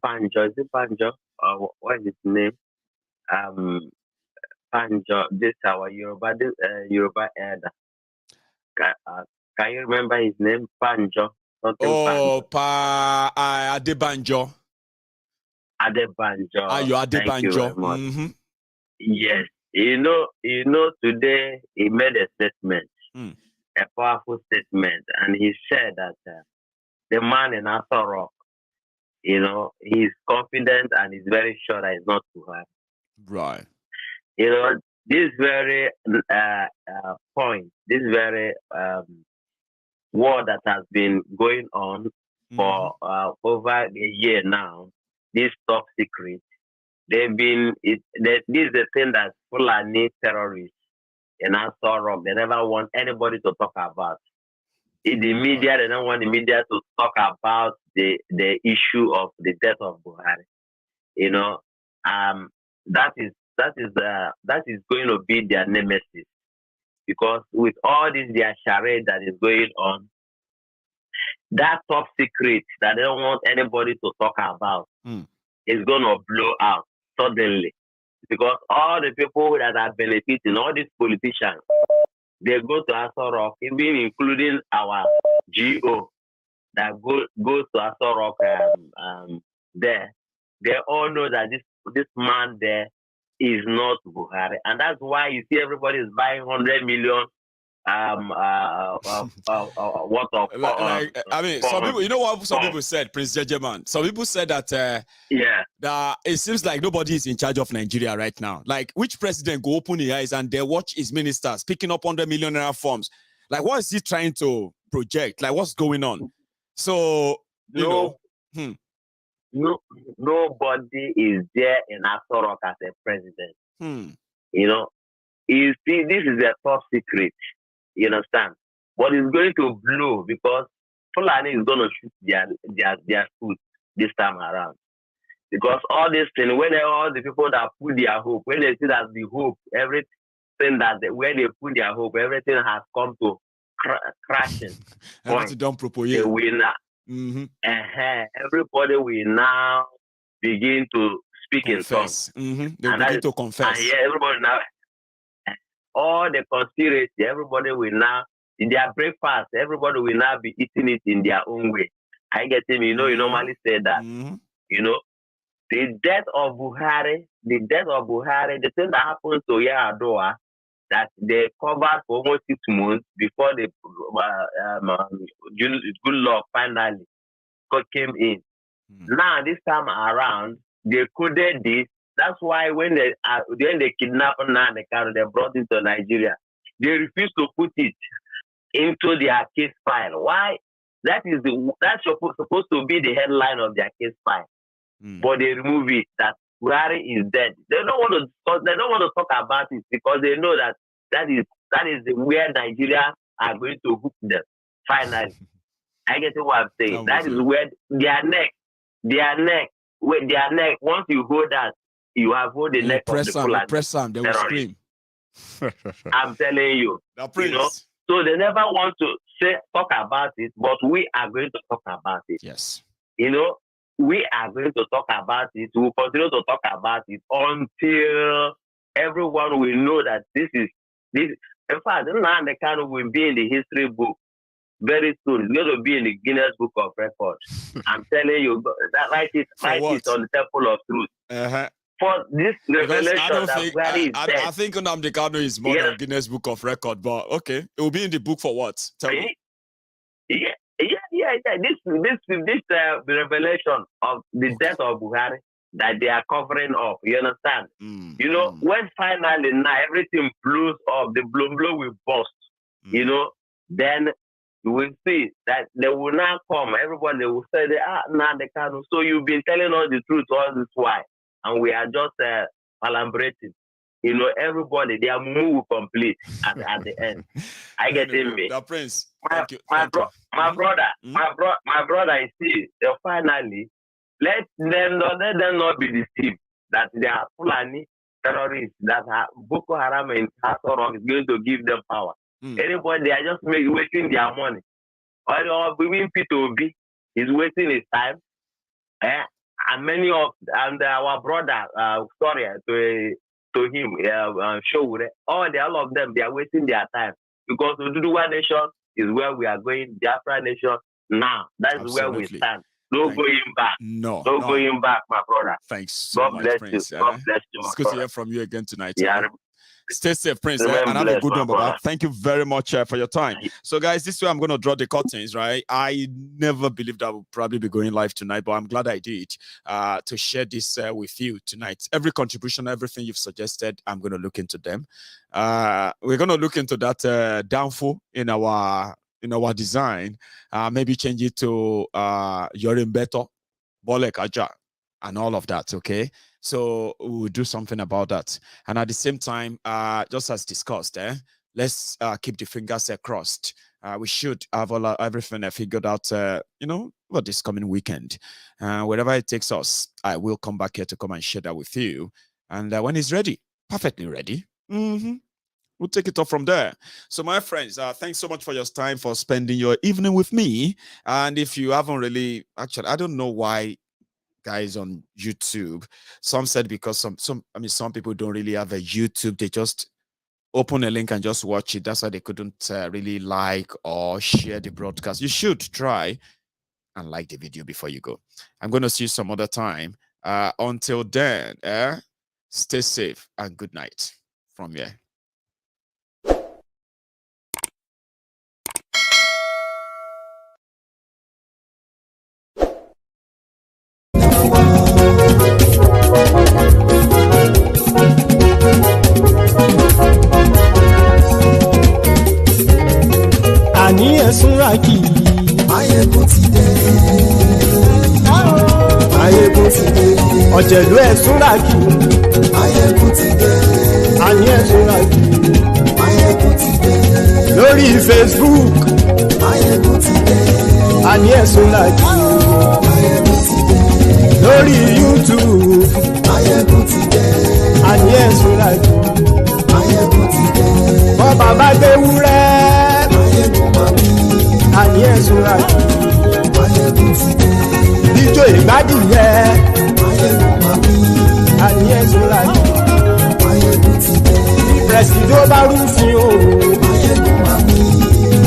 Banjo. Is it Banjo? What is his name? Banjo. This our Yoruba head. Can you remember his name? Banjo. Adebanjo. Adebanjo. Adebanjo. Thank you very much. Yes. Today he made a statement, a powerful statement, and he said that the man in Aso Rock, he's confident and he's very sure that it's not Buhari. Right. This very point, this very war that has been going on for over a year now, this top secret, this is the thing that Fulani terrorists in Aso Rock, they never want anybody to talk about. In the media, they don't want the media to talk about the issue of the death of Buhari. That is going to be their nemesis, because with all this their charade that is going on, that top secret that they don't want anybody to talk about is going to blow out suddenly, because all the people that are benefiting, all these politicians, they go to Aso Rock, even including our GO that goes to Aso Rock there. They all know that this man there is not Buhari, and that's why you see everybody is buying 100 million what of I mean, some people, you know what some people said, Prince Jejeman. Some people said that that it seems like nobody is in charge of Nigeria right now. Like, which president go open his eyes and they watch his ministers picking up 100 million naira forms? Like, what is he trying to project? Like, what's going on? So nobody is there in Aso Rock as a president. You know, you see, this is a top secret. You understand? But it's going to blow because Fulani is going to shoot their food this time around. Because all this thing, when all the people that put their hope, when they see that the hope, everything where they put their hope, everything has come to crashing. Everything don't propose. The winner. Everybody will now begin to speak confess. in tongues. They begin to confess. And everybody now, all the conspiracy, everybody will now, in their breakfast, everybody will now be eating it in their own way. I get him, you know, you normally say that. You know, the death of Buhari, the thing that happened to Yar'Adua, that they covered for almost 6 months before the good luck finally came in. Now, this time around, they coded this. That's why when they kidnapped Nnamdi Kanu, they brought it to Nigeria. They refused to put it into their case file. Why? That's supposed to be the headline of their case file. But they remove it that Buhari is dead. They don't want to talk about it because they know that is where Nigeria are going to hook them. Finally, I get what I'm saying. That is where their neck. Once you hold that, you have hold the neck of the Fulani. Press them, they will scream. I'm telling you. You know? So they never want to talk about it, but we are going to talk about it. Yes. You know, we are going to talk about it. We will continue to talk about it until everyone will know that this. In fact, Nnamdi Kanu will be in the history book very soon. It's going to be in the Guinness Book of Records. I'm telling you, write it on the Temple of Truth. For this revelation I think Nnamdi Kanu is more than Guinness Book of Record, but okay, it will be in the book for what? Tell me. Yeah. This revelation of the death of Buhari that they are covering up. You understand? You know, when finally now everything blows up, the blow will burst. You know, then you will see that they will now come. Everybody will say, Nnamdi Kanu. So you've been telling us the truth all this while. And we are just palambrating. You know, everybody, their move will complete at the end. I get in me. The Prince. My brother, is still, finally, let them not be deceived that they are Fulani terrorists, that Boko Haram and Aso Rock is going to give them power. Anybody, they are just wasting their money. Or even P2B is wasting his time. And many of our brother, to him, all of them, they are wasting their time because Oduduwa Nation is where we are going. Biafra Nation now, that's where we stand. No going back. No going back, my brother. Thanks so much, Prince. God bless you. It's good to hear from you again tonight. Yeah. Stay safe, Prince, and have a good one, Baba. Thank you very much for your time. So, guys, this way I'm going to draw the curtains, right? I never believed I would probably be going live tonight, but I'm glad I did to share this with you tonight. Every contribution, everything you've suggested, I'm going to look into them. We're going to look into that downfall in our design. Maybe change it to Yorimbeto, Bolek Aja, and all of that, okay? So we'll do something about that. And at the same time, just as discussed, let's keep the fingers crossed. We should have everything figured out, over this coming weekend. Wherever it takes us, I will come back here to come and share that with you. And when it's ready, perfectly ready, we'll take it off from there. So my friends, thanks so much for your time, for spending your evening with me. And if you haven't really, actually, I don't know why guys on YouTube, some said because some people don't really have a YouTube, they just open a link and just watch it. That's why they couldn't really like or share the broadcast. You should try and like the video before you go. I'm going to see you some other time. Until then, Stay safe and good night from here. Àní ẹ̀sùn rákì. Maiyegun ti dé. Maiyegun ti dé. Ọ̀jẹ̀lú ẹ̀sùn rákì. Maiyegun ti dé. Àní ẹ̀sùn rákì. Maiyegun ti dé. Lórí Facebook. Maiyegun ti dé. Àní ẹ̀sùn rákì. Maiyegun ti dé. Lórí YouTube. Maiyegun ti dé. Àní ẹ̀sùn rákì. Maiyegun ti dé. Bọ́ bàbá gbé wúrẹ́. Àní ẹ̀sùn rákì. Maiyegun ti dé. Ijó ìgbádìyẹ. Àní ẹ̀sùn rákì. Maiyegun ti dé. Pẹ̀sìdó bá rúfin o.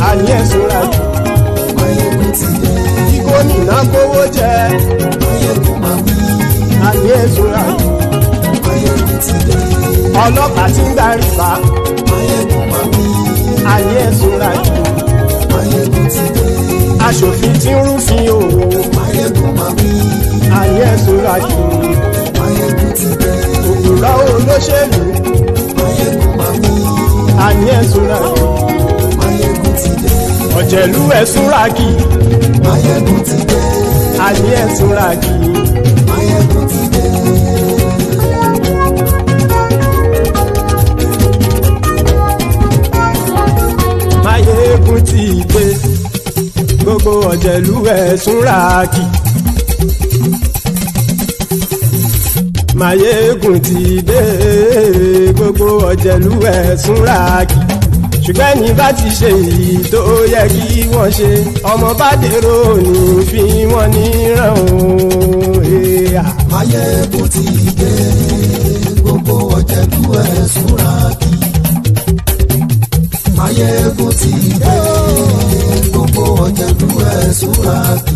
Àní ẹ̀sùn rákì. Maiyegun ti dé. Kí gómìnà kówó jẹ. Àní ẹ̀sùn rákì. Maiyegun ti dé. Ọlọ́pàá tí ń darí bá. Àní ẹ̀sùn rákì. Maiyegun ti dé. Aṣòfin tí ń rúfin o. Àní ẹ̀sùn rákì. Maiyegun ti dé. Òpùrọ́ olóṣèlú. Àní ẹ̀sùn rákì. Maiyegun ti dé. Ọ̀jẹ̀lú ẹ̀sùn rákì. Maiyegun ti dé. Àní ẹ̀sùn rákì. Maiyegun ti dé. Maiyegun ti dé. Gbogbo ọ̀jẹ̀lú ẹ̀sùn rákì. Maiyegun ti dé. Gbogbo ọ̀jẹ̀lú ẹ̀sùn rákì. Ṣùgbọ́n ní bá ti ṣe èyí tó yẹ kí wọ́n ṣe, ọmọ bá dèrò ní fi wọ́n níran o. Maiyegun ti dé. Gbogbo ọ̀jẹ̀lú ẹ̀sùn rákì. Maiyegun ti dé. Gbogbo ọ̀jẹ̀lú ẹ̀sùn rákì.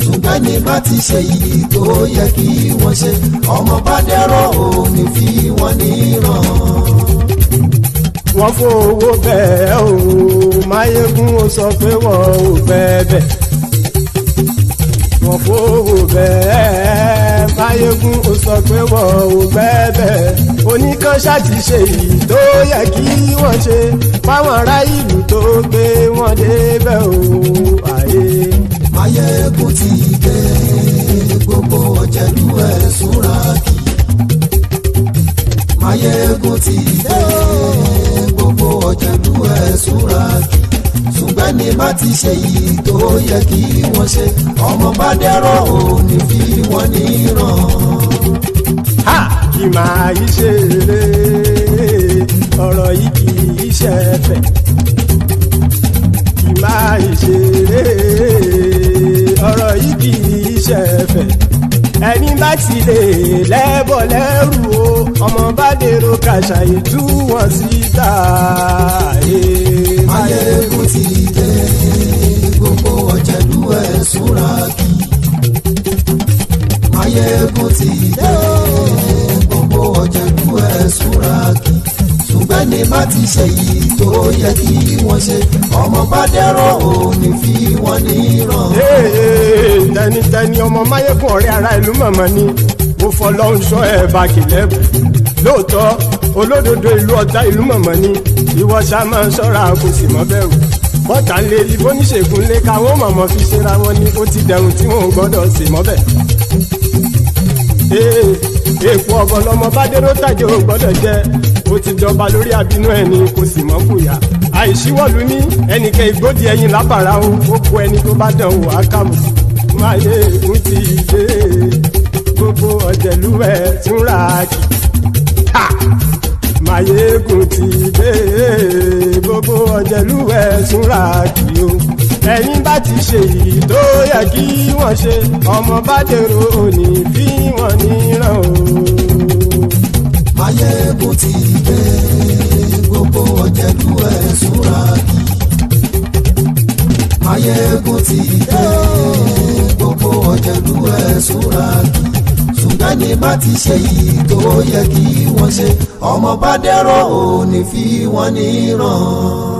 Ṣùgbọ́n ní bá ti ṣe èyí tó yẹ kí wọ́n ṣe, ọmọ bá dèrò ní fi wọ́n níran. Wọ́n fowó bẹ́ẹ̀ o. Maiyegun ó sọ pé wọ́n ò bẹ́ẹ̀. Wọ́n fowó bẹ́ẹ̀. Maiyegun ó sọ pé wọ́n ò bẹ́ẹ̀. Oníkan ṣáàtì ṣe èyí tó yẹ kí wọ́n ṣe fáwọn ará ìlú tó gbé wọn débẹ̀ o. Maiyegun ti dé. Gbogbo ọ̀jẹ̀lú ẹ̀sùn rákì. Maiyegun ti dé. Gbogbo ọ̀jẹ̀lú ẹ̀sùn rákì. Ṣùgbọ́n ní bá ti ṣe yìí tó yẹ kí wọ́n ṣe, ọmọ bá dẹ́rọ̀ ò ní fi wọ́n níran. Kì máa yí ṣe eré, ọ̀rọ̀ yìí kì í ṣe ẹ̀fẹ̀. Kì máa yí ṣe eré, ọ̀rọ̀ yìí kì í ṣe ẹ̀fẹ̀. Ẹni bá ti lè lẹ́bọ̀ lẹ́rù o, ọmọ bá dèrò kàṣàyè tú wọn síta. Maiyegun ti dé. Gbogbo ọ̀jẹ̀lú ẹ̀sùn rákì. Maiyegun ti dé. Gbogbo ọ̀jẹ̀lú ẹ̀sùn rákì. Ṣùgbọ́n ní bá ti ṣe yìí tó yẹ kí wọ́n ṣe, ọmọ bá dẹ́rọ̀ ò ní fi wọ́n níran. Tẹnitẹni ọmọ Maiyegun ọ̀rẹ́ ara ìlú mọ̀mọ́ ni mo fọlọ́run sọ ẹ̀ bá kìlẹ́bù. Lóòótọ́ olódodo ìlú ọ̀tá ìlú mọ̀mọ́ ni ìwọ ṣá máa ń ṣọ́ra kò sì mọ́ bẹ̀rù. Bọ́tà ń lé ibo níṣègùn lé káwọn mọ̀mọ́ fi ṣera wọn ni ó ti dẹrùn tí wọn ò gbọ́dọ̀ sì mọ́ bẹ̀. Èèpo ọ̀gọ̀ lọmọ bá dérò tàjẹ́ ò gbọ́dọ̀ jẹ́, ó ti jọba lórí àbínú ẹni kò sì mọ́ fòyà. Àìsíwọ́lu ní ẹnìkẹ́ ìgbódì ẹyin lábàrá o, ó kó ẹni tó bá dán o àkàmù. Maiyegun ti dé. Gbogbo ọ̀jẹ̀lú ẹ̀sùn rákì. Maiyegun ti dé. Gbogbo ọ̀jẹ̀lú ẹ̀sùn rákì o. Ẹ̀yin bá ti ṣe èyí tó yẹ kí wọ́n ṣe, ọmọ bá dèrò òní fi wọ́n níran o. Maiyegun ti dé. Gbogbo ọ̀jẹ̀lú ẹ̀sùn rákì. Maiyegun ti dé. Gbogbo ọ̀jẹ̀lú ẹ̀sùn rákì. Ṣùgbọ́n ẹni bá ti ṣe yìí tó yẹ kí wọ́n ṣe ọmọ bá dẹ́rọ̀ ò ní fi wọ́n níran.